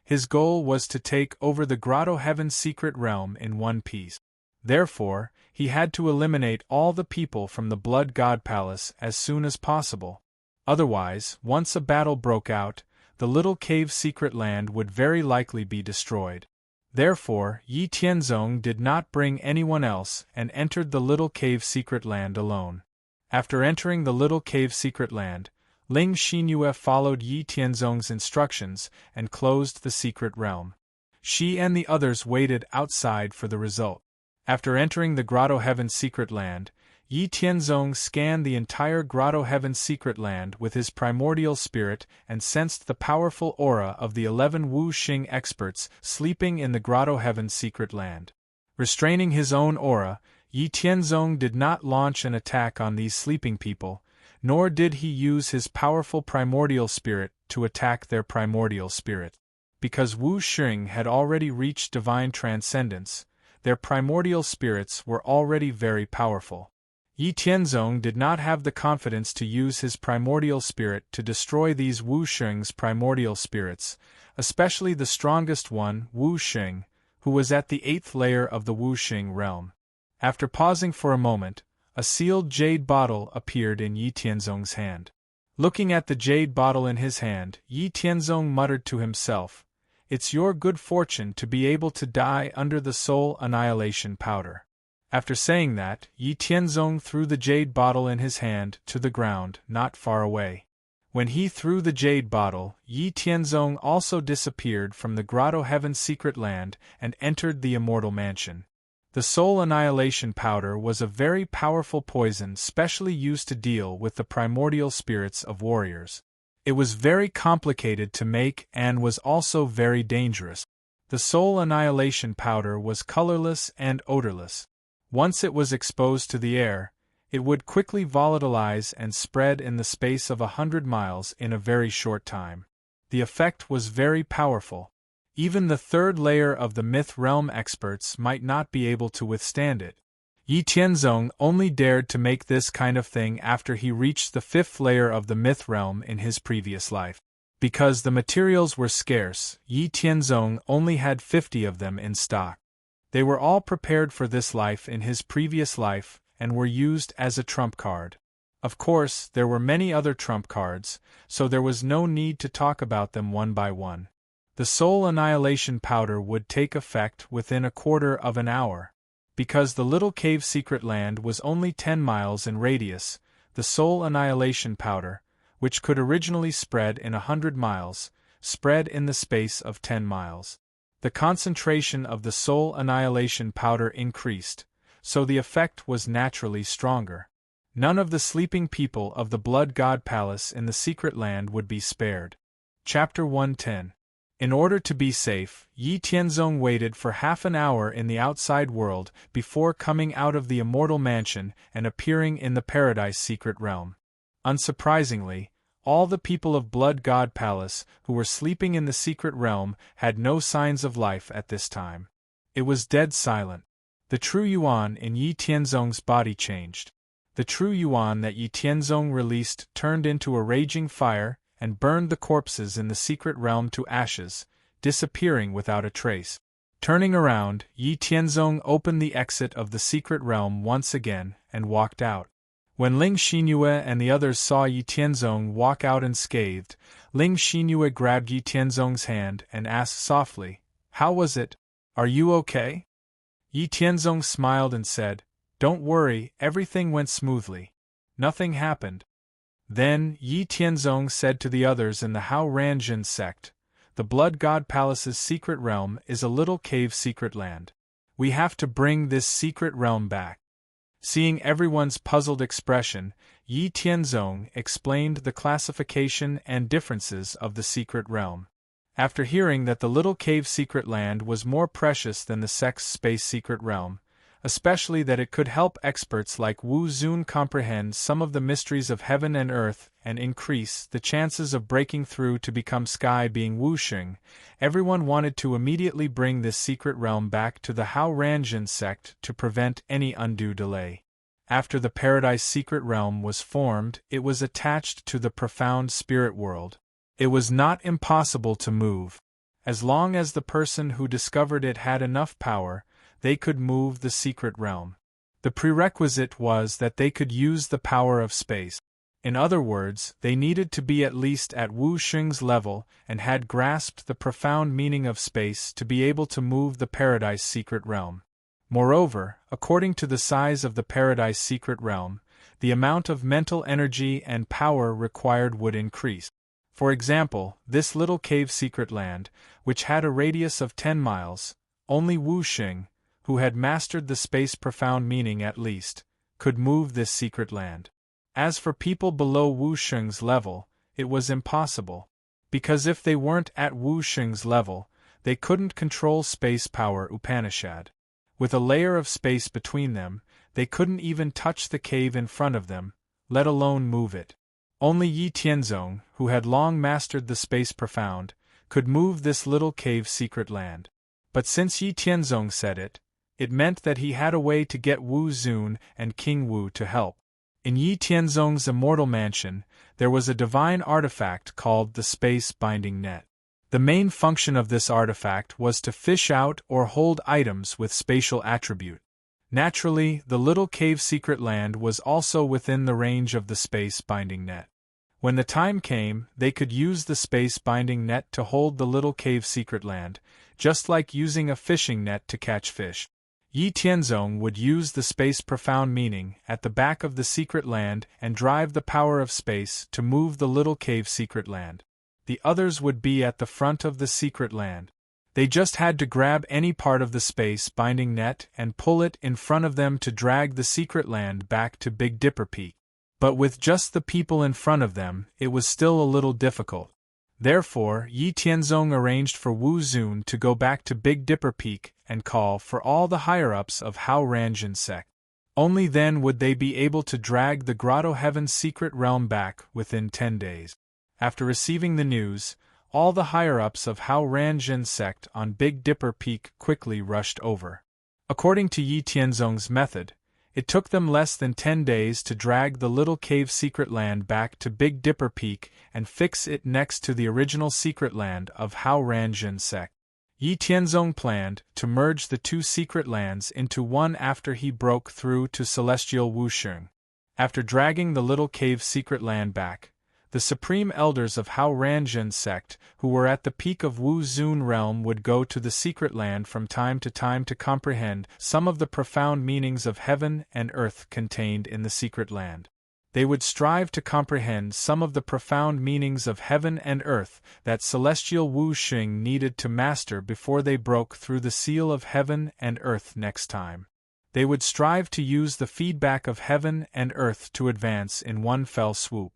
His goal was to take over the Grotto Heaven's secret realm in one piece. Therefore, he had to eliminate all the people from the Blood God Palace as soon as possible. Otherwise, once a battle broke out, the little cave secret land would very likely be destroyed. Therefore, Yi Tianzong did not bring anyone else and entered the little cave secret land alone. After entering the little cave secret land, Ling Xinyue followed Yi Tianzong's instructions and closed the secret realm. She and the others waited outside for the result. After entering the Grotto Heaven secret land, Yi Tianzong scanned the entire Grotto Heaven secret land with his primordial spirit and sensed the powerful aura of the 11 Wuxing experts sleeping in the Grotto Heaven secret land. Restraining his own aura, Yi Tianzong did not launch an attack on these sleeping people, nor did he use his powerful primordial spirit to attack their primordial spirit. Because Wuxing had already reached divine transcendence, their primordial spirits were already very powerful. Yi Tianzong did not have the confidence to use his primordial spirit to destroy these Wuxing's primordial spirits, especially the strongest one, Wuxing, who was at the 8th layer of the Wuxing realm. After pausing for a moment, a sealed jade bottle appeared in Yi Tianzong's hand. Looking at the jade bottle in his hand, Yi Tianzong muttered to himself, "It's your good fortune to be able to die under the soul annihilation powder." After saying that, Yi Tianzong threw the jade bottle in his hand to the ground, not far away. When he threw the jade bottle, Yi Tianzong also disappeared from the Grotto Heaven secret land and entered the immortal mansion. The soul annihilation powder was a very powerful poison specially used to deal with the primordial spirits of warriors. It was very complicated to make and was also very dangerous. The soul annihilation powder was colorless and odorless. Once it was exposed to the air, it would quickly volatilize and spread in the space of 100 miles in a very short time. The effect was very powerful. Even the 3rd layer of the Myth Realm experts might not be able to withstand it. Yi Tianzong only dared to make this kind of thing after he reached the 5th layer of the Myth Realm in his previous life. Because the materials were scarce, Yi Tianzong only had 50 of them in stock. They were all prepared for this life in his previous life and were used as a trump card. Of course, there were many other trump cards, so there was no need to talk about them one by one. The soul annihilation powder would take effect within a quarter of an hour. Because the little cave secret land was only 10 miles in radius, the soul annihilation powder, which could originally spread in 100 miles, spread in the space of 10 miles. The concentration of the soul annihilation powder increased, so the effect was naturally stronger. None of the sleeping people of the Blood God Palace in the secret land would be spared. Chapter 110. In order to be safe, Yi Tianzong waited for half an hour in the outside world before coming out of the immortal mansion and appearing in the Paradise secret realm. Unsurprisingly, all the people of Blood God Palace who were sleeping in the secret realm had no signs of life at this time. It was dead silent. The true yuan in Yi Tianzong's body changed. The true yuan that Yi Tianzong released turned into a raging fire and burned the corpses in the secret realm to ashes, disappearing without a trace. Turning around, Yi Tianzong opened the exit of the secret realm once again and walked out. When Ling Xinyue and the others saw Yi Tianzong walk out unscathed, Ling Xinyue grabbed Yi Tianzong's hand and asked softly, "How was it? Are you okay?" Yi Tianzong smiled and said, "Don't worry, everything went smoothly. Nothing happened." Then Yi Tianzong said to the others in the Hao Ranjin sect, "The Blood God Palace's secret realm is a little cave secret land. We have to bring this secret realm back." Seeing everyone's puzzled expression, Yi Tianzong explained the classification and differences of the secret realm. After hearing that the little cave secret land was more precious than the sect's space secret realm, especially that it could help experts like Wu Zun comprehend some of the mysteries of heaven and earth and increase the chances of breaking through to become sky being Wuxing, everyone wanted to immediately bring this secret realm back to the Hao Ranjin sect to prevent any undue delay. After the Paradise secret realm was formed, it was attached to the profound spirit world. It was not impossible to move. As long as the person who discovered it had enough power, they could move the secret realm. The prerequisite was that they could use the power of space. In other words, they needed to be at least at Wu Xing's level and had grasped the profound meaning of space to be able to move the Paradise secret realm. Moreover, according to the size of the Paradise secret realm, the amount of mental energy and power required would increase. For example, this little cave secret land, which had a radius of 10 miles, only Wu Xing, who had mastered the space profound meaning at least, could move this secret land. As for people below Wu Xing's level, it was impossible, because if they weren't at Wu Xing's level, they couldn't control space power Upanishad. With a layer of space between them, they couldn't even touch the cave in front of them, let alone move it. Only Yi Tianzong, who had long mastered the space profound, could move this little cave secret land. But since Yi Tianzong said it, it meant that he had a way to get Wu Zun and King Wu to help. In Yi Tianzong's immortal mansion, there was a divine artifact called the Space Binding Net. The main function of this artifact was to fish out or hold items with spatial attribute. Naturally, the little cave secret land was also within the range of the space binding net. When the time came, they could use the space binding net to hold the little cave secret land, just like using a fishing net to catch fish. Yi Tianzong would use the space profound meaning at the back of the secret land and drive the power of space to move the little cave secret land. The others would be at the front of the secret land. They just had to grab any part of the space binding net and pull it in front of them to drag the secret land back to Big Dipper Peak. But with just the people in front of them, it was still a little difficult. Therefore, Yi Tianzong arranged for Wu Zun to go back to Big Dipper Peak and call for all the higher-ups of Hao Ranjin sect. Only then would they be able to drag the Grotto Heaven's secret realm back within 10 days. After receiving the news, all the higher-ups of Hao Ranjin sect on Big Dipper Peak quickly rushed over. According to Yi Tianzong's method, it took them less than 10 days to drag the little cave secret land back to Big Dipper Peak and fix it next to the original secret land of Hao Ranjin sect. Yi Tianzong planned to merge the two secret lands into one after he broke through to celestial Wuxing. After dragging the little cave secret land back, the supreme elders of Hao Ranjin sect, who were at the peak of Wu Zun realm, would go to the secret land from time to comprehend some of the profound meanings of heaven and earth contained in the secret land. They would strive to comprehend some of the profound meanings of heaven and earth that celestial Wu Xing needed to master before they broke through the seal of heaven and earth next time. They would strive to use the feedback of heaven and earth to advance in one fell swoop.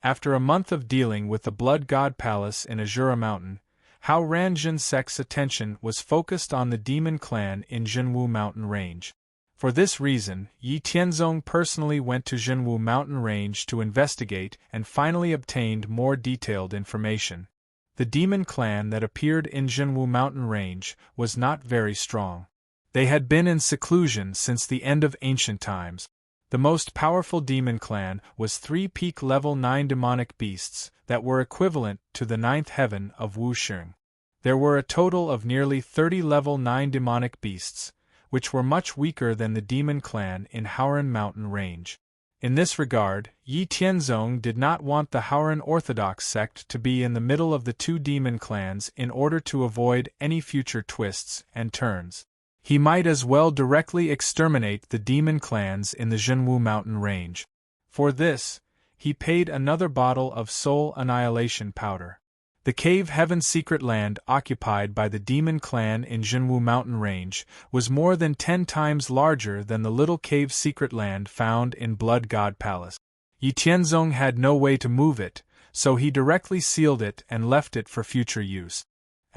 After a month of dealing with the Blood God Palace in Azura Mountain, Hao Ranjin sect's attention was focused on the demon clan in Jinwu Mountain Range. For this reason, Yi Tianzong personally went to Jinwu Mountain Range to investigate and finally obtained more detailed information. The demon clan that appeared in Jinwu Mountain Range was not very strong. They had been in seclusion since the end of ancient times. The most powerful demon clan was 3 peak level 9 demonic beasts that were equivalent to the 9th heaven of Wuxing. There were a total of nearly 30 level 9 demonic beasts, which were much weaker than the demon clan in Haoran Mountain Range. In this regard, Yi Tianzong did not want the Haoran Orthodox sect to be in the middle of the two demon clans in order to avoid any future twists and turns. He might as well directly exterminate the demon clans in the Jinwu Mountain Range. For this, he paid another bottle of soul annihilation powder. The Cave Heaven secret land occupied by the demon clan in Jinwu Mountain Range was more than 10 times larger than the little cave secret land found in Blood God Palace. Yi Tianzong had no way to move it, so he directly sealed it and left it for future use.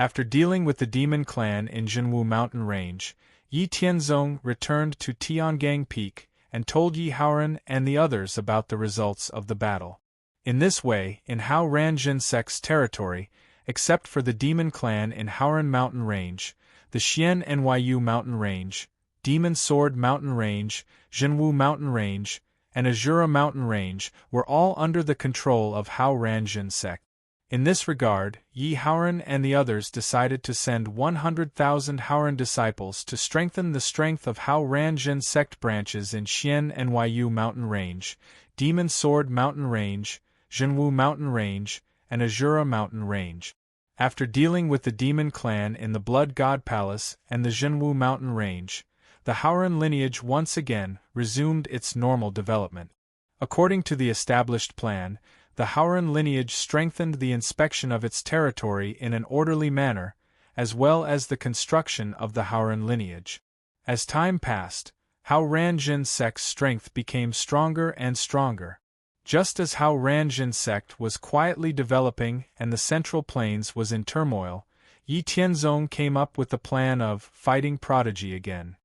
After dealing with the demon clan in Jinwu mountain range, Yi Tianzong returned to Tiangang Peak and told Yi Haoran and the others about the results of the battle. In this way, in Hao Ranjin sect's territory, except for the demon clan in Haoran mountain range, the Xian Nyu mountain range, Demon Sword mountain range, Jinwu mountain range, and Azura mountain range were all under the control of Hao Ranjin sect. In this regard, Yi Haoran and the others decided to send 100,000 Haoran disciples to strengthen the strength of Hao Ranjin sect branches in Xian Nyu mountain range, Demon Sword mountain range, Jinwu mountain range, and Azura mountain range. After dealing with the demon clan in the Blood God Palace and the Jinwu mountain range, the Haoran lineage once again resumed its normal development. According to the established plan, the Haoran lineage strengthened the inspection of its territory in an orderly manner, as well as the construction of the Haoran lineage. As time passed, Hao Ranjin sect's strength became stronger and stronger. Just as Hao Ranjin sect was quietly developing and the Central Plains was in turmoil, Yi Tianzong came up with the plan of fighting prodigy again.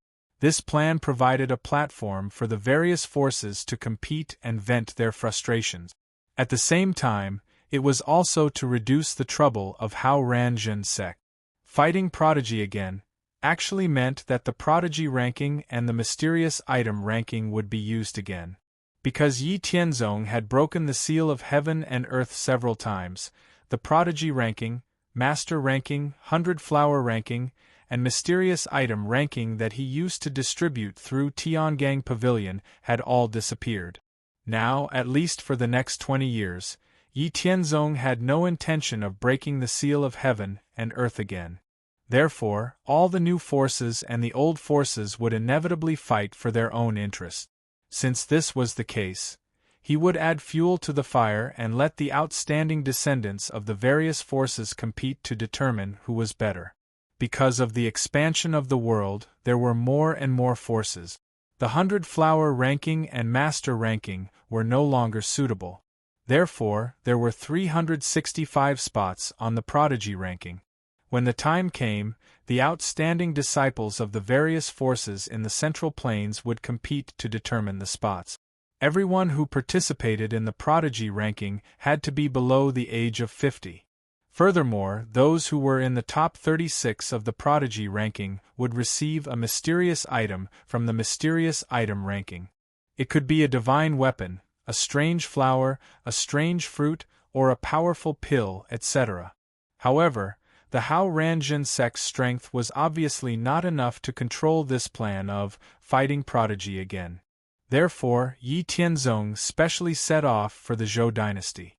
This plan provided a platform for the various forces to compete and vent their frustrations. At the same time, it was also to reduce the trouble of Hao Ranjin sect. Fighting prodigy again actually meant that the prodigy ranking and the mysterious item ranking would be used again. Because Yi Tianzong had broken the seal of heaven and earth several times, the prodigy ranking, master ranking, 100-flower ranking, and mysterious item ranking that he used to distribute through Tiangang Pavilion had all disappeared. Now, at least for the next 20 years, Yi Tianzong had no intention of breaking the seal of heaven and earth again. Therefore, all the new forces and the old forces would inevitably fight for their own interests. Since this was the case, he would add fuel to the fire and let the outstanding descendants of the various forces compete to determine who was better. Because of the expansion of the world, there were more and more forces. The 100-flower ranking and master ranking were no longer suitable. Therefore, there were 365 spots on the prodigy ranking. When the time came, the outstanding disciples of the various forces in the Central Plains would compete to determine the spots. Everyone who participated in the prodigy ranking had to be below the age of 50. Furthermore, those who were in the top 36 of the prodigy ranking would receive a mysterious item from the mysterious item ranking. It could be a divine weapon, a strange flower, a strange fruit, or a powerful pill, etc. However, the Hao Ranjin sect's strength was obviously not enough to control this plan of fighting prodigy again. Therefore, Yi Tianzong specially set off for the Zhou dynasty.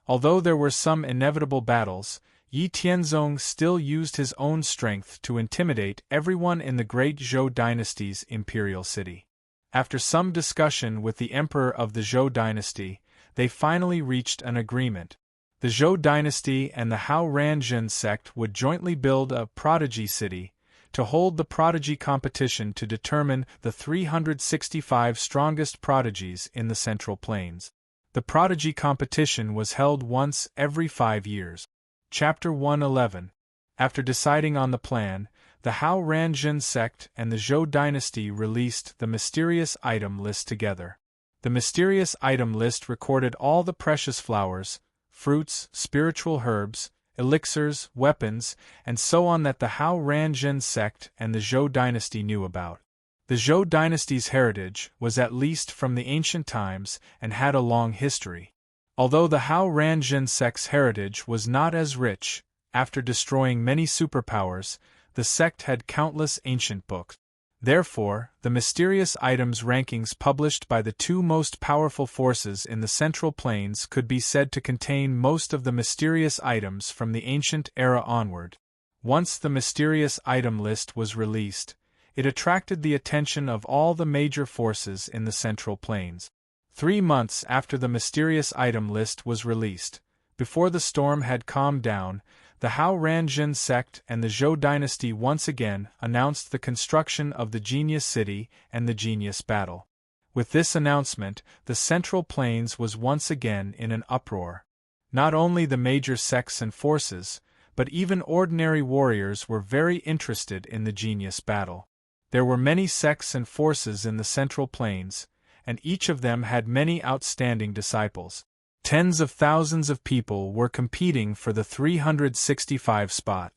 Although there were some inevitable battles, Yi Tianzong still used his own strength to intimidate everyone in the great Zhou dynasty's imperial city. After some discussion with the emperor of the Zhou dynasty, they finally reached an agreement. The Zhou dynasty and the Hao Ranjin sect would jointly build a prodigy city to hold the prodigy competition to determine the 365 strongest prodigies in the Central Plains. The prodigy competition was held once every 5 years. Chapter 111. After deciding on the plan, the Hao Ranjin sect and the Zhou dynasty released the mysterious item list together. The mysterious item list recorded all the precious flowers, fruits, spiritual herbs, elixirs, weapons, and so on that the Hao Ranjin sect and the Zhou dynasty knew about. The Zhou dynasty's heritage was at least from the ancient times and had a long history. Although the Hao Ranjin sect's heritage was not as rich, after destroying many superpowers, the sect had countless ancient books. Therefore, the mysterious items rankings published by the two most powerful forces in the Central Plains could be said to contain most of the mysterious items from the ancient era onward. Once the mysterious item list was released, it attracted the attention of all the major forces in the Central Plains. 3 months after the mysterious item list was released, before the storm had calmed down, the Hao Ranjin sect and the Zhou dynasty once again announced the construction of the Genius City and the Genius Battle. With this announcement, the Central Plains was once again in an uproar. Not only the major sects and forces, but even ordinary warriors were very interested in the genius battle. There were many sects and forces in the Central Plains, and each of them had many outstanding disciples. Tens of thousands of people were competing for the 365 spot.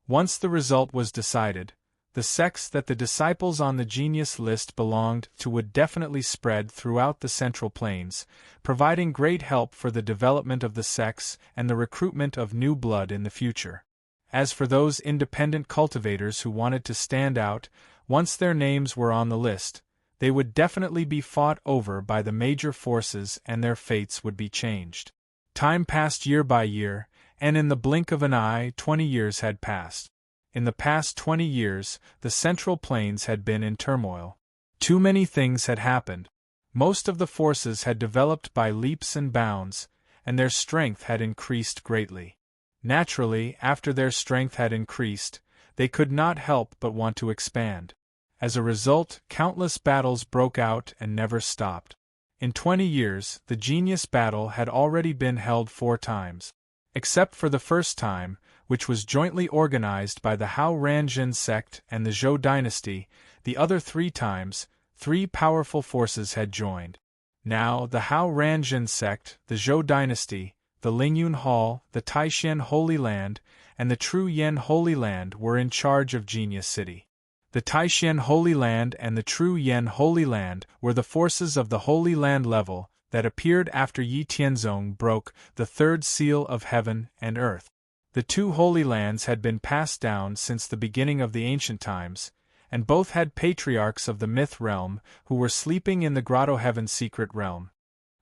Once the result was decided, the sects that the disciples on the genius list belonged to would definitely spread throughout the Central Plains, providing great help for the development of the sects and the recruitment of new blood in the future. As for those independent cultivators who wanted to stand out, once their names were on the list, they would definitely be fought over by the major forces and their fates would be changed. Time passed year by year, and in the blink of an eye 20 years had passed. In the past 20 years, the Central Plains had been in turmoil. Too many things had happened. Most of the forces had developed by leaps and bounds, and their strength had increased greatly. Naturally, after their strength had increased, they could not help but want to expand. As a result, countless battles broke out and never stopped. In 20 years, the genius battle had already been held 4 times. Except for the first time, which was jointly organized by the Hao Ranjin sect and the Zhou dynasty, the other 3 times, 3 powerful forces had joined. Now, the Hao Ranjin sect, the Zhou dynasty, the Lingyun Hall, the Taishan Holy Land, and the True Yen Holy Land were in charge of Genius City. The Taishan Holy Land and the True Yen Holy Land were the forces of the Holy Land level that appeared after Yi Tianzong broke the 3rd seal of heaven and earth. The 2 Holy Lands had been passed down since the beginning of the ancient times, and both had patriarchs of the myth realm who were sleeping in the Grotto Heaven secret realm.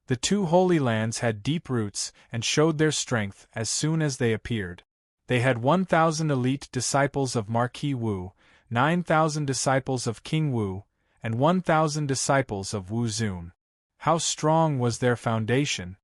The 2 Holy Lands had deep roots and showed their strength as soon as they appeared. They had 1,000 elite disciples of Marquis Wu, 9,000 disciples of King Wu, and 1,000 disciples of Wu Zun. How strong was their foundation?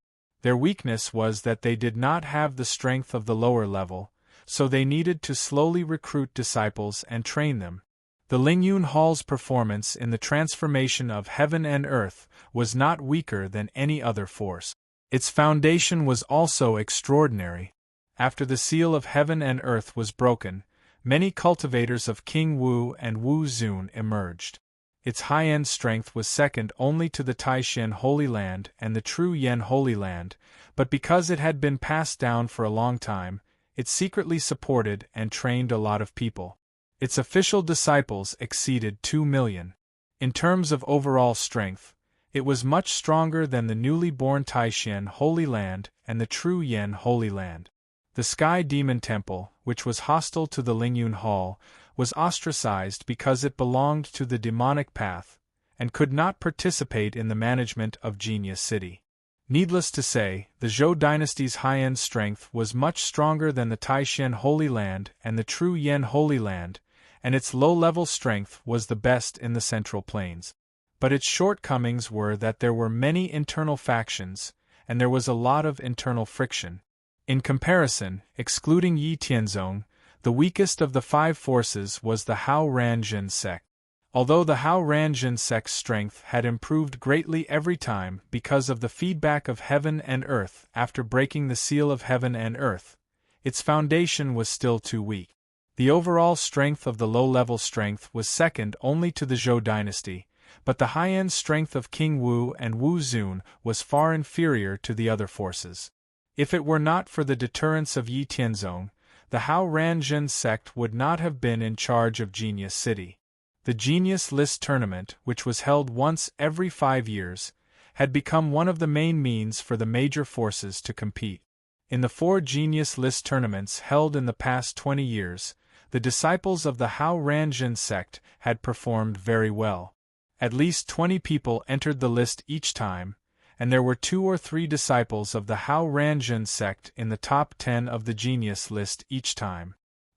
Their weakness was that they did not have the strength of the lower level, so they needed to slowly recruit disciples and train them. The Lingyun Hall's performance in the transformation of heaven and earth was not weaker than any other force. Its foundation was also extraordinary. After the seal of heaven and earth was broken, many cultivators of King Wu and Wu Zun emerged. Its high-end strength was second only to the Taishan Holy Land and the True Yen Holy Land, but because it had been passed down for a long time, it secretly supported and trained a lot of people. Its official disciples exceeded 2 million. In terms of overall strength, it was much stronger than the newly born Taishan Holy Land and the True Yen Holy Land. The Sky Demon Temple, which was hostile to the Lingyun Hall, was ostracized because it belonged to the demonic path, and could not participate in the management of Genius City. Needless to say, the Zhou dynasty's high-end strength was much stronger than the Taishan Holy Land and the True Yen Holy Land, and its low-level strength was the best in the Central Plains. But its shortcomings were that there were many internal factions, and there was a lot of internal friction. In comparison, excluding Yi Tianzong, the weakest of the 5 forces was the Hao Ranjin sect. Although the Hao Ranjin sect's strength had improved greatly every time because of the feedback of heaven and earth after breaking the seal of heaven and earth, its foundation was still too weak. The overall strength of the low-level strength was second only to the Zhou dynasty, but the high-end strength of King Wu and Wu Zun was far inferior to the other forces. If it were not for the deterrence of Yi Tianzong, the Hao Ranjin sect would not have been in charge of Genius City. The Genius List Tournament, which was held once every 5 years, had become one of the main means for the major forces to compete. In the 4 Genius List tournaments held in the past 20 years, the disciples of the Hao Ranjin sect had performed very well. At least 20 people entered the list each time, and there were 2 or 3 disciples of the Hao Ranjin sect in the top 10 of the Genius List each time.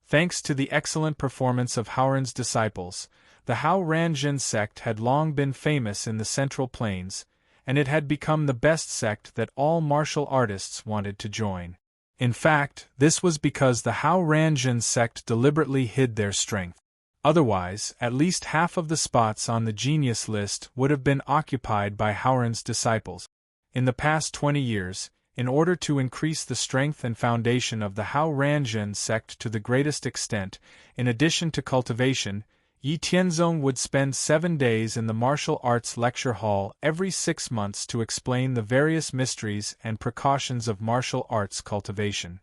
Thanks to the excellent performance of Haoran's disciples, the Hao Ranjin sect had long been famous in the Central Plains, and it had become the best sect that all martial artists wanted to join. In fact, this was because the Hao Ranjin sect deliberately hid their strength. Otherwise, at least half of the spots on the Genius List would have been occupied by Haoran's disciples. In the past 20 years, In order to increase the strength and foundation of the Hao Ranjun sect to the greatest extent, in addition to cultivation, Yi Tianzong would spend 7 days in the martial arts lecture hall every 6 months to explain the various mysteries and precautions of martial arts cultivation.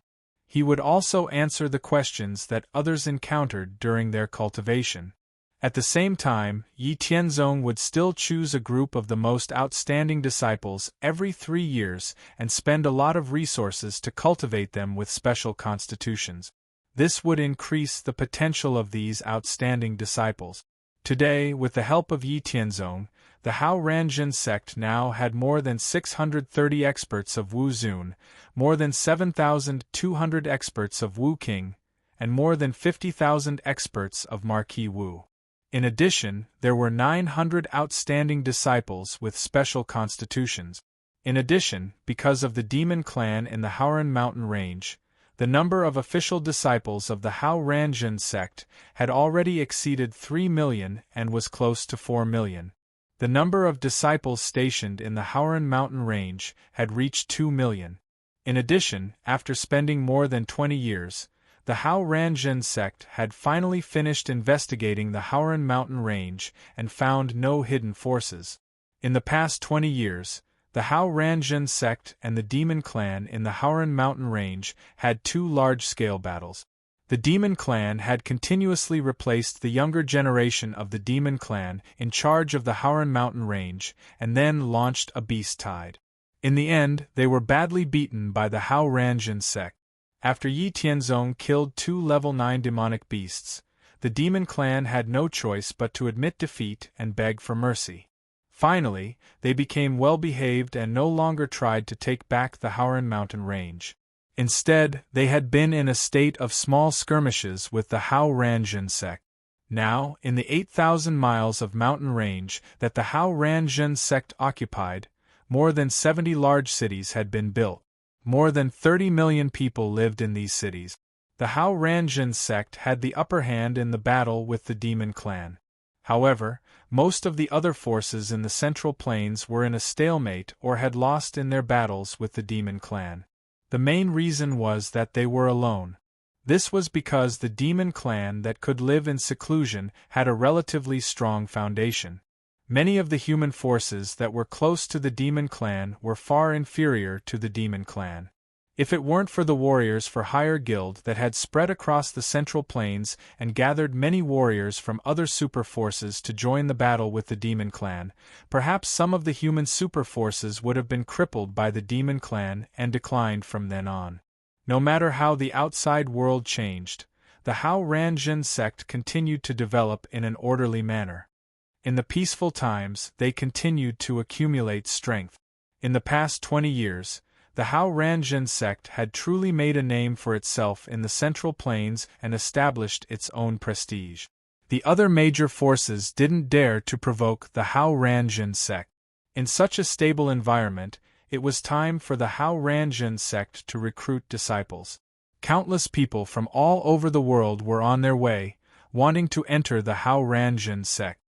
He would also answer the questions that others encountered during their cultivation. At the same time, Yi Tianzong would still choose a group of the most outstanding disciples every 3 years and spend a lot of resources to cultivate them with special constitutions. This would increase the potential of these outstanding disciples. Today, with the help of Yi Tianzong, the Hao Ranjun sect now had more than 630 experts of Wu Zun, more than 7,200 experts of Wu Qing, and more than 50,000 experts of Marquis Wu. In addition, there were 900 outstanding disciples with special constitutions. In addition, because of the demon clan in the Haoran mountain range, the number of official disciples of the Hao Ranjun sect had already exceeded 3 million and was close to 4 million. The number of disciples stationed in the Haoran mountain range had reached 2 million. In addition, after spending more than 20 years, the Hao Ranjun sect had finally finished investigating the Haoran mountain range and found no hidden forces. In the past 20 years, the Hao Ranjun sect and the Demon Clan in the Haoran mountain range had 2 large-scale battles. The Demon Clan had continuously replaced the younger generation of the Demon Clan in charge of the Haoran mountain range and then launched a beast tide. In the end, they were badly beaten by the Hao Ranjun sect. After Yi Tianzong killed 2 level 9 demonic beasts, the Demon Clan had no choice but to admit defeat and beg for mercy. Finally, they became well-behaved and no longer tried to take back the Haoran mountain range. Instead, they had been in a state of small skirmishes with the Hao Ranjun sect. Now, in the 8,000 miles of mountain range that the Hao Ranjun sect occupied, more than 70 large cities had been built. More than 30 million people lived in these cities. The Hao Ranjun sect had the upper hand in the battle with the Demon Clan. However, most of the other forces in the Central Plains were in a stalemate or had lost in their battles with the Demon Clan. The main reason was that they were alone. This was because the Demon Clan that could live in seclusion had a relatively strong foundation. Many of the human forces that were close to the Demon Clan were far inferior to the Demon Clan. If it weren't for the warriors for hire guild that had spread across the Central Plains and gathered many warriors from other super forces to join the battle with the Demon Clan, perhaps some of the human super forces would have been crippled by the Demon Clan and declined from then on. No matter how the outside world changed, the Hao Ranjun sect continued to develop in an orderly manner. In the peaceful times, they continued to accumulate strength. In the past 20 years, the Hao Ranjun sect had truly made a name for itself in the Central Plains and established its own prestige. The other major forces didn't dare to provoke the Hao Ranjun sect. In such a stable environment, it was time for the Hao Ranjun sect to recruit disciples. Countless people from all over the world were on their way, wanting to enter the Hao Ranjun sect.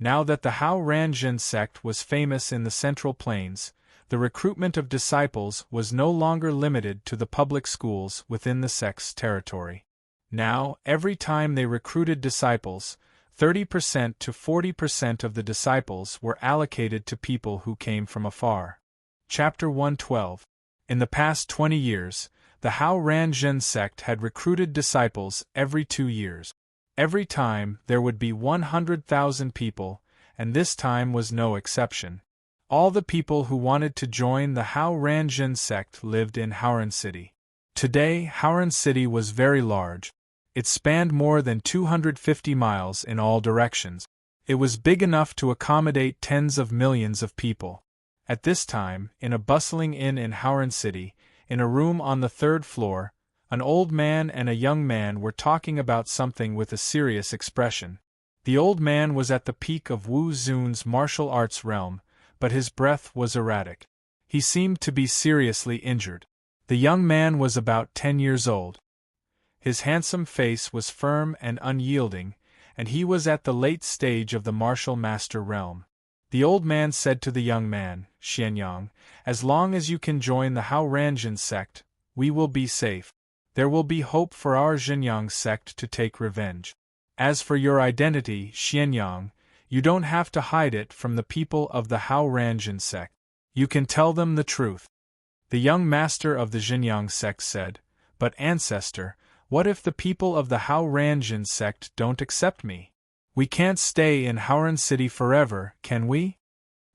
Now that the Hao Ranjun sect was famous in the Central Plains, the recruitment of disciples was no longer limited to the public schools within the sect's territory. Now, every time they recruited disciples, 30% to 40% of the disciples were allocated to people who came from afar. Chapter 112. In the past 20 years, the Hao Ranjun sect had recruited disciples every 2 years. Every time there would be 100,000 people, and this time was no exception. All the people who wanted to join the Hao Ranjun sect lived in Haoran City. Today, Haoran City was very large. It spanned more than 250 miles in all directions. It was big enough to accommodate tens of millions of people. At this time, in a bustling inn in Haoran City, in a room on the 3rd floor, an old man and a young man were talking about something with a serious expression. The old man was at the peak of Wu Zun's martial arts realm, but his breath was erratic. He seemed to be seriously injured. The young man was about 10 years old. His handsome face was firm and unyielding, and he was at the late stage of the martial master realm. The old man said to the young man, Xianyang, as long as you can join the Hao Ranjin sect, we will be safe. There will be hope for our Xinjiang sect to take revenge. As for your identity, Xianyang, you don't have to hide it from the people of the Hao Ranjin sect. You can tell them the truth. The young master of the Xinjiang sect said, But ancestor, what if the people of the Hao Ranjin sect don't accept me? We can't stay in Haoran City forever, can we?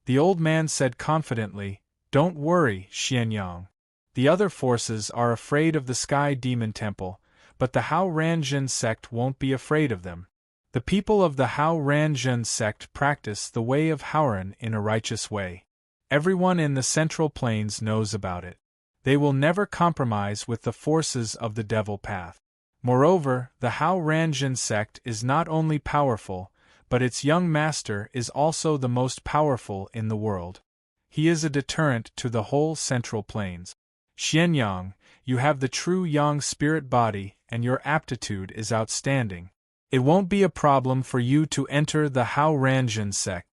The old man said confidently, Don't worry, Xianyang. The other forces are afraid of the Sky Demon Temple, but the Hao Ranjin sect won't be afraid of them. The people of the Hao Ranjin sect practice the way of Haoran in a righteous way. Everyone in the Central Plains knows about it. They will never compromise with the forces of the Devil Path. Moreover, the Hao Ranjin sect is not only powerful, but its young master is also the most powerful in the world. He is a deterrent to the whole Central Plains. Xianyang, you have the true Yang spirit body and your aptitude is outstanding. It won't be a problem for you to enter the Hao Ranjin sect.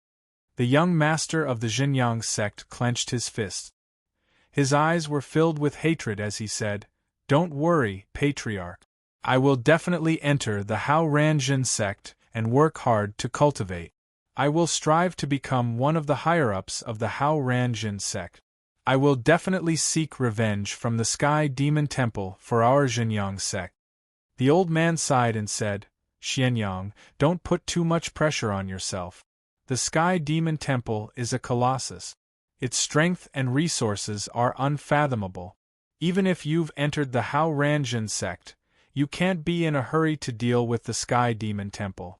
The young master of the Xinjiang sect clenched his fists. His eyes were filled with hatred as he said, Don't worry, Patriarch. I will definitely enter the Hao Ranjin sect and work hard to cultivate. I will strive to become one of the higher-ups of the Hao Ranjin sect. I will definitely seek revenge from the Sky Demon Temple for our Xinjiang sect. The old man sighed and said, Xianyang, don't put too much pressure on yourself. The Sky Demon Temple is a colossus. Its strength and resources are unfathomable. Even if you've entered the Hao Ranjin sect, you can't be in a hurry to deal with the Sky Demon Temple.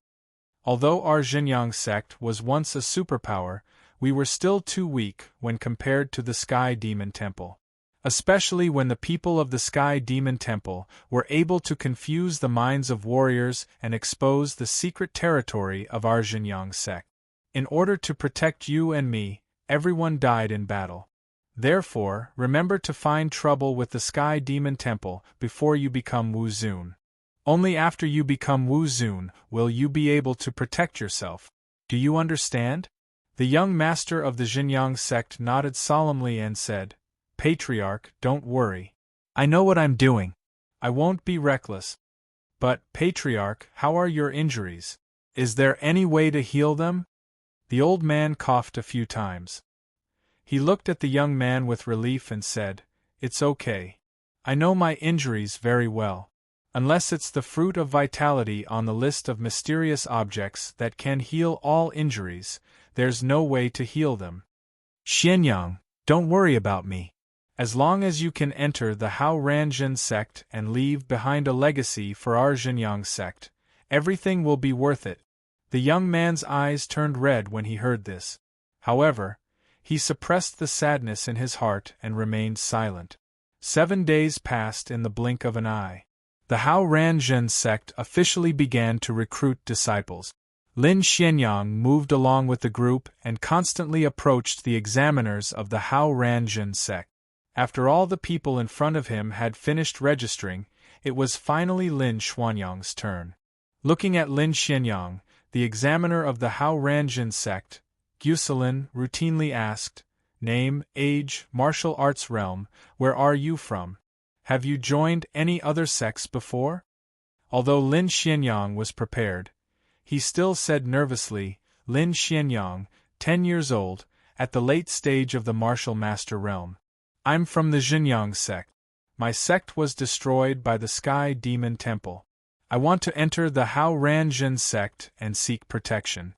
Although our Xinjiang sect was once a superpower, we were still too weak when compared to the Sky Demon Temple. Especially when the people of the Sky Demon Temple were able to confuse the minds of warriors and expose the secret territory of our Xinjiang sect. In order to protect you and me, everyone died in battle. Therefore, remember to find trouble with the Sky Demon Temple before you become Wu Zun. Only after you become Wu Zun will you be able to protect yourself. Do you understand? The young master of the Xinjiang sect nodded solemnly and said, Patriarch, don't worry. I know what I'm doing. I won't be reckless. But, Patriarch, how are your injuries? Is there any way to heal them? The old man coughed a few times. He looked at the young man with relief and said, It's okay. I know my injuries very well. Unless it's the fruit of vitality on the list of mysterious objects that can heal all injuries, there's no way to heal them. Xianyang, don't worry about me. As long as you can enter the Hao Ranjin sect and leave behind a legacy for our Xinjiang sect, everything will be worth it. The young man's eyes turned red when he heard this. However, he suppressed the sadness in his heart and remained silent. 7 days passed in the blink of an eye. The Hao Ranjin sect officially began to recruit disciples. Lin Xianyang moved along with the group and constantly approached the examiners of the Hao Ranjin sect. After all the people in front of him had finished registering, it was finally Lin Xuanyang's turn. Looking at Lin Xianyang, the examiner of the Hao Ranjin sect, Guselin routinely asked, Name, age, martial arts realm, where are you from? Have you joined any other sects before? Although Lin Xianyang was prepared, he still said nervously, Lin Xianyang, 10 years old, at the late stage of the martial master realm. I'm from the Xinjiang sect. My sect was destroyed by the Sky Demon Temple. I want to enter the Hao Ranjin sect and seek protection.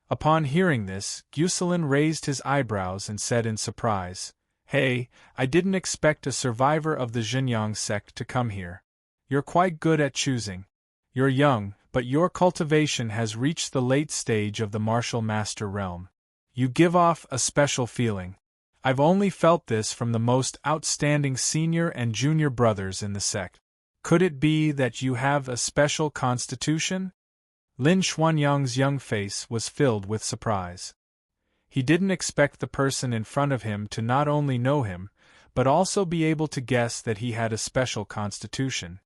Upon hearing this, Guselin raised his eyebrows and said in surprise, Hey, I didn't expect a survivor of the Xinjiang sect to come here. You're quite good at choosing. You're young, but your cultivation has reached the late stage of the martial master realm. You give off a special feeling. I've only felt this from the most outstanding senior and junior brothers in the sect. Could it be that you have a special constitution? Lin Xuanyang's young face was filled with surprise. He didn't expect the person in front of him to not only know him, but also be able to guess that he had a special constitution.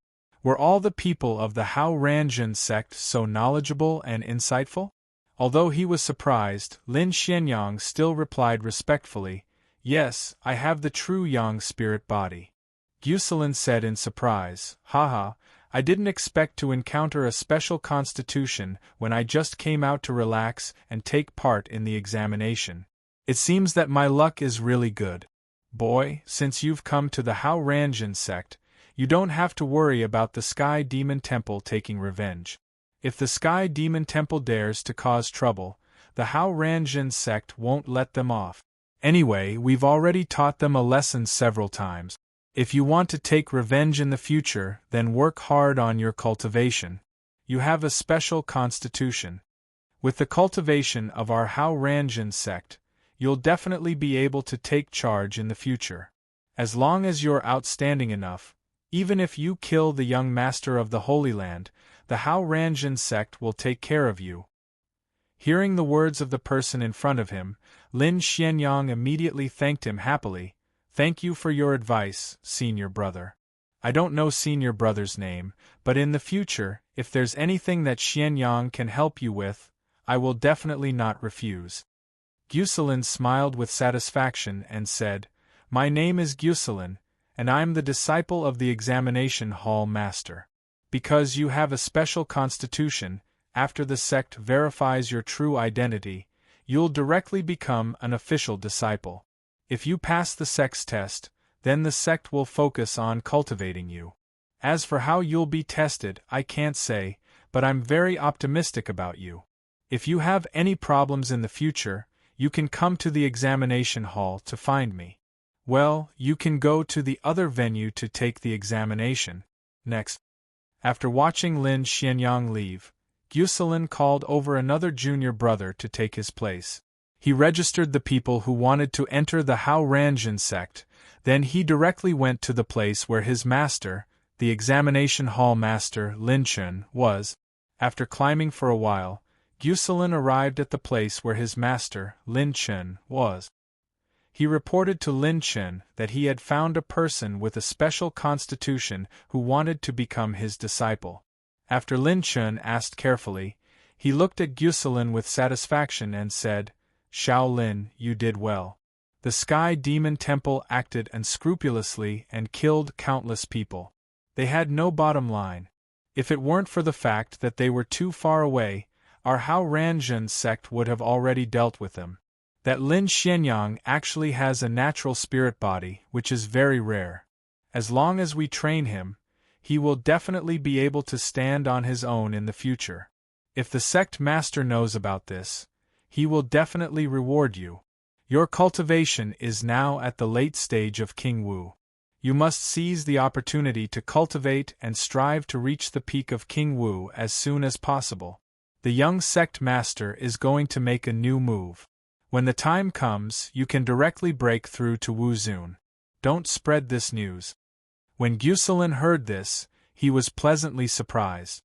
Were all the people of the Hao Ranjin sect so knowledgeable and insightful? Although he was surprised, Lin Xianyang still replied respectfully, "Yes, I have the true yang spirit body." Guselin said in surprise, "Haha, I didn't expect to encounter a special constitution when I just came out to relax and take part in the examination. It seems that my luck is really good. Boy, since you've come to the Hao Ranjin sect, you don't have to worry about the Sky Demon Temple taking revenge. If the Sky Demon Temple dares to cause trouble, the Hao Ranjin sect won't let them off. Anyway, we've already taught them a lesson several times. If you want to take revenge in the future, then work hard on your cultivation. You have a special constitution. With the cultivation of our Hao Ranjin sect, you'll definitely be able to take charge in the future. As long as you're outstanding enough, even if you kill the young master of the Holy Land, the Hao Ranjin sect will take care of you." Hearing the words of the person in front of him, Lin Xianyang immediately thanked him happily. "Thank you for your advice, senior brother. I don't know senior brother's name, but in the future, if there's anything that Xianyang can help you with, I will definitely not refuse." Guselin smiled with satisfaction and said, "My name is Guselin, and I'm the disciple of the examination hall master. Because you have a special constitution, after the sect verifies your true identity, you'll directly become an official disciple. If you pass the sect's test, then the sect will focus on cultivating you. As for how you'll be tested, I can't say, but I'm very optimistic about you. If you have any problems in the future, you can come to the examination hall to find me. Well, you can go to the other venue to take the examination." Next, after watching Lin Xianyang leave, Guselin called over another junior brother to take his place. He registered the people who wanted to enter the Hao Ranjin sect, then he directly went to the place where his master, the examination hall master Lin Chen, was. After climbing for a while, Guselin arrived at the place where his master, Lin Chen, was. He reported to Lin Chen that he had found a person with a special constitution who wanted to become his disciple. After Lin Chen asked carefully, he looked at Guselin with satisfaction and said, "Xiao Lin, you did well. The Sky Demon Temple acted unscrupulously and killed countless people. They had no bottom line. If it weren't for the fact that they were too far away, our Hao Ranjin sect would have already dealt with them. That Lin Xianyang actually has a natural spirit body, which is very rare. As long as we train him, he will definitely be able to stand on his own in the future. If the sect master knows about this, he will definitely reward you. Your cultivation is now at the late stage of King Wu. You must seize the opportunity to cultivate and strive to reach the peak of King Wu as soon as possible. The young sect master is going to make a new move. When the time comes, you can directly break through to Wu Zun. Don't spread this news." When Guselin heard this, he was pleasantly surprised.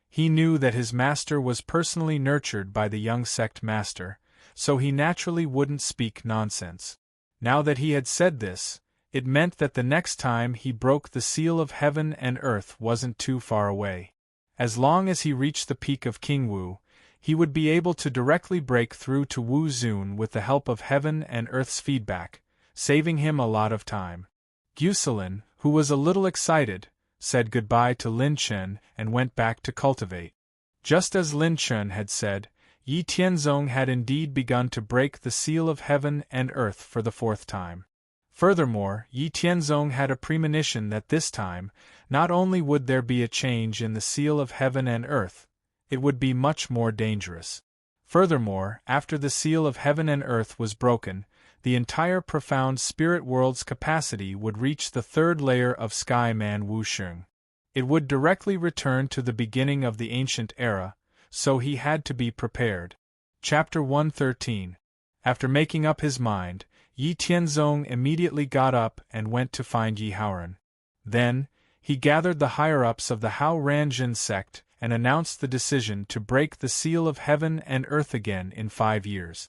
He knew that his master was personally nurtured by the young sect master, so he naturally wouldn't speak nonsense. Now that he had said this, it meant that the next time he broke the seal of heaven and earth wasn't too far away. As long as he reached the peak of King Wu, he would be able to directly break through to Wu Zun with the help of heaven and earth's feedback, saving him a lot of time. Guselin, who was a little excited, said goodbye to Lin Chen and went back to cultivate. Just as Lin Chen had said, Yi Tianzong had indeed begun to break the seal of heaven and earth for the fourth time. Furthermore, Yi Tianzong had a premonition that this time, not only would there be a change in the seal of heaven and earth, it would be much more dangerous. Furthermore, after the seal of heaven and earth was broken, the entire profound spirit world's capacity would reach the third layer of Sky Man Wusheng. It would directly return to the beginning of the ancient era, so he had to be prepared. Chapter 113. After making up his mind, Yi Tianzong immediately got up and went to find Yi Haoran. Then, he gathered the higher-ups of the Hao Ranjin sect and announced the decision to break the seal of heaven and earth again in 5 years.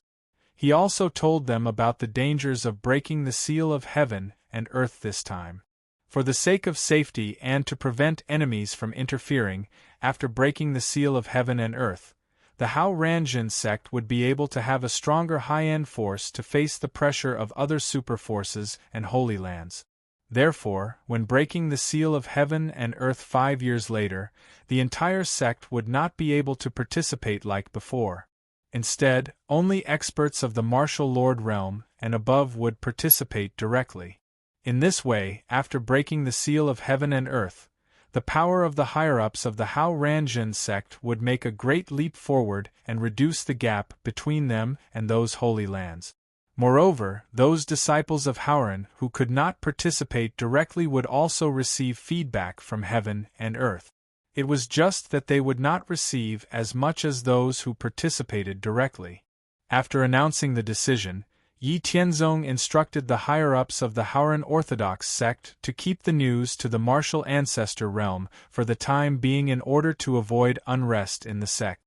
He also told them about the dangers of breaking the seal of heaven and earth this time. For the sake of safety and to prevent enemies from interfering, after breaking the seal of heaven and earth, the Hao Ranjin sect would be able to have a stronger high-end force to face the pressure of other superforces and holy lands. Therefore, when breaking the seal of heaven and earth 5 years later, the entire sect would not be able to participate like before. Instead, only experts of the martial lord realm and above would participate directly. In this way, after breaking the seal of heaven and earth, the power of the higher-ups of the Hao Ranjin sect would make a great leap forward and reduce the gap between them and those holy lands. Moreover, those disciples of Haoran who could not participate directly would also receive feedback from heaven and earth. It was just that they would not receive as much as those who participated directly. After announcing the decision, Yi Tianzong instructed the higher-ups of the Haoran Orthodox sect to keep the news to the martial ancestor realm for the time being in order to avoid unrest in the sect.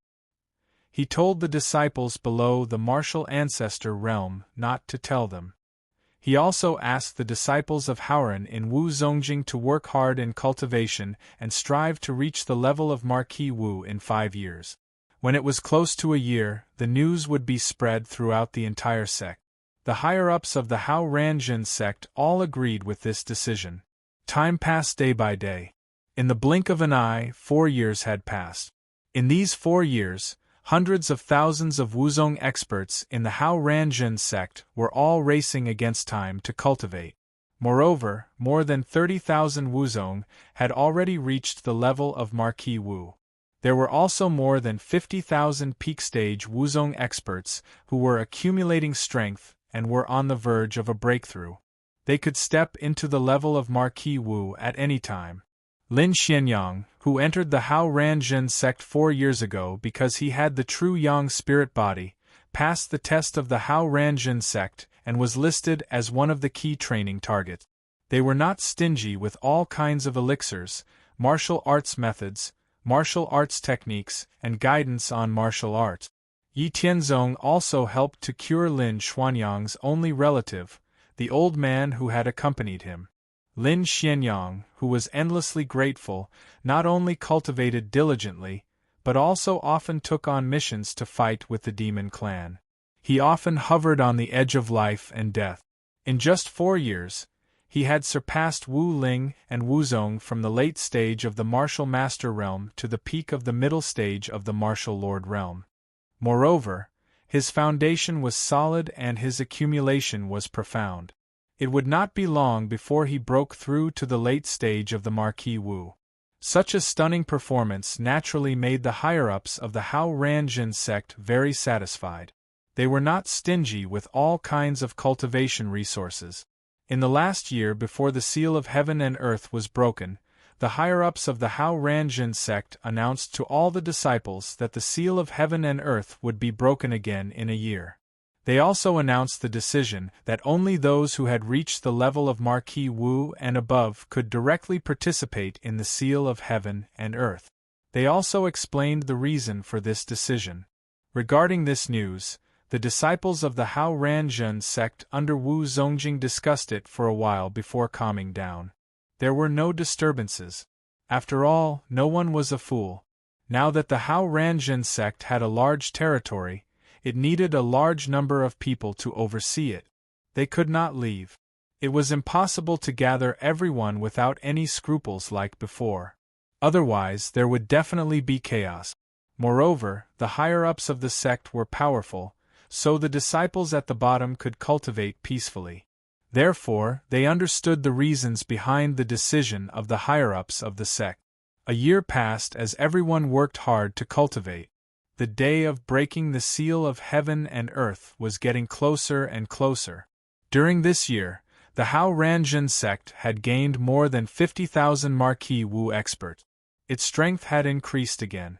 He told the disciples below the martial ancestor realm not to tell them. He also asked the disciples of Haoran in Wu Zongjing to work hard in cultivation and strive to reach the level of Marquis Wu in 5 years. When it was close to a year, the news would be spread throughout the entire sect. The higher-ups of the Hao Ranjin sect all agreed with this decision. Time passed day by day. In the blink of an eye, 4 years had passed. In these 4 years, hundreds of thousands of Wuzong experts in the Hao Ranjin sect were all racing against time to cultivate. Moreover, more than 30,000 Wuzong had already reached the level of Marquis Wu. There were also more than 50,000 peak-stage Wuzong experts who were accumulating strength and were on the verge of a breakthrough. They could step into the level of Marquis Wu at any time. Lin Xianyang, who entered the Hao Ranjin sect 4 years ago because he had the true Yang spirit body, passed the test of the Hao Ranjin sect and was listed as one of the key training targets. They were not stingy with all kinds of elixirs, martial arts methods, martial arts techniques, and guidance on martial arts. Yi Tianzong also helped to cure Lin Xuanyang's only relative, the old man who had accompanied him. Lin Xianyang, who was endlessly grateful, not only cultivated diligently, but also often took on missions to fight with the demon clan. He often hovered on the edge of life and death. In just 4 years, he had surpassed Wu Ling and Wuzong from the late stage of the martial master realm to the peak of the middle stage of the martial lord realm. Moreover, his foundation was solid and his accumulation was profound. It would not be long before he broke through to the late stage of the Marquis Wu. Such a stunning performance naturally made the higher-ups of the Hao Ranjin sect very satisfied. They were not stingy with all kinds of cultivation resources. In the last year before the seal of heaven and earth was broken, the higher-ups of the Hao Ranjin sect announced to all the disciples that the seal of heaven and earth would be broken again in a year. They also announced the decision that only those who had reached the level of Marquis Wu and above could directly participate in the seal of heaven and earth. They also explained the reason for this decision. Regarding this news, the disciples of the Hao Ranjin sect under Wu Zongjing discussed it for a while before calming down. There were no disturbances. After all, no one was a fool. Now that the Hao Ranjin sect had a large territory, it needed a large number of people to oversee it. They could not leave. It was impossible to gather everyone without any scruples like before. Otherwise, there would definitely be chaos. Moreover, the higher-ups of the sect were powerful, so the disciples at the bottom could cultivate peacefully. Therefore, they understood the reasons behind the decision of the higher-ups of the sect. A year passed as everyone worked hard to cultivate. The day of breaking the seal of heaven and earth was getting closer and closer. During this year, the Hao Ranjin sect had gained more than 50,000 Marquis Wu experts. Its strength had increased again.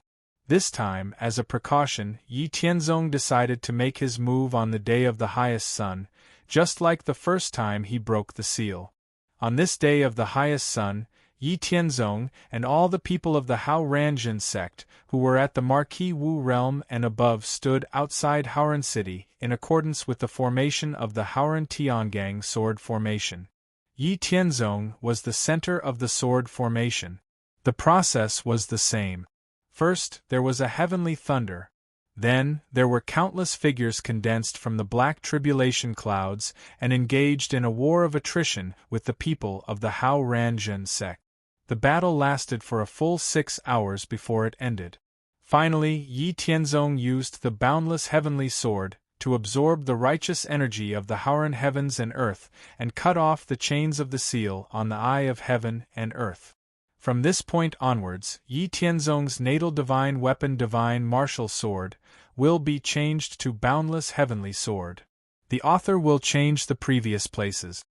This time, as a precaution, Yi Tianzong decided to make his move on the day of the highest sun, just like the first time he broke the seal. On this day of the highest sun, Yi Tianzong and all the people of the Hao Ranjin sect who were at the Marquis Wu realm and above stood outside Haoran City in accordance with the formation of the Haoran Tiangang sword formation. Yi Tianzong was the center of the sword formation. The process was the same. First, there was a heavenly thunder. Then, there were countless figures condensed from the black tribulation clouds and engaged in a war of attrition with the people of the Hao Ranjun sect. The battle lasted for a full 6 hours before it ended. Finally, Yi Tianzong used the boundless heavenly sword to absorb the righteous energy of the Haoran heavens and earth and cut off the chains of the seal on the eye of heaven and earth. From this point onwards, Yi Tianzong's natal divine weapon, divine martial sword, will be changed to boundless heavenly sword. The author will change the previous places.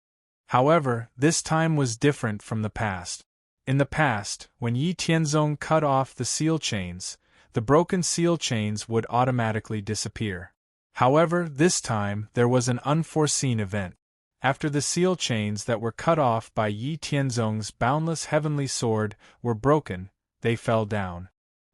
However, this time was different from the past. In the past, when Yi Tianzong cut off the seal chains, the broken seal chains would automatically disappear. However, this time there was an unforeseen event. After the seal chains that were cut off by Yi Tianzong's boundless heavenly sword were broken, they fell down.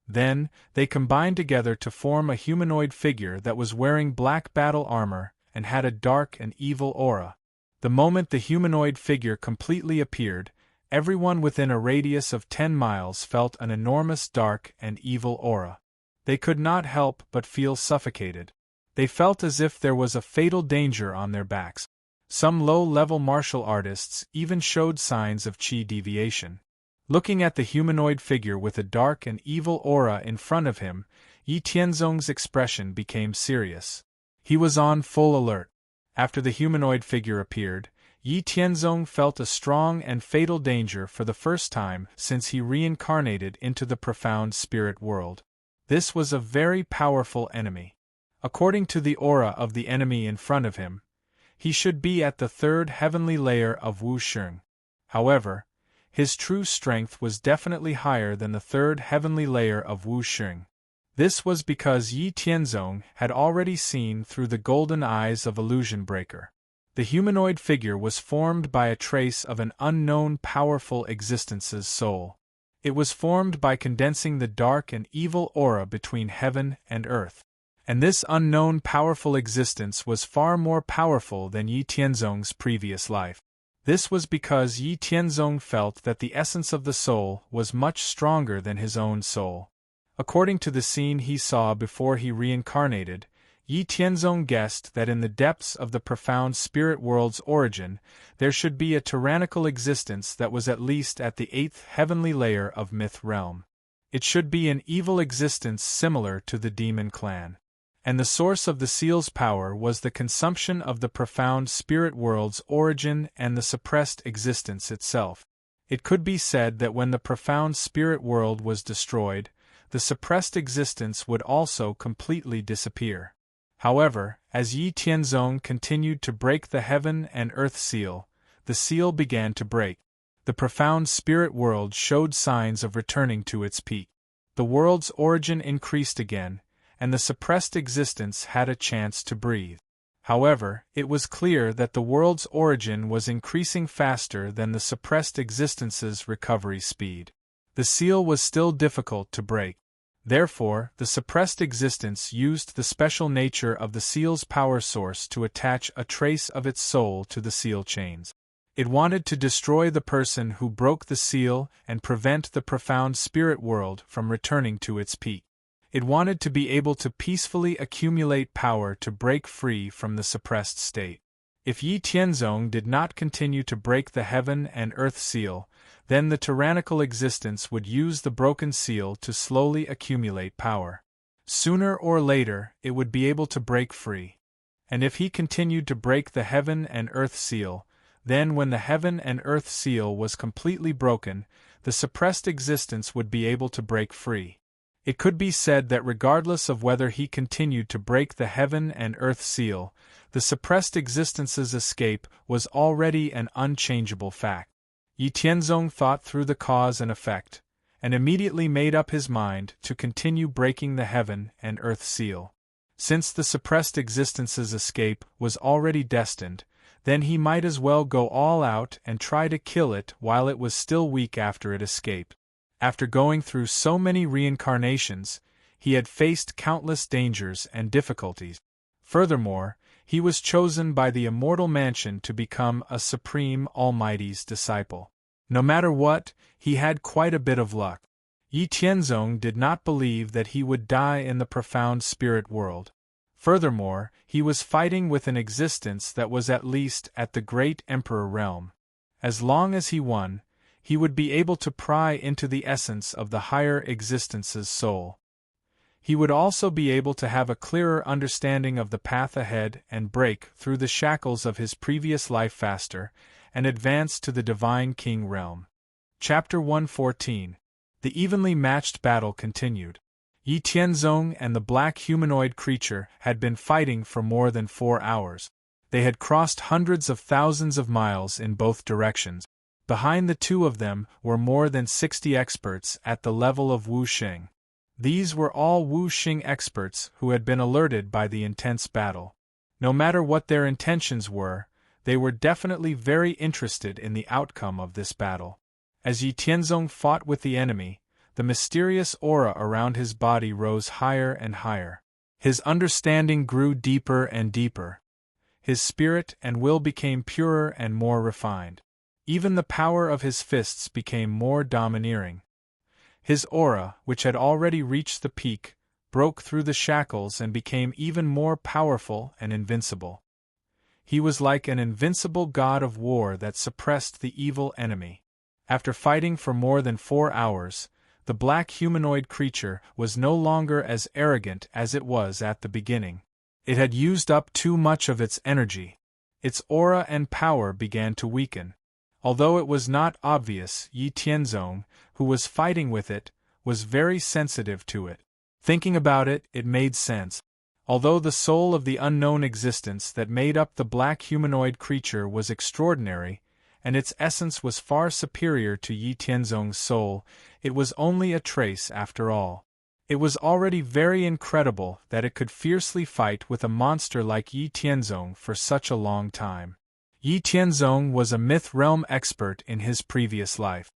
Then, they combined together to form a humanoid figure that was wearing black battle armor and had a dark and evil aura. The moment the humanoid figure completely appeared, everyone within a radius of 10 miles felt an enormous dark and evil aura. They could not help but feel suffocated. They felt as if there was a fatal danger on their backs. Some low-level martial artists even showed signs of chi deviation. Looking at the humanoid figure with a dark and evil aura in front of him, Yi Tianzong's expression became serious. He was on full alert. After the humanoid figure appeared, Yi Tianzong felt a strong and fatal danger for the first time since he reincarnated into the profound spirit world. This was a very powerful enemy. According to the aura of the enemy in front of him, he should be at the 3rd heavenly layer of Wu Sheng. However, his true strength was definitely higher than the 3rd heavenly layer of Wu Sheng. This was because Yi Tianzong had already seen through the golden eyes of Illusion Breaker. The humanoid figure was formed by a trace of an unknown powerful existence's soul. It was formed by condensing the dark and evil aura between heaven and earth. And this unknown powerful existence was far more powerful than Yi Tianzong's previous life. This was because Yi Tianzong felt that the essence of the soul was much stronger than his own soul. According to the scene he saw before he reincarnated, Yi Tianzong guessed that in the depths of the profound spirit world's origin, there should be a tyrannical existence that was at least at the 8th heavenly layer of myth realm. It should be an evil existence similar to the demon clan. And the source of the seal's power was the consumption of the profound spirit world's origin and the suppressed existence itself. It could be said that when the profound spirit world was destroyed, the suppressed existence would also completely disappear. However, as Yi Tianzong continued to break the heaven and earth seal, the seal began to break. The profound spirit world showed signs of returning to its peak. The world's origin increased again, and the suppressed existence had a chance to breathe. However, it was clear that the world's origin was increasing faster than the suppressed existence's recovery speed. The seal was still difficult to break. Therefore, the suppressed existence used the special nature of the seal's power source to attach a trace of its soul to the seal chains. It wanted to destroy the person who broke the seal and prevent the profound spirit world from returning to its peak. It wanted to be able to peacefully accumulate power to break free from the suppressed state. If Yi Tianzong did not continue to break the heaven and earth seal, then the tyrannical existence would use the broken seal to slowly accumulate power. Sooner or later, it would be able to break free. And if he continued to break the heaven and earth seal, then when the heaven and earth seal was completely broken, the suppressed existence would be able to break free. It could be said that regardless of whether he continued to break the heaven and earth seal, the suppressed existence's escape was already an unchangeable fact. Yi Tianzong thought through the cause and effect, and immediately made up his mind to continue breaking the heaven and earth seal. Since the suppressed existence's escape was already destined, then he might as well go all out and try to kill it while it was still weak after it escaped. After going through so many reincarnations, he had faced countless dangers and difficulties. Furthermore, he was chosen by the immortal mansion to become a Supreme Almighty's disciple. No matter what, he had quite a bit of luck. Yi Tianzong did not believe that he would die in the profound spirit world. Furthermore, he was fighting with an existence that was at least at the great emperor realm. As long as he won, he would be able to pry into the essence of the higher existence's soul. He would also be able to have a clearer understanding of the path ahead and break through the shackles of his previous life faster, and advance to the Divine King realm. Chapter 114. The evenly matched battle continued. Yi Tianzong and the black humanoid creature had been fighting for more than 4 hours. They had crossed hundreds of thousands of miles in both directions. Behind the two of them were more than 60 experts at the level of Wu Xing. These were all Wu Xing experts who had been alerted by the intense battle. No matter what their intentions were, they were definitely very interested in the outcome of this battle. As Yi Tianzong fought with the enemy, the mysterious aura around his body rose higher and higher. His understanding grew deeper and deeper. His spirit and will became purer and more refined. Even the power of his fists became more domineering. His aura, which had already reached the peak, broke through the shackles and became even more powerful and invincible. He was like an invincible god of war that suppressed the evil enemy. After fighting for more than 4 hours, the black humanoid creature was no longer as arrogant as it was at the beginning. It had used up too much of its energy. Its aura and power began to weaken. Although it was not obvious, Yi Tianzong, who was fighting with it, was very sensitive to it. Thinking about it, it made sense. Although the soul of the unknown existence that made up the black humanoid creature was extraordinary, and its essence was far superior to Yi Tianzong's soul, it was only a trace after all. It was already very incredible that it could fiercely fight with a monster like Yi Tianzong for such a long time. Yi Tianzong was a myth realm expert in his previous life.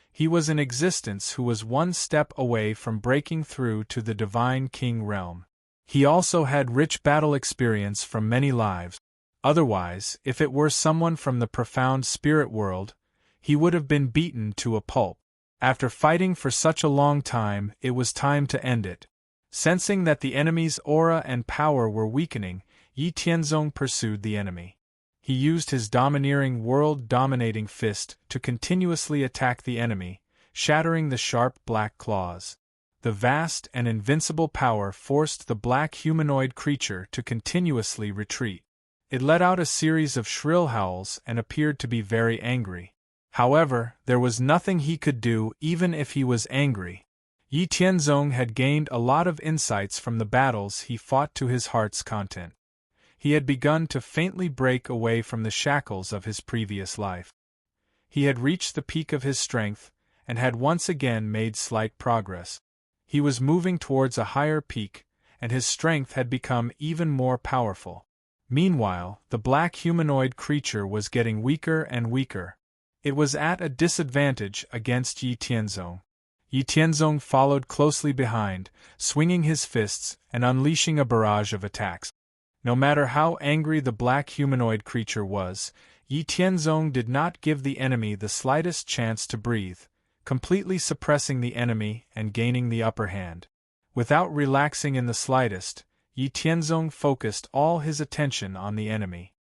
He was an existence who was one step away from breaking through to the Divine King realm. He also had rich battle experience from many lives. Otherwise, if it were someone from the profound spirit world, he would have been beaten to a pulp. After fighting for such a long time, it was time to end it. Sensing that the enemy's aura and power were weakening, Yi Tianzong pursued the enemy. He used his domineering world-dominating fist to continuously attack the enemy, shattering the sharp black claws. The vast and invincible power forced the black humanoid creature to continuously retreat. It let out a series of shrill howls and appeared to be very angry. However, there was nothing he could do even if he was angry. Yi Tianzong had gained a lot of insights from the battles he fought to his heart's content. He had begun to faintly break away from the shackles of his previous life. He had reached the peak of his strength, and had once again made slight progress. He was moving towards a higher peak, and his strength had become even more powerful. Meanwhile, the black humanoid creature was getting weaker and weaker. It was at a disadvantage against Yi Tianzong. Yi Tianzong followed closely behind, swinging his fists and unleashing a barrage of attacks. No matter how angry the black humanoid creature was, Yi Tianzong did not give the enemy the slightest chance to breathe, completely suppressing the enemy and gaining the upper hand. Without relaxing in the slightest, Yi Tianzong focused all his attention on the enemy.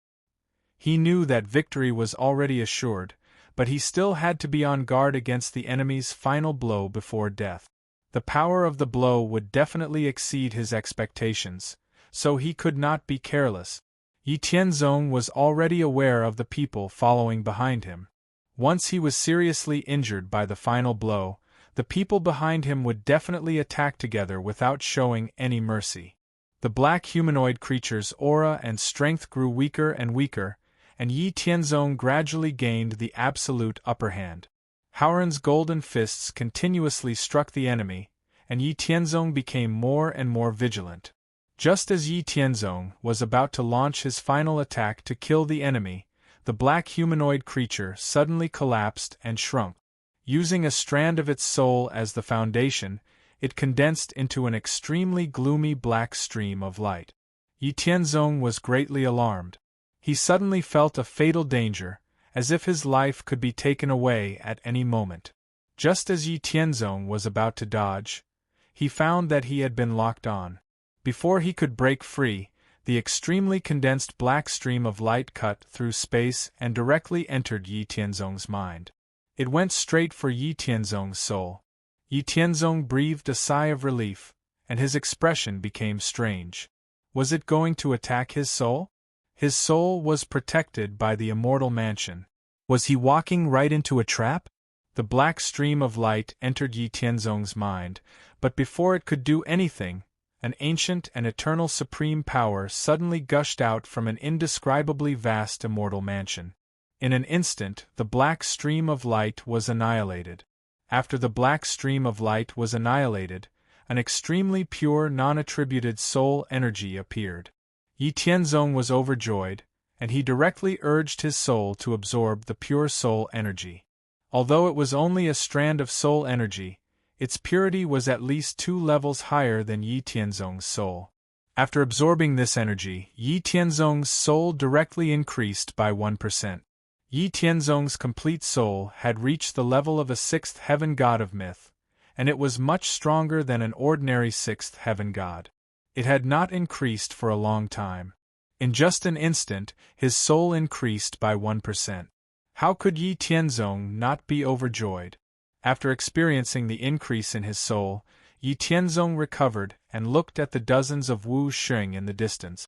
He knew that victory was already assured, but he still had to be on guard against the enemy's final blow before death. The power of the blow would definitely exceed his expectations, so he could not be careless. Yi Tianzong was already aware of the people following behind him. Once he was seriously injured by the final blow, the people behind him would definitely attack together without showing any mercy. The black humanoid creature's aura and strength grew weaker and weaker, and Yi Tianzong gradually gained the absolute upper hand. Howren's golden fists continuously struck the enemy, and Yi Tianzong became more and more vigilant. Just as Yi Tianzong was about to launch his final attack to kill the enemy, the black humanoid creature suddenly collapsed and shrunk. Using a strand of its soul as the foundation, it condensed into an extremely gloomy black stream of light. Yi Tianzong was greatly alarmed. He suddenly felt a fatal danger, as if his life could be taken away at any moment. Just as Yi Tianzong was about to dodge, he found that he had been locked on. Before he could break free, the extremely condensed black stream of light cut through space and directly entered Yi Tianzong's mind. It went straight for Yi Tianzong's soul. Yi Tianzong breathed a sigh of relief, and his expression became strange. Was it going to attack his soul? His soul was protected by the immortal mansion. Was he walking right into a trap? The black stream of light entered Yi Tianzong's mind, but before it could do anything, an ancient and eternal supreme power suddenly gushed out from an indescribably vast immortal mansion. In an instant, the black stream of light was annihilated. After the black stream of light was annihilated, an extremely pure non-attributed soul energy appeared. Yi Tianzong was overjoyed, and he directly urged his soul to absorb the pure soul energy. Although it was only a strand of soul energy, its purity was at least 2 levels higher than Yi Tianzong's soul. After absorbing this energy, Yi Tianzong's soul directly increased by 1%. Yi Tianzong's complete soul had reached the level of a 6th heaven god of myth, and it was much stronger than an ordinary 6th heaven god. It had not increased for a long time. In just an instant, his soul increased by 1%. How could Yi Tianzong not be overjoyed? After experiencing the increase in his soul, Yi Tianzong recovered and looked at the dozens of Wu Xing in the distance.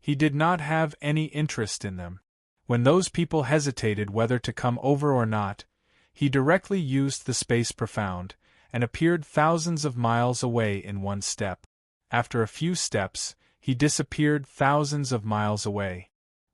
He did not have any interest in them. When those people hesitated whether to come over or not, he directly used the space profound, and appeared thousands of miles away in one step. After a few steps, he disappeared thousands of miles away.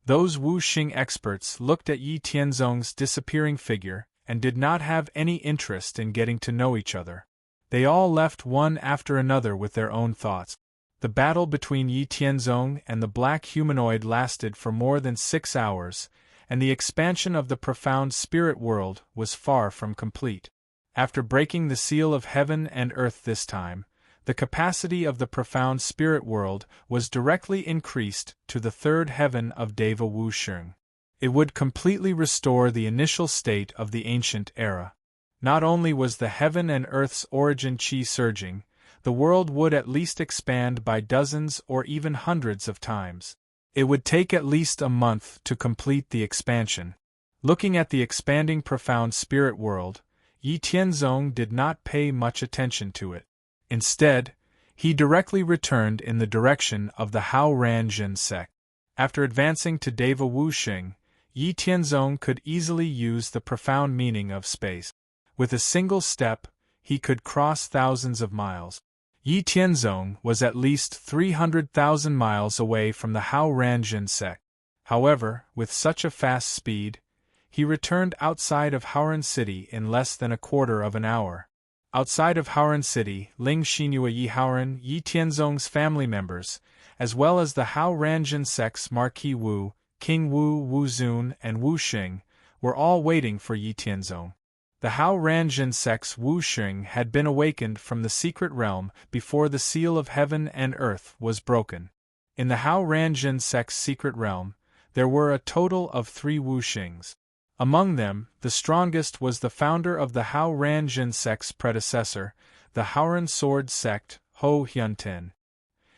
Those Wu Xing experts looked at Yi Tianzong's disappearing figure, and did not have any interest in getting to know each other. They all left one after another with their own thoughts. The battle between Yi Tianzong and the black humanoid lasted for more than 6 hours, and the expansion of the profound spirit world was far from complete. After breaking the seal of heaven and earth this time, the capacity of the profound spirit world was directly increased to the 3rd heaven of Deva Wu Xing. It would completely restore the initial state of the ancient era. Not only was the heaven and earth's origin qi surging, the world would at least expand by dozens or even hundreds of times. It would take at least a month to complete the expansion. Looking at the expanding profound spirit world, Yi Tianzong did not pay much attention to it. Instead, he directly returned in the direction of the Hao Ran Jin sect. After advancing to Deva Wu Xing, Yi Tianzong could easily use the profound meaning of space. With a single step, he could cross thousands of miles. Yi Tianzong was at least 300,000 miles away from the Hao Ran Jin sect. However, with such a fast speed, he returned outside of Haoran City in less than a quarter of an hour. Outside of Haoran City, Ling Xinhua Yi Haoran, Yi Tianzong's family members, as well as the Hao Ran Jin sect's Marquis Wu, King Wu, Wu Zun, and Wu Xing, were all waiting for Yi Tianzong. The Hao Ran Jin sect's Wu Xing had been awakened from the secret realm before the seal of heaven and earth was broken. In the Hao Ran Jin sect's secret realm, there were a total of 3 Wu Xings. Among them, the strongest was the founder of the Hao Ran Jin sect's predecessor, the Haoran Sword sect, Ho Hyunten.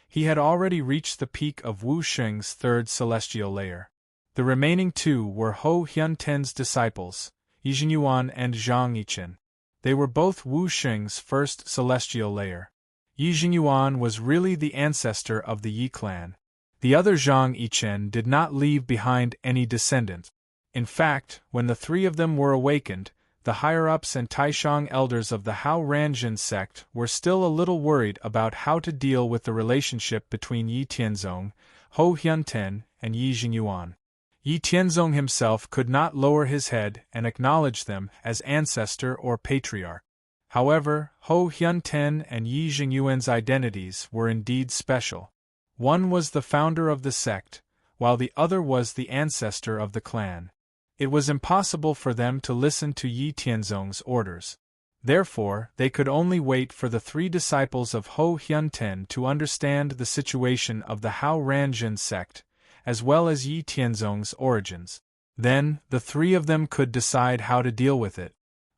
He had already reached the peak of Wu Xing's 3rd celestial layer. The remaining 2 were Ho Hyunten's disciples, Yijingyuan and Zhang Yichen. They were both Wu Xing's 1st celestial layer. Yijingyuan was really the ancestor of the Yi clan. The other Zhang Yichen did not leave behind any descendants. In fact, when the 3 of them were awakened, the higher-ups and Taishang elders of the Hao Ran Jin sect were still a little worried about how to deal with the relationship between Yi Tianzong, Ho Hyunten, and Yi Jingyuan. Yi Tianzong himself could not lower his head and acknowledge them as ancestor or patriarch. However, Ho Hyunten and Yi Jingyuan's identities were indeed special. One was the founder of the sect, while the other was the ancestor of the clan. It was impossible for them to listen to Yi Tianzong's orders. Therefore, they could only wait for the 3 disciples of Ho Hyunten to understand the situation of the Hao Ran Jin sect, as well as Yi Tianzong's origins. Then, the 3 of them could decide how to deal with it.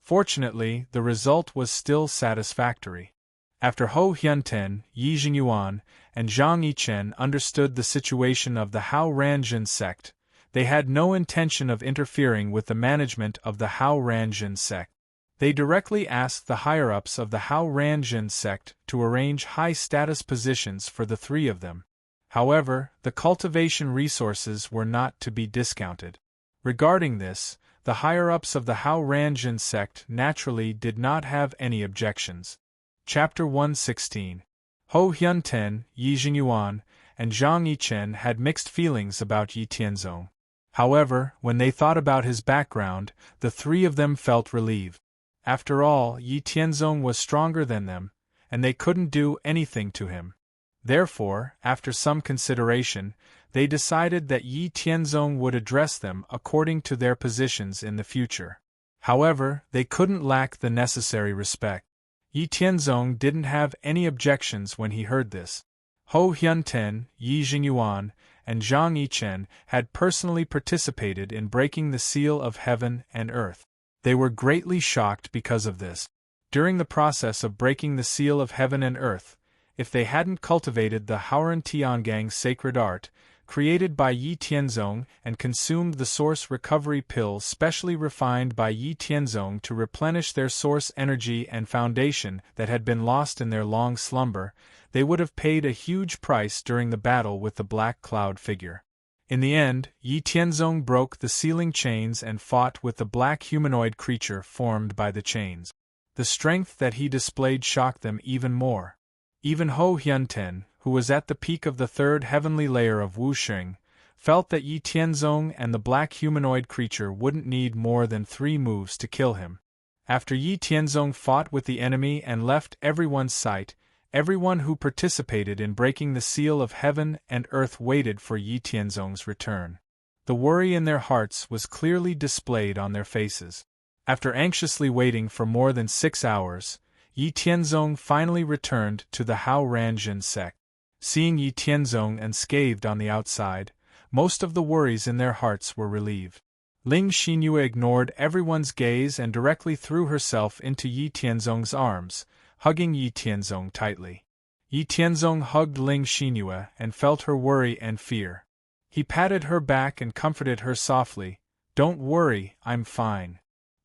Fortunately, the result was still satisfactory. After Hou Hyunten, Yi Jingyuan, and Zhang Yichen understood the situation of the Hao Ranjin sect, they had no intention of interfering with the management of the Hao Ranjin sect. They directly asked the higher-ups of the Hao Ranjin sect to arrange high-status positions for the three of them. However, the cultivation resources were not to be discounted. Regarding this, the higher-ups of the Hao Ranjin sect naturally did not have any objections. Chapter 116. Hou Hyunten, Yi Jingyuan, and Zhang Yichen had mixed feelings about Yi Tianzong. However, when they thought about his background, the three of them felt relieved. After all, Yi Tianzong was stronger than them, and they couldn't do anything to him. Therefore, after some consideration, they decided that Yi Tianzong would address them according to their positions in the future. However, they couldn't lack the necessary respect. Yi Tianzong didn't have any objections when he heard this. Hou Hyunten, Yi Jingyuan, and Zhang Yichen had personally participated in breaking the seal of heaven and earth. They were greatly shocked because of this. During the process of breaking the seal of heaven and earth, if they hadn't cultivated the Haoran Tiangang sacred art, created by Yi Tianzong, and consumed the source recovery pill specially refined by Yi Tianzong to replenish their source energy and foundation that had been lost in their long slumber, they would have paid a huge price during the battle with the Black Cloud figure. In the end, Yi Tianzong broke the sealing chains and fought with the black humanoid creature formed by the chains. The strength that he displayed shocked them even more. Even Hou Hyunten, who was at the peak of the third heavenly layer of Wuxing, felt that Yi Tianzong and the black humanoid creature wouldn't need more than 3 moves to kill him. After Yi Tianzong fought with the enemy and left everyone's sight, everyone who participated in breaking the seal of heaven and earth waited for Yi Tianzong's return. The worry in their hearts was clearly displayed on their faces. After anxiously waiting for more than 6 hours, Yi Tianzong finally returned to the Hao Ranjin sect. Seeing Yi Tianzong unscathed on the outside, most of the worries in their hearts were relieved. Ling Xinyue ignored everyone's gaze and directly threw herself into Yi Tianzong's arms, hugging Yi Tianzong tightly. Yi Tianzong hugged Ling Xinyue and felt her worry and fear. He patted her back and comforted her softly, "Don't worry, I'm fine."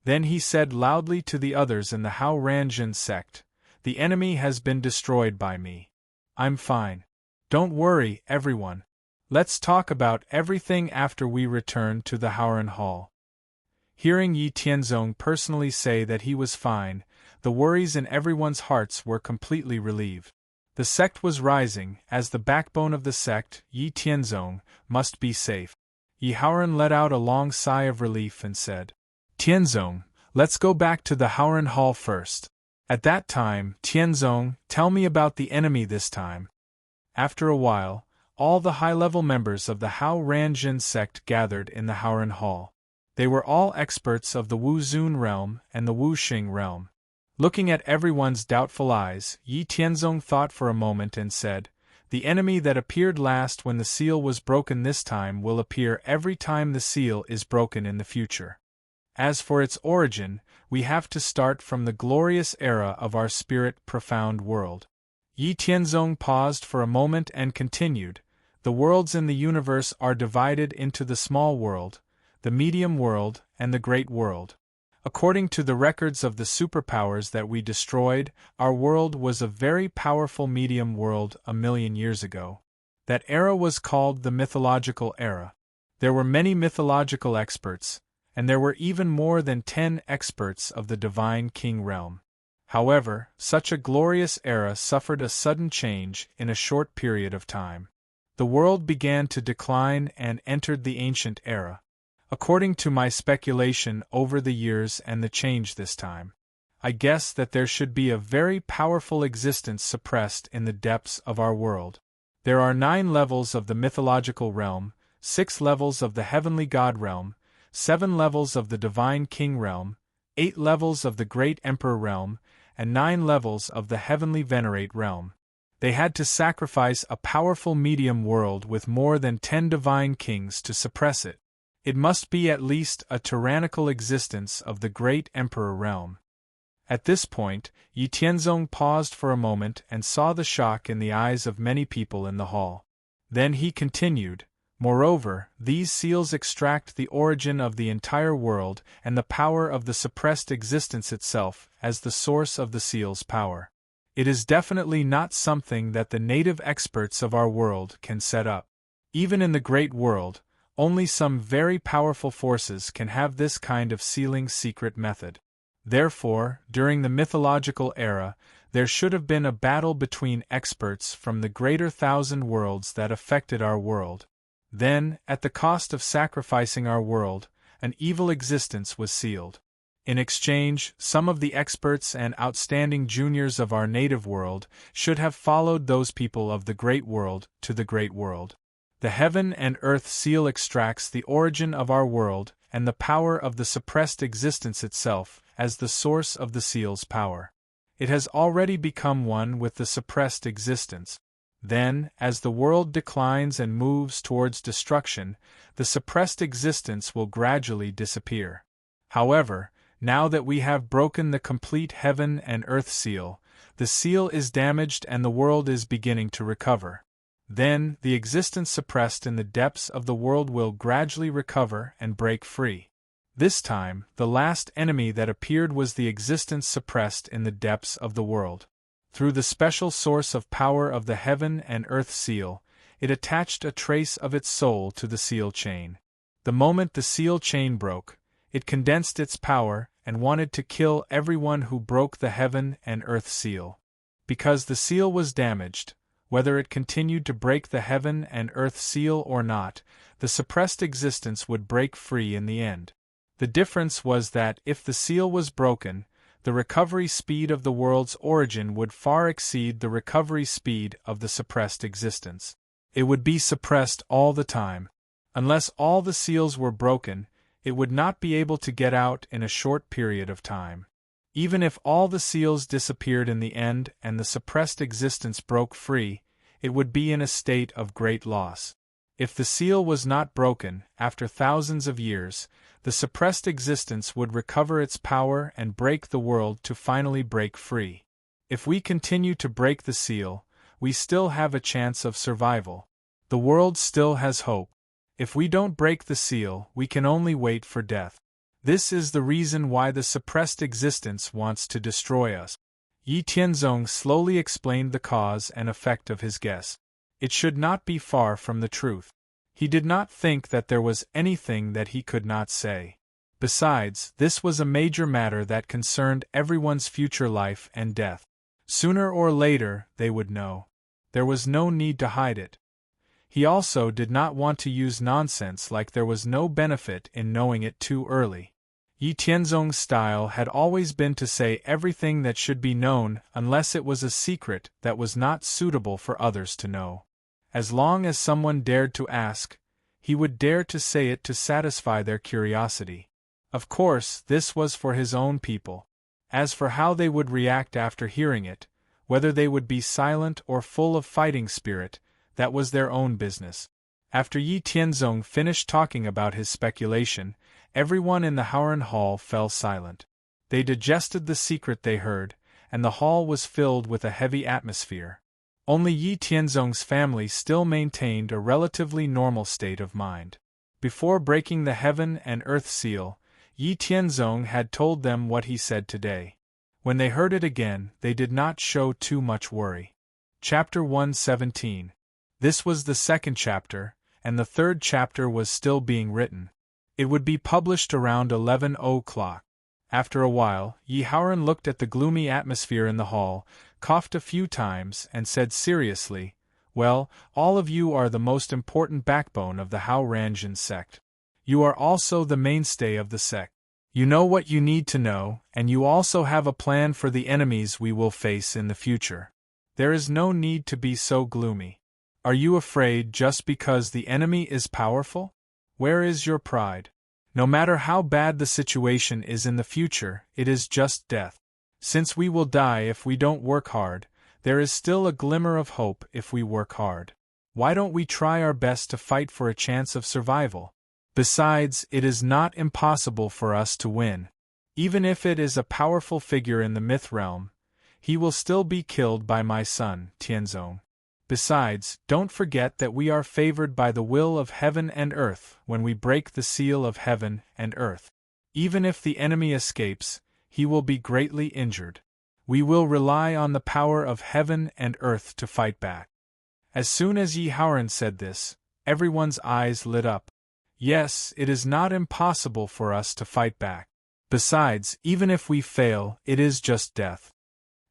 Then he said loudly to the others in the Hao Ranjin sect, "The enemy has been destroyed by me. I'm fine. Don't worry, everyone. Let's talk about everything after we return to the Haoran Hall." Hearing Yi Tianzong personally say that he was fine, the worries in everyone's hearts were completely relieved. The sect was rising, as the backbone of the sect, Yi Tianzong, must be safe. Yi Haoran let out a long sigh of relief and said, "Tianzong, let's go back to the Haoran Hall first." At that time, "Tianzong, tell me about the enemy this time." After a while, all the high-level members of the Hao Ranjin sect gathered in the Haoran Hall. They were all experts of the Wu Zun realm and the Wu Xing realm. Looking at everyone's doubtful eyes, Yi Tianzong thought for a moment and said, "The enemy that appeared last when the seal was broken this time will appear every time the seal is broken in the future. As for its origin, we have to start from the glorious era of our spirit-profound world." Yi Tianzong paused for a moment and continued, "The worlds in the universe are divided into the small world, the medium world, and the great world. According to the records of the superpowers that we destroyed, our world was a very powerful medium world 1,000,000 years ago. That era was called the mythological era. There were many mythological experts, and there were even more than 10 experts of the Divine King realm. However, such a glorious era suffered a sudden change in a short period of time. The world began to decline and entered the ancient era. According to my speculation over the years and the change this time, I guess that there should be a very powerful existence suppressed in the depths of our world. There are 9 levels of the mythological realm, 6 levels of the heavenly god realm, 7 levels of the divine king realm, 8 levels of the great emperor realm, and 9 levels of the heavenly venerate realm. They had to sacrifice a powerful medium world with more than 10 divine kings to suppress it. It must be at least a tyrannical existence of the great emperor realm. At this point, Yi Tianzong paused for a moment and saw the shock in the eyes of many people in the hall. Then he continued, "Moreover, these seals extract the origin of the entire world and the power of the suppressed existence itself as the source of the seal's power. It is definitely not something that the native experts of our world can set up. Even in the great world, only some very powerful forces can have this kind of sealing secret method. Therefore, during the mythological era, there should have been a battle between experts from the greater thousand worlds that affected our world. Then, at the cost of sacrificing our world, an evil existence was sealed. In exchange, some of the experts and outstanding juniors of our native world should have followed those people of the great world to the great world. The heaven and earth seal extracts the origin of our world and the power of the suppressed existence itself as the source of the seal's power. It has already become one with the suppressed existence. Then, as the world declines and moves towards destruction, the suppressed existence will gradually disappear. However, now that we have broken the complete heaven and earth seal, the seal is damaged and the world is beginning to recover. Then, the existence suppressed in the depths of the world will gradually recover and break free. This time, the last enemy that appeared was the existence suppressed in the depths of the world. Through the special source of power of the heaven and earth seal, it attached a trace of its soul to the seal chain. The moment the seal chain broke, it condensed its power and wanted to kill everyone who broke the heaven and earth seal. Because the seal was damaged, whether it continued to break the heaven and earth seal or not, the suppressed existence would break free in the end. The difference was that if the seal was broken, the recovery speed of the world's origin would far exceed the recovery speed of the suppressed existence. It would be suppressed all the time. Unless all the seals were broken, it would not be able to get out in a short period of time. Even if all the seals disappeared in the end and the suppressed existence broke free, it would be in a state of great loss. If the seal was not broken, after thousands of years, the suppressed existence would recover its power and break the world to finally break free. If we continue to break the seal, we still have a chance of survival. The world still has hope. If we don't break the seal, we can only wait for death. This is the reason why the suppressed existence wants to destroy us. Yi Tianzong slowly explained the cause and effect of his guess. It should not be far from the truth. He did not think that there was anything that he could not say. Besides, this was a major matter that concerned everyone's future life and death. Sooner or later, they would know. There was no need to hide it. He also did not want to use nonsense like there was no benefit in knowing it too early. Yi Tianzong's style had always been to say everything that should be known unless it was a secret that was not suitable for others to know. As long as someone dared to ask, he would dare to say it to satisfy their curiosity. Of course, this was for his own people. As for how they would react after hearing it, whether they would be silent or full of fighting spirit, that was their own business. After Yi Tianzong finished talking about his speculation, everyone in the Howren Hall fell silent. They digested the secret they heard, and the hall was filled with a heavy atmosphere. Only Yi Tianzong's family still maintained a relatively normal state of mind. Before breaking the heaven and earth seal, Yi Tianzong had told them what he said today. When they heard it again, they did not show too much worry. Chapter 117. This was the second chapter, and the third chapter was still being written. It would be published around 11 o'clock. After a while, Yi Haoren looked at the gloomy atmosphere in the hall, coughed a few times, and said seriously, "Well, all of you are the most important backbone of the Hao Ranjin sect. You are also the mainstay of the sect. You know what you need to know, and you also have a plan for the enemies we will face in the future. There is no need to be so gloomy. Are you afraid just because the enemy is powerful? Where is your pride? No matter how bad the situation is in the future, it is just death. Since we will die if we don't work hard, there is still a glimmer of hope if we work hard. Why don't we try our best to fight for a chance of survival? Besides, it is not impossible for us to win. Even if it is a powerful figure in the myth realm, he will still be killed by my son, Tianzong. Besides, don't forget that we are favored by the will of heaven and earth when we break the seal of heaven and earth. Even if the enemy escapes, he will be greatly injured. We will rely on the power of heaven and earth to fight back. As soon as Yi Haoran said this, everyone's eyes lit up. Yes, it is not impossible for us to fight back. Besides, even if we fail, it is just death.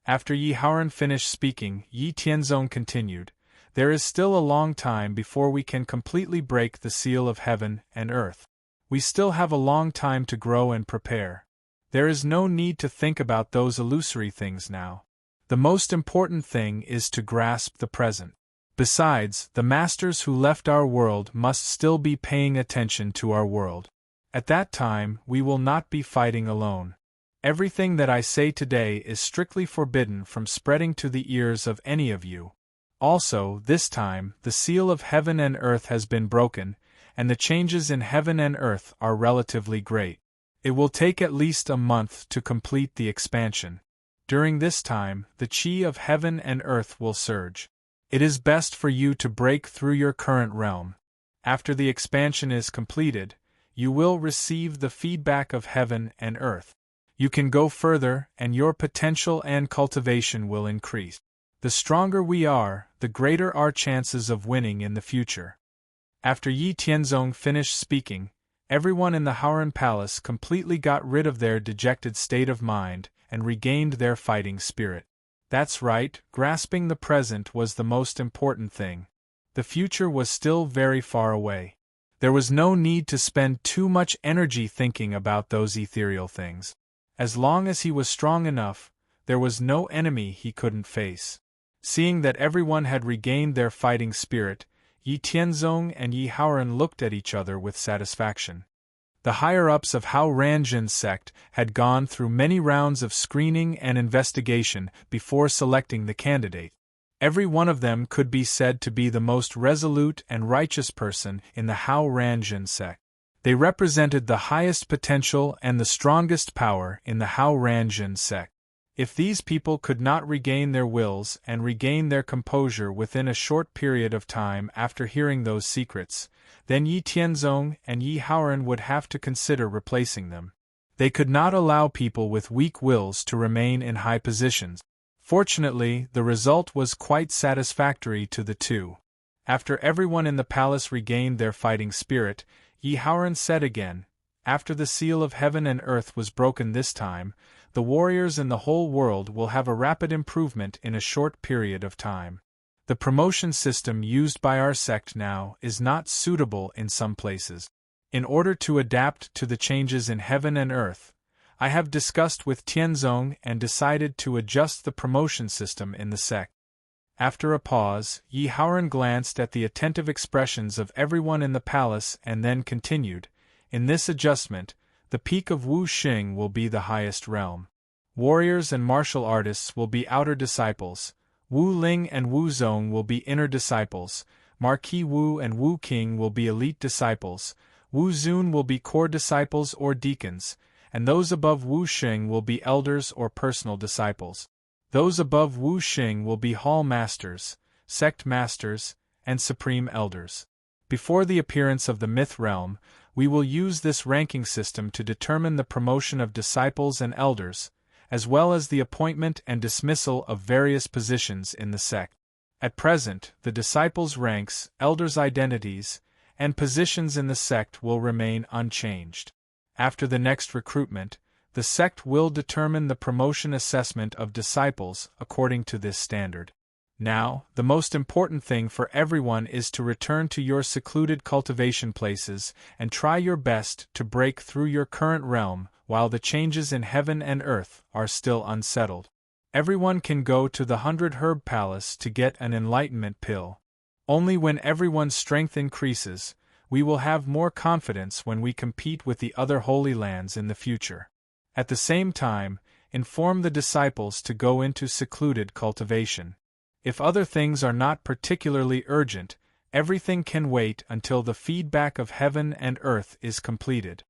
After Yi Haoran finished speaking, Yi Tianzong continued, "There is still a long time before we can completely break the seal of heaven and earth. We still have a long time to grow and prepare. There is no need to think about those illusory things now. The most important thing is to grasp the present. Besides, the masters who left our world must still be paying attention to our world. At that time, we will not be fighting alone. Everything that I say today is strictly forbidden from spreading to the ears of any of you. Also, this time, the seal of heaven and earth has been broken, and the changes in heaven and earth are relatively great. It will take at least a month to complete the expansion. During this time, the chi of heaven and earth will surge. It is best for you to break through your current realm. After the expansion is completed, you will receive the feedback of heaven and earth. You can go further, and your potential and cultivation will increase. The stronger we are, the greater our chances of winning in the future." After Yi Tianzong finished speaking, everyone in the Haoran Palace completely got rid of their dejected state of mind and regained their fighting spirit. That's right, grasping the present was the most important thing. The future was still very far away. There was no need to spend too much energy thinking about those ethereal things. As long as he was strong enough, there was no enemy he couldn't face. Seeing that everyone had regained their fighting spirit, Yi Tianzong and Yi Haoran looked at each other with satisfaction. The higher-ups of Hao Ranjin's sect had gone through many rounds of screening and investigation before selecting the candidate. Every one of them could be said to be the most resolute and righteous person in the Hao Ranjin sect. They represented the highest potential and the strongest power in the Hao Ranjin sect. If these people could not regain their wills and regain their composure within a short period of time after hearing those secrets, then Yi Tianzong and Yi Haoran would have to consider replacing them. They could not allow people with weak wills to remain in high positions. Fortunately, the result was quite satisfactory to the two. After everyone in the palace regained their fighting spirit, Yi Haoran said again, "After the seal of heaven and earth was broken this time, the warriors in the whole world will have a rapid improvement in a short period of time. The promotion system used by our sect now is not suitable in some places. In order to adapt to the changes in heaven and earth, I have discussed with Tianzong and decided to adjust the promotion system in the sect." After a pause, Yi Haoran glanced at the attentive expressions of everyone in the palace and then continued, "In this adjustment, the peak of Wu Xing will be the highest realm. Warriors and martial artists will be outer disciples, Wu Ling and Wu Zong will be inner disciples, Marquis Wu and Wu King will be elite disciples, Wu Zun will be core disciples or deacons, and those above Wu Xing will be elders or personal disciples. Those above Wu Xing will be hall masters, sect masters, and supreme elders. Before the appearance of the myth realm, we will use this ranking system to determine the promotion of disciples and elders, as well as the appointment and dismissal of various positions in the sect. At present, the disciples' ranks, elders' identities, and positions in the sect will remain unchanged. After the next recruitment, the sect will determine the promotion assessment of disciples according to this standard. Now, the most important thing for everyone is to return to your secluded cultivation places and try your best to break through your current realm while the changes in heaven and earth are still unsettled. Everyone can go to the 100 Herb Palace to get an enlightenment pill. Only when everyone's strength increases, we will have more confidence when we compete with the other holy lands in the future. At the same time, inform the disciples to go into secluded cultivation. If other things are not particularly urgent, Everything can wait until the feedback of heaven and earth is completed.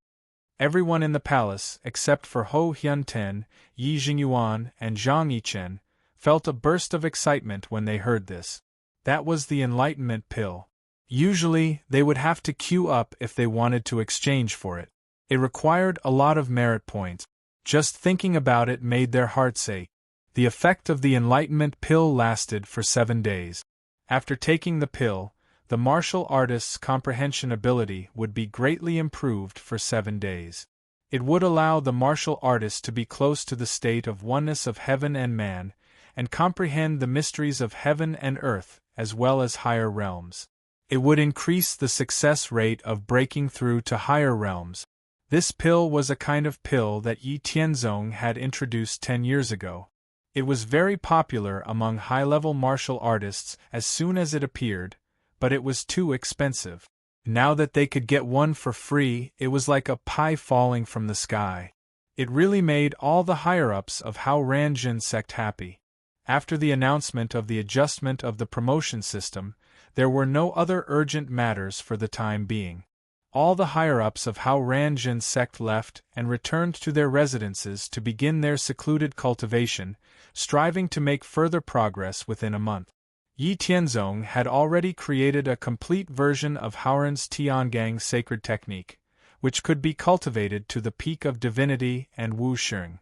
Everyone in the palace, except for Hou Hyunten, Yi Jingyuan, and Zhang Yichen, felt a burst of excitement when they heard this. That was the enlightenment pill. Usually, they would have to queue up if they wanted to exchange for it. It required a lot of merit points. Just thinking about it made their hearts ache. The effect of the enlightenment pill lasted for 7 days. After taking the pill, the martial artist's comprehension ability would be greatly improved for 7 days. It would allow the martial artist to be close to the state of oneness of heaven and man, and comprehend the mysteries of heaven and earth, as well as higher realms. It would increase the success rate of breaking through to higher realms. This pill was a kind of pill that Yi Tianzong had introduced 10 years ago. It was very popular among high-level martial artists as soon as it appeared, but it was too expensive. Now that they could get one for free, it was like a pie falling from the sky. It really made all the higher-ups of Hao Ranjin sect happy. After the announcement of the adjustment of the promotion system, there were no other urgent matters for the time being. All the higher-ups of Hao Ranjin sect left and returned to their residences to begin their secluded cultivation, striving to make further progress within a month. Yi Tianzong had already created a complete version of Haoran's Tiangang sacred technique, which could be cultivated to the peak of divinity and wusheng.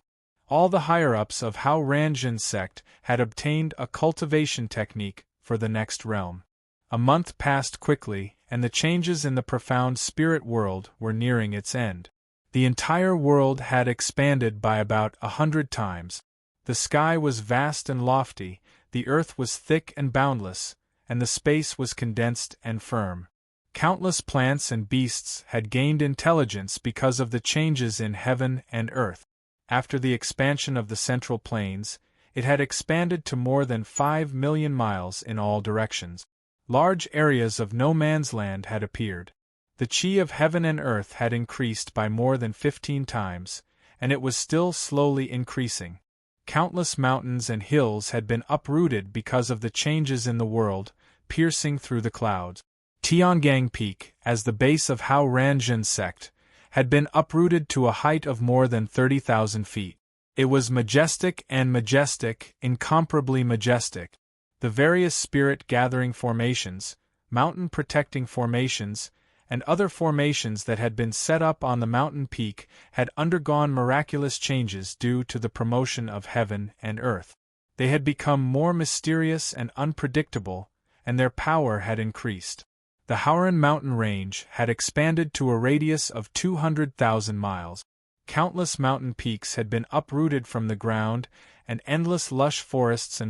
All the higher-ups of Hao Ranjin sect had obtained a cultivation technique for the next realm. A month passed quickly, and the changes in the profound spirit world were nearing its end. The entire world had expanded by about 100 times. The sky was vast and lofty, the earth was thick and boundless, and the space was condensed and firm. Countless plants and beasts had gained intelligence because of the changes in heaven and earth. After the expansion of the central plains, it had expanded to more than 5 million miles in all directions. Large areas of no man's land had appeared. The chi of heaven and earth had increased by more than 15 times, and it was still slowly increasing. Countless mountains and hills had been uprooted because of the changes in the world, piercing through the clouds. Tiangang Peak, as the base of Hao Ranjin sect, had been uprooted to a height of more than 30,000 feet. It was majestic, incomparably majestic. The various spirit-gathering formations, mountain-protecting formations, and other formations that had been set up on the mountain peak had undergone miraculous changes due to the promotion of heaven and earth. They had become more mysterious and unpredictable, and their power had increased. The Haoran mountain range had expanded to a radius of 200,000 miles. Countless mountain peaks had been uprooted from the ground, and endless lush forests,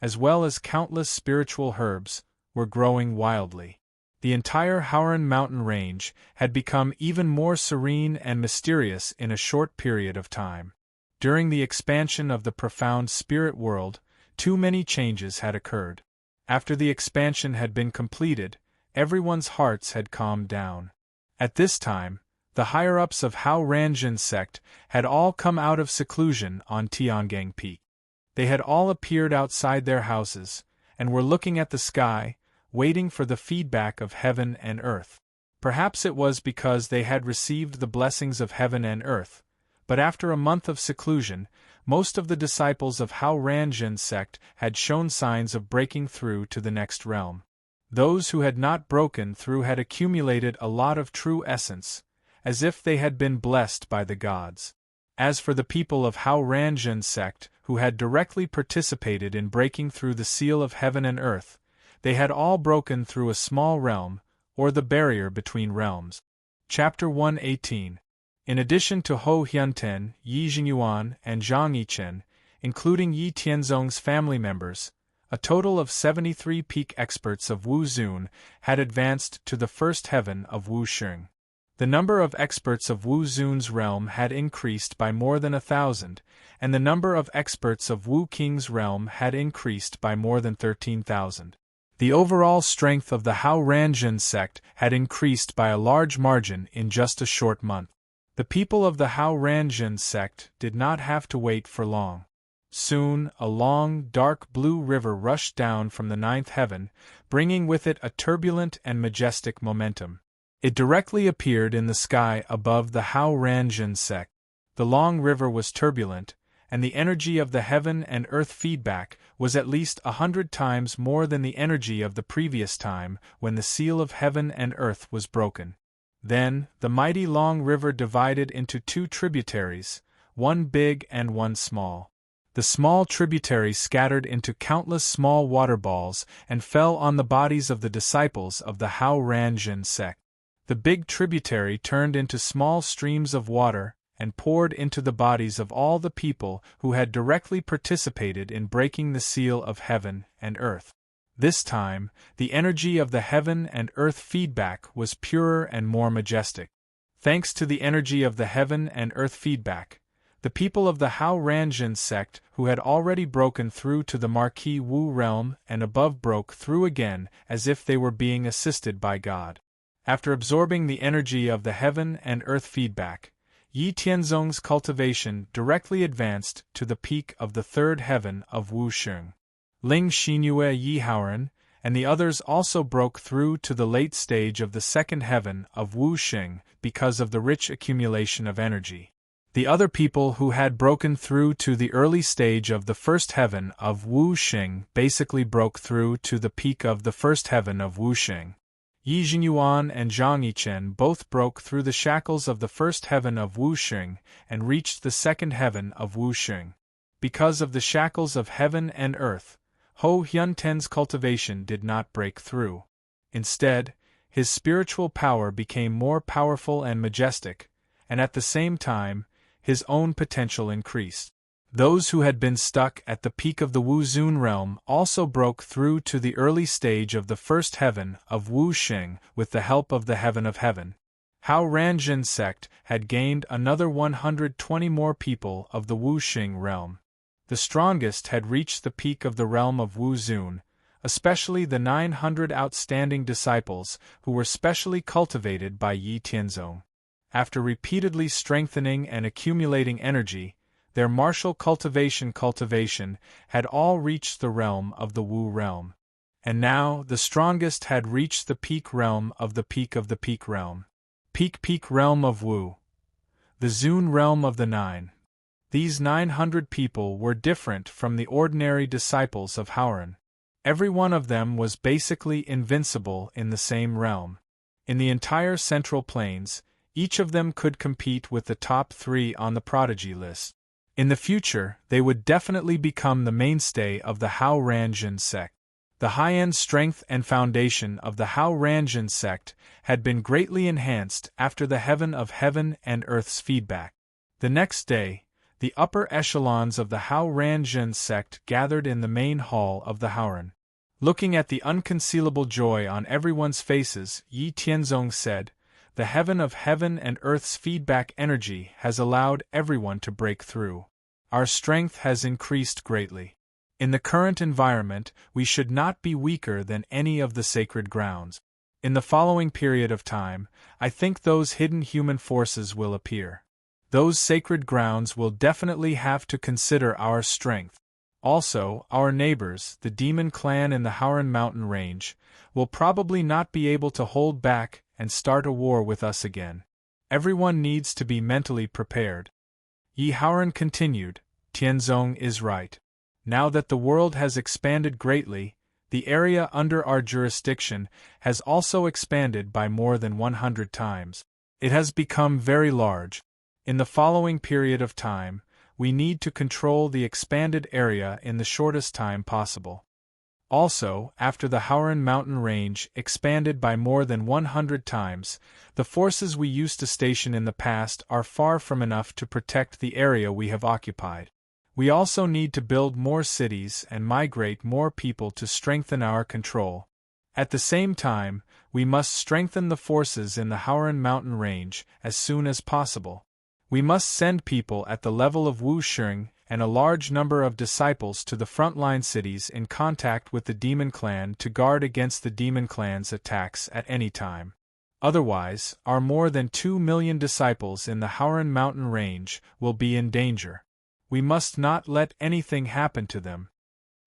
as well as countless spiritual herbs, were growing wildly. The entire Haoran mountain range had become even more serene and mysterious in a short period of time. During the expansion of the profound spirit world, too many changes had occurred. After the expansion had been completed, everyone's hearts had calmed down. At this time, the higher-ups of Hao Ranjin sect had all come out of seclusion on Tiangang Peak. They had all appeared outside their houses, and were looking at the sky, waiting for the feedback of heaven and earth. Perhaps it was because they had received the blessings of heaven and earth, but after a month of seclusion, most of the disciples of Hao Ranjin sect had shown signs of breaking through to the next realm. Those who had not broken through had accumulated a lot of true essence, as if they had been blessed by the gods. As for the people of Hao Ranjin sect who had directly participated in breaking through the seal of heaven and earth, they had all broken through a small realm, or the barrier between realms. Chapter 118. In addition to Hou Hyunten, Yi Jingyuan, and Zhang Yichen, including Yi Tianzong's family members, a total of 73 peak experts of Wu Zun had advanced to the first heaven of Wu Sheng. The number of experts of Wu Zun's realm had increased by more than 1,000, and the number of experts of Wu Qing's realm had increased by more than 13,000. The overall strength of the Hao Ranjin sect had increased by a large margin in just a short month. The people of the Hao Ranjin sect did not have to wait for long. Soon, a long, dark blue river rushed down from the ninth heaven, bringing with it a turbulent and majestic momentum. It directly appeared in the sky above the Hao Ranjin sect. The long river was turbulent, and the energy of the heaven and earth feedback was at least 100 times more than the energy of the previous time when the seal of heaven and earth was broken. Then, the mighty long river divided into two tributaries, one big and one small. The small tributaries scattered into countless small water balls and fell on the bodies of the disciples of the Hao Ranjin sect. The big tributary turned into small streams of water and poured into the bodies of all the people who had directly participated in breaking the seal of heaven and earth. This time, the energy of the heaven and earth feedback was purer and more majestic. Thanks to the energy of the heaven and earth feedback, the people of the Hao Ranjin sect who had already broken through to the Marquis Wu realm and above broke through again as if they were being assisted by God. After absorbing the energy of the heaven and earth feedback, Yi Tianzong's cultivation directly advanced to the peak of the third heaven of Wu Sheng. Ling Xinyue Yi Haoren and the others also broke through to the late stage of the second heaven of Wu Sheng because of the rich accumulation of energy. The other people who had broken through to the early stage of the first heaven of Wu Sheng basically broke through to the peak of the first heaven of Wu Sheng. Yi Jinyuan and Zhang Yichen both broke through the shackles of the first heaven of Wu Sheng and reached the second heaven of Wu Sheng. Because of the shackles of heaven and earth, Ho Hyunten's cultivation did not break through. Instead, his spiritual power became more powerful and majestic, and at the same time, his own potential increased. Those who had been stuck at the peak of the Wu Zun realm also broke through to the early stage of the first heaven of Wu Sheng with the help of the heaven of heaven. Hao Ranjin sect had gained another 120 more people of the Wu Sheng realm. The strongest had reached the peak of the realm of Wu Zun, especially the 900 outstanding disciples who were specially cultivated by Yi Tianzong. After repeatedly strengthening and accumulating energy, their martial cultivation had all reached the realm of the Wu realm. And now the strongest had reached the peak realm of the peak realm. Peak realm of Wu. The Zun realm of the Nine. These 900 people were different from the ordinary disciples of Haoren. Every one of them was basically invincible in the same realm. In the entire Central Plains, each of them could compete with the top 3 on the prodigy list. In the future, they would definitely become the mainstay of the Hao Ranjin sect. The high-end strength and foundation of the Hao Ranjin sect had been greatly enhanced after the heaven of heaven and earth's feedback. The next day, the upper echelons of the Hao Ranjin sect gathered in the main hall of the Haoren. Looking at the unconcealable joy on everyone's faces, Yi Tianzong said, "The heaven of heaven and earth's feedback energy has allowed everyone to break through. Our strength has increased greatly. In the current environment, we should not be weaker than any of the sacred grounds. In the following period of time, I think those hidden human forces will appear. Those sacred grounds will definitely have to consider our strength. Also, our neighbors, the demon clan in the Haoren mountain range, will probably not be able to hold back and start a war with us again. Everyone needs to be mentally prepared." Yi Haoren continued, "Tianzong is right. Now that the world has expanded greatly, the area under our jurisdiction has also expanded by more than 100 times. It has become very large. In the following period of time, we need to control the expanded area in the shortest time possible. Also, after the Haoren mountain range expanded by more than 100 times, the forces we used to station in the past are far from enough to protect the area we have occupied. We also need to build more cities and migrate more people to strengthen our control. At the same time, we must strengthen the forces in the Haoren mountain range as soon as possible. We must send people at the level of Wu Sheng and a large number of disciples to the frontline cities in contact with the Demon Clan to guard against the Demon Clan's attacks at any time. Otherwise, our more than 2 million disciples in the Haoren mountain range will be in danger. we must not let anything happen to them."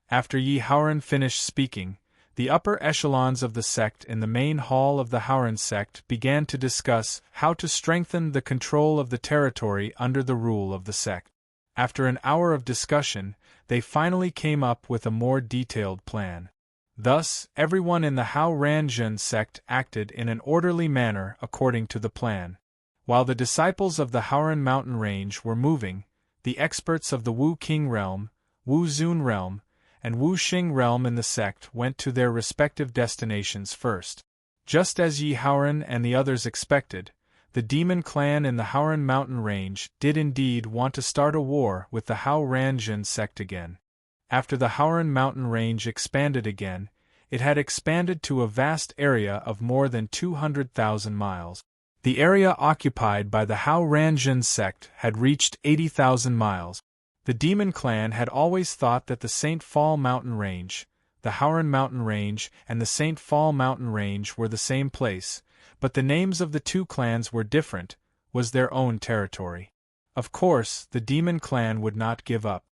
After Yi Haoran finished speaking, the upper echelons of the sect in the main hall of the Haoran sect began to discuss how to strengthen the control of the territory under the rule of the sect. After an hour of discussion, they finally came up with a more detailed plan. Thus, everyone in the Hao Ranjun sect acted in an orderly manner according to the plan. While the disciples of the Haoran mountain range were moving, the experts of the Wu King realm, Wu Zun realm, and Wu Xing realm in the sect went to their respective destinations first. Just as Yi Haoran and the others expected, the demon clan in the Haoran mountain range did indeed want to start a war with the Hao Ranjun sect again. After the Haoran mountain range expanded again, it had expanded to a vast area of more than 200,000 miles. The area occupied by the Hao Ranjun sect had reached 80,000 miles. The demon clan had always thought that the St. Fall mountain range, the Haoran mountain range, and the St. Fall mountain range were the same place, but the names of the two clans were different, was their own territory. Of course, the demon clan would not give up.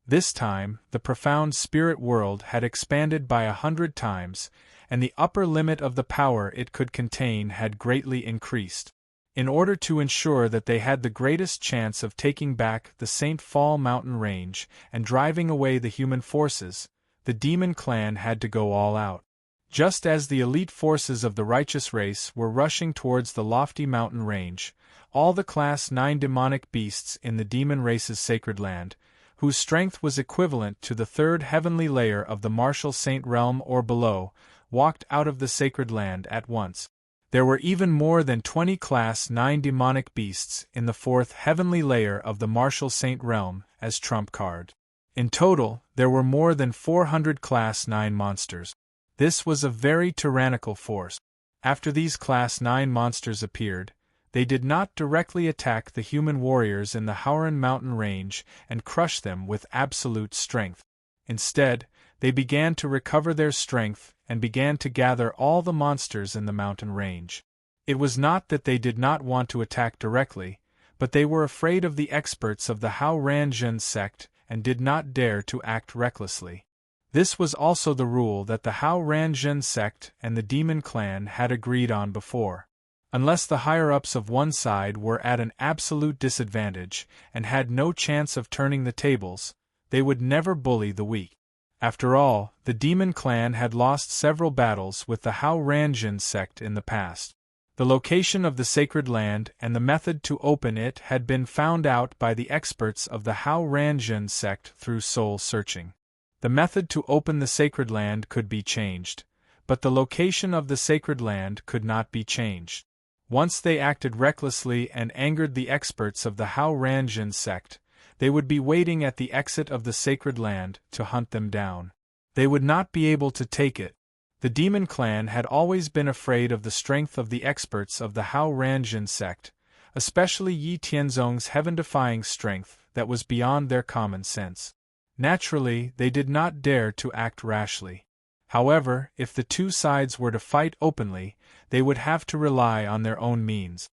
This time, the profound spirit world had expanded by 100 times, and the upper limit of the power it could contain had greatly increased. In order to ensure that they had the greatest chance of taking back the St. Fall mountain range and driving away the human forces, the demon clan had to go all out. Just as the elite forces of the righteous race were rushing towards the lofty mountain range, all the Class 9 demonic beasts in the demon race's sacred land, whose strength was equivalent to the third heavenly layer of the martial saint realm or below, walked out of the sacred land at once. There were even more than 20 Class 9 demonic beasts in the fourth heavenly layer of the martial saint realm as trump card. In total, there were more than 400 Class 9 monsters. This was a very tyrannical force. After these Class 9 monsters appeared, they did not directly attack the human warriors in the Haoran mountain range and crush them with absolute strength. Instead, they began to recover their strength and began to gather all the monsters in the mountain range. It was not that they did not want to attack directly, but they were afraid of the experts of the Hao Ranjun sect and did not dare to act recklessly. This was also the rule that the Hao Ranjun sect and the demon clan had agreed on before. Unless the higher-ups of one side were at an absolute disadvantage and had no chance of turning the tables, they would never bully the weak. After all, the demon clan had lost several battles with the Hao Ranjun sect in the past. The location of the sacred land and the method to open it had been found out by the experts of the Hao Ranjun sect through soul searching. The method to open the sacred land could be changed, but the location of the sacred land could not be changed. Once they acted recklessly and angered the experts of the Hao Ranjun sect, they would be waiting at the exit of the sacred land to hunt them down. They would not be able to take it. The demon clan had always been afraid of the strength of the experts of the Hao Ranjun sect, especially Yi Tianzong's heaven-defying strength that was beyond their common sense. Naturally, they did not dare to act rashly. However, if the two sides were to fight openly, they would have to rely on their own means.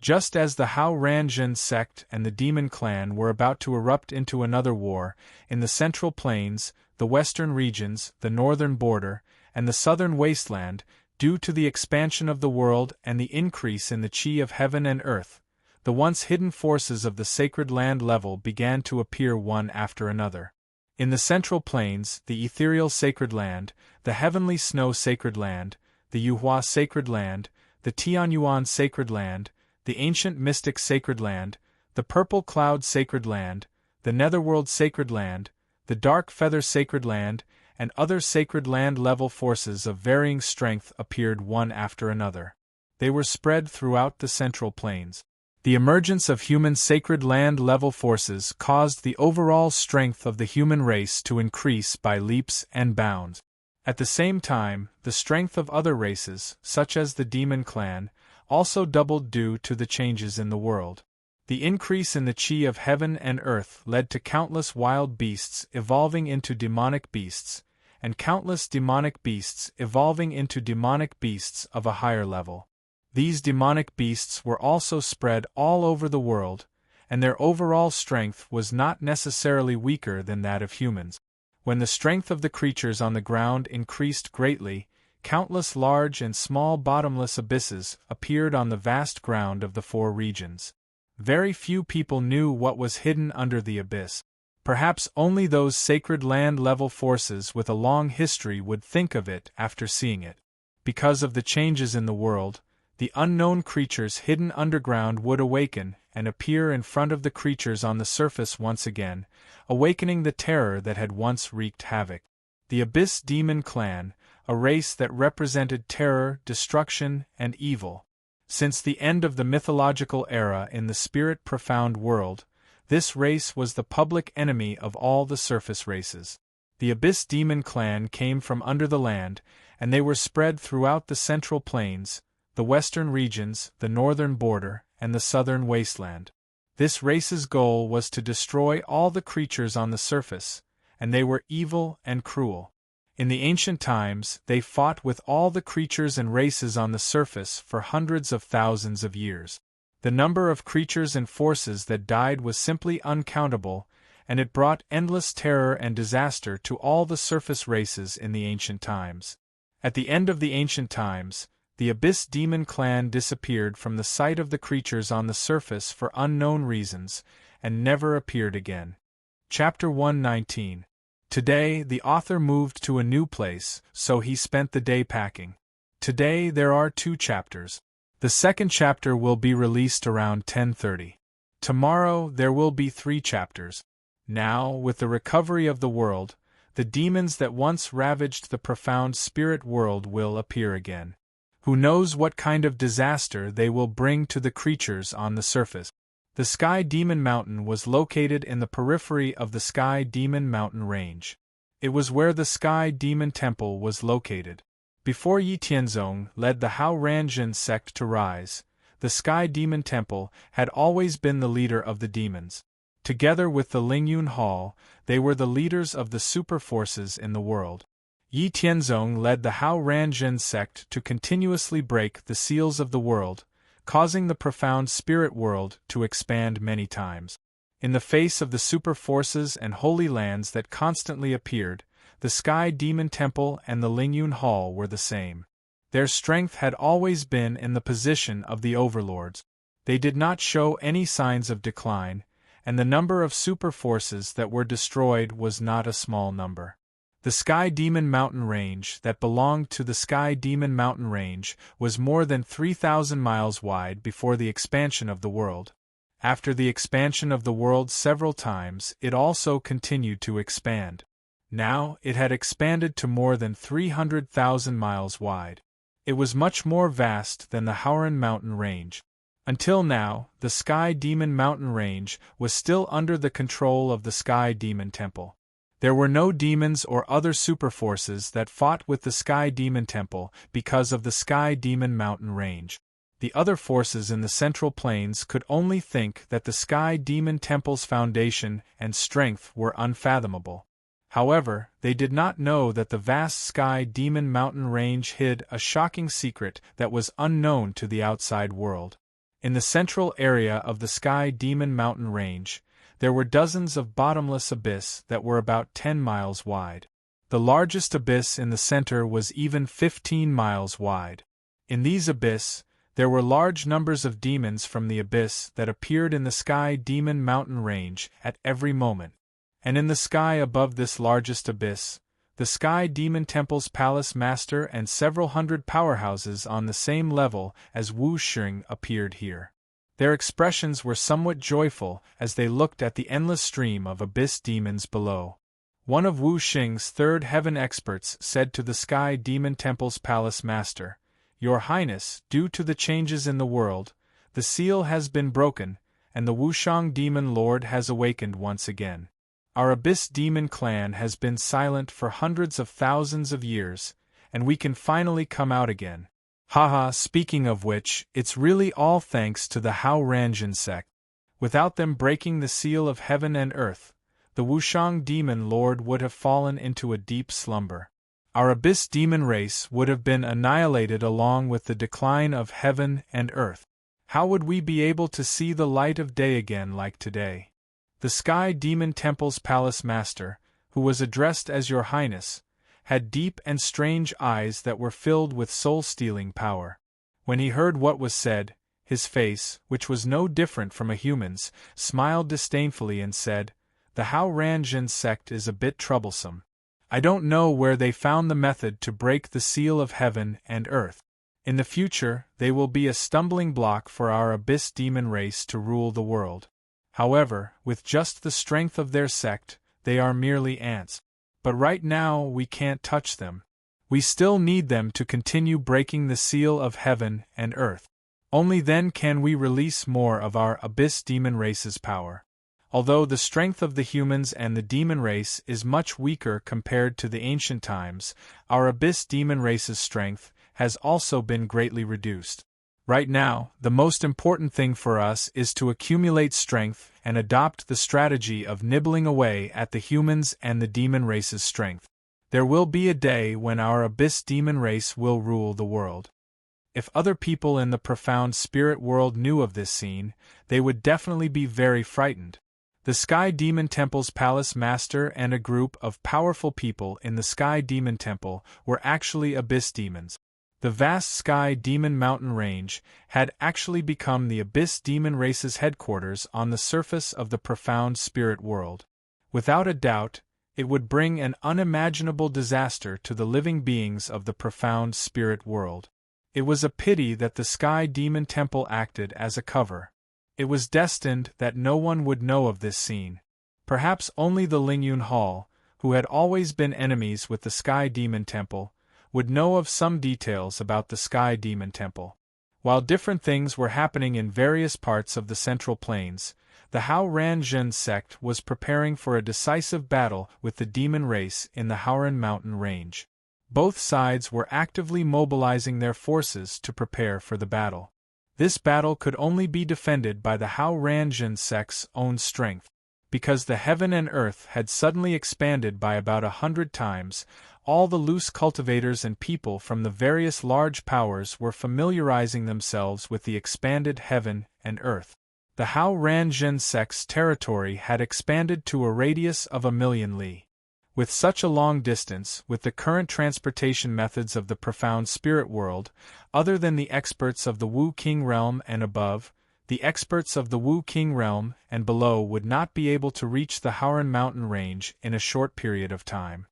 Just as the Hao Ranjun sect and the demon clan were about to erupt into another war, in the central plains, the western regions, the northern border, and the southern wasteland, due to the expansion of the world and the increase in the chi of heaven and earth, the once hidden forces of the sacred land level began to appear one after another. In the central plains, the ethereal sacred land, the heavenly snow sacred land, the Yuhua sacred land, the Tianyuan sacred land, the ancient mystic sacred land, the purple cloud sacred land, the netherworld sacred land, the dark feather sacred land, and other sacred land level forces of varying strength appeared one after another. They were spread throughout the central plains. The emergence of human sacred land level forces caused the overall strength of the human race to increase by leaps and bounds. At the same time, the strength of other races, such as the demon clan, also doubled due to the changes in the world. The increase in the chi of heaven and earth led to countless wild beasts evolving into demonic beasts, and countless demonic beasts evolving into demonic beasts of a higher level. These demonic beasts were also spread all over the world, and their overall strength was not necessarily weaker than that of humans. When the strength of the creatures on the ground increased greatly, countless large and small bottomless abysses appeared on the vast ground of the four regions. Very few people knew what was hidden under the abyss. Perhaps only those sacred land-level forces with a long history would think of it after seeing it. Because of the changes in the world, the unknown creatures hidden underground would awaken and appear in front of the creatures on the surface once again, awakening the terror that had once wreaked havoc. The Abyss Demon Clan, a race that represented terror, destruction, and evil. Since the end of the mythological era in the spirit-profound world, this race was the public enemy of all the surface races. The Abyss Demon Clan came from under the land, and they were spread throughout the central plains, the western regions, the northern border, and the southern wasteland. This race's goal was to destroy all the creatures on the surface, and they were evil and cruel. In the ancient times, they fought with all the creatures and races on the surface for hundreds of thousands of years. The number of creatures and forces that died was simply uncountable, and it brought endless terror and disaster to all the surface races in the ancient times. At the end of the ancient times, the Abyss Demon Clan disappeared from the sight of the creatures on the surface for unknown reasons, and never appeared again. Chapter 119. Today, the author moved to a new place, so he spent the day packing. Today there are 2 chapters. The second chapter will be released around 10:30. Tomorrow there will be 3 chapters. Now, with the recovery of the world, the demons that once ravaged the profound spirit world will appear again. Who knows what kind of disaster they will bring to the creatures on the surface? The Sky Demon Mountain was located in the periphery of the Sky Demon Mountain Range. It was where the Sky Demon Temple was located. Before Yi Tianzong led the Hao Ranjin sect to rise, the Sky Demon Temple had always been the leader of the demons. Together with the Lingyun Hall, they were the leaders of the super forces in the world. Yi Tianzong led the Hao Ranjin sect to continuously break the seals of the world, causing the profound spirit world to expand many times. In the face of the super forces and holy lands that constantly appeared, the Sky Demon Temple and the Lingyun Hall were the same. Their strength had always been in the position of the overlords. They did not show any signs of decline, and the number of super forces that were destroyed was not a small number. The Sky Demon Mountain Range that belonged to the Sky Demon Mountain Range was more than 3,000 miles wide before the expansion of the world. After the expansion of the world several times, it also continued to expand. Now, it had expanded to more than 300,000 miles wide. It was much more vast than the Hauran Mountain Range. Until now, the Sky Demon Mountain Range was still under the control of the Sky Demon Temple. There were no demons or other superforces that fought with the Sky Demon Temple because of the Sky Demon Mountain Range. The other forces in the Central Plains could only think that the Sky Demon Temple's foundation and strength were unfathomable. However, they did not know that the vast Sky Demon Mountain Range hid a shocking secret that was unknown to the outside world. In the central area of the Sky Demon Mountain Range, there were dozens of bottomless abyss that were about 10 miles wide. The largest abyss in the center was even 15 miles wide. In these abyss, there were large numbers of demons from the abyss that appeared in the Sky Demon Mountain Range at every moment. And in the sky above this largest abyss, the Sky Demon Temple's palace master and several hundred powerhouses on the same level as Wu Xing appeared here. Their expressions were somewhat joyful as they looked at the endless stream of abyss demons below. One of Wu Xing's third heaven experts said to the Sky Demon Temple's palace master, "Your Highness, due to the changes in the world, the seal has been broken, and the Wushang Demon Lord has awakened once again. Our Abyss Demon Clan has been silent for hundreds of thousands of years, and we can finally come out again. Haha, speaking of which, it's really all thanks to the Hao Ranjin sect. Without them breaking the seal of heaven and earth, the Wushang Demon Lord would have fallen into a deep slumber. Our Abyss Demon race would have been annihilated along with the decline of heaven and earth. How would we be able to see the light of day again like today? The Sky Demon Temple's palace master, who was addressed as Your Highness, had deep and strange eyes that were filled with soul-stealing power. When he heard what was said, his face, which was no different from a human's, smiled disdainfully and said, "The Hao Ranjin sect is a bit troublesome. I don't know where they found the method to break the seal of heaven and earth. In the future, they will be a stumbling block for our abyss demon race to rule the world. However, with just the strength of their sect, they are merely ants. But right now we can't touch them. We still need them to continue breaking the seal of heaven and earth. Only then can we release more of our abyss demon race's power. Although the strength of the humans and the demon race is much weaker compared to the ancient times, our abyss demon race's strength has also been greatly reduced. Right now, the most important thing for us is to accumulate strength and adopt the strategy of nibbling away at the humans and the demon race's strength. There will be a day when our abyss demon race will rule the world. If other people in the profound spirit world knew of this scene, they would definitely be very frightened. The Sky Demon Temple's palace master and a group of powerful people in the Sky Demon Temple were actually abyss demons. The vast Sky Demon Mountain Range had actually become the abyss demon race's headquarters on the surface of the profound spirit world. Without a doubt, it would bring an unimaginable disaster to the living beings of the profound spirit world. It was a pity that the Sky Demon Temple acted as a cover. It was destined that no one would know of this scene. Perhaps only the Lingyun Hall, who had always been enemies with the Sky Demon Temple, would know of some details about the Sky Demon Temple. While different things were happening in various parts of the Central Plains, the Hao Ranjin sect was preparing for a decisive battle with the demon race in the Haoran Mountain Range. Both sides were actively mobilizing their forces to prepare for the battle. This battle could only be defended by the Hao Ranjin sect's own strength. Because the heaven and earth had suddenly expanded by about 100 times, all the loose cultivators and people from the various large powers were familiarizing themselves with the expanded heaven and earth. The Hao Ranjin sect's territory had expanded to a radius of 1,000,000 li. With such a long distance, with the current transportation methods of the profound spirit world, other than the experts of the Wu King realm and above, the experts of the Wu King realm and below would not be able to reach the Haoran Mountain Range in a short period of time.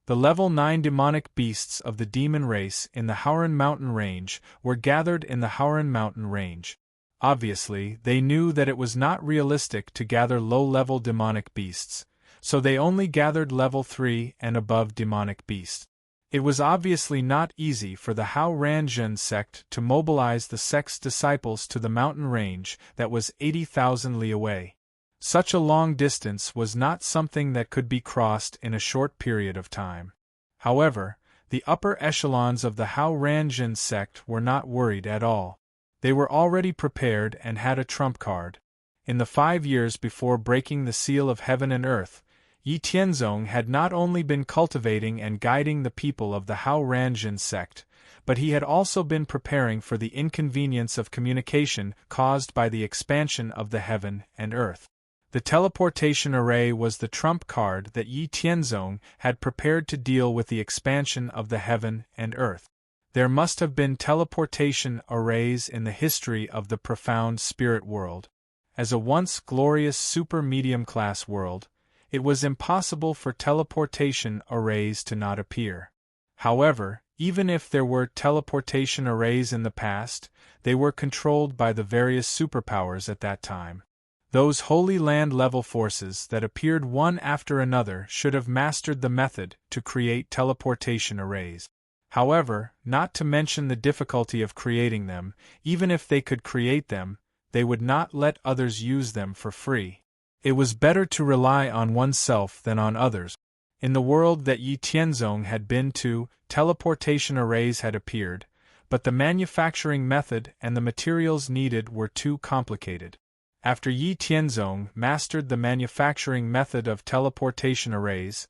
The level 9 demonic beasts of the demon race in the Haoran Mountain Range were gathered in the Haoran Mountain Range. Obviously, they knew that it was not realistic to gather low-level demonic beasts, so they only gathered level 3 and above demonic beasts. It was obviously not easy for the Hao Ranjin sect to mobilize the sect's disciples to the mountain range that was 80,000 li away. Such a long distance was not something that could be crossed in a short period of time. However, the upper echelons of the Hao Ranjin sect were not worried at all. They were already prepared and had a trump card. In the 5 years before breaking the seal of heaven and earth, Yi Tianzong had not only been cultivating and guiding the people of the Hao Ranjin sect, but he had also been preparing for the inconvenience of communication caused by the expansion of the heaven and earth. The teleportation array was the trump card that Yi Tianzong had prepared to deal with the expansion of the heaven and earth. There must have been teleportation arrays in the history of the profound spirit world. As a once glorious super-medium class world, it was impossible for teleportation arrays to not appear. However, even if there were teleportation arrays in the past, they were controlled by the various superpowers at that time. Those Holy Land level forces that appeared one after another should have mastered the method to create teleportation arrays. However, not to mention the difficulty of creating them, even if they could create them, they would not let others use them for free. It was better to rely on oneself than on others. In the world that Yi Tianzong had been to, teleportation arrays had appeared, but the manufacturing method and the materials needed were too complicated. After Yi Tianzong mastered the manufacturing method of teleportation arrays,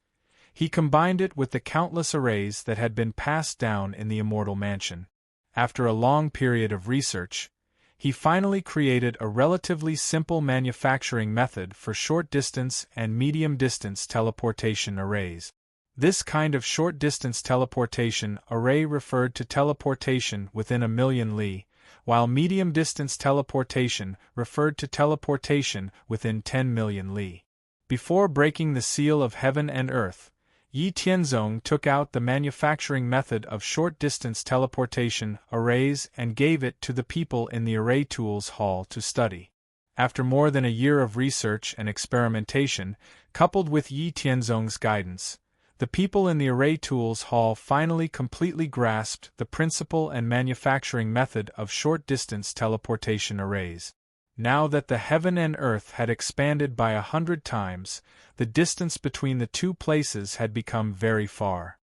he combined it with the countless arrays that had been passed down in the Immortal Mansion. After a long period of research, he finally created a relatively simple manufacturing method for short-distance and medium-distance teleportation arrays. This kind of short-distance teleportation array referred to teleportation within 1,000,000 li, while medium-distance teleportation referred to teleportation within 10,000,000 li. Before breaking the seal of heaven and earth, Yi Tianzong took out the manufacturing method of short-distance teleportation arrays and gave it to the people in the Array Tools Hall to study. After more than a year of research and experimentation, coupled with Yi Tianzong's guidance, the people in the Array Tools Hall finally completely grasped the principle and manufacturing method of short-distance teleportation arrays. Now that the heaven and earth had expanded by 100 times, the distance between the two places had become very far.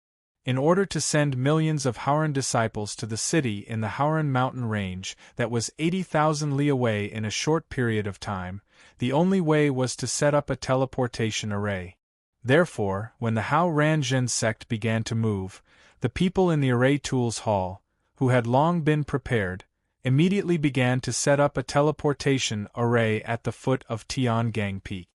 In order to send millions of Howran disciples to the city in the Howran mountain range that was 80,000 li away in a short period of time, the only way was to set up a teleportation array. Therefore, when the Hao Ranzhen sect began to move, the people in the Array Tools Hall, who had long been prepared, immediately began to set up a teleportation array at the foot of Tiangang Peak.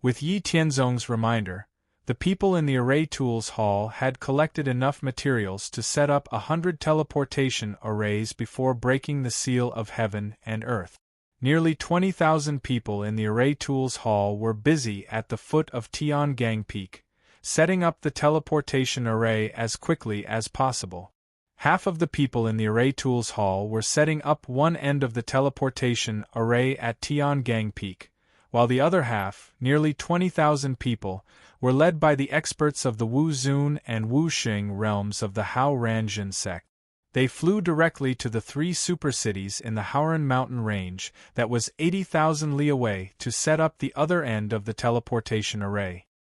With Yi Tianzong's reminder, the people in the Array Tools Hall had collected enough materials to set up 100 teleportation arrays before breaking the seal of heaven and earth. Nearly 20,000 people in the Array Tools Hall were busy at the foot of Tiangang Peak, setting up the teleportation array as quickly as possible. Half of the people in the Array Tools Hall were setting up one end of the teleportation array at Tiangang Peak, while the other half, nearly 20,000 people, were led by the experts of the Wu Zun and Wu Xing realms of the Hao Ranzhen sect. They flew directly to the three supercities in the Howran mountain range that was 80,000 li away to set up the other end of the teleportation array.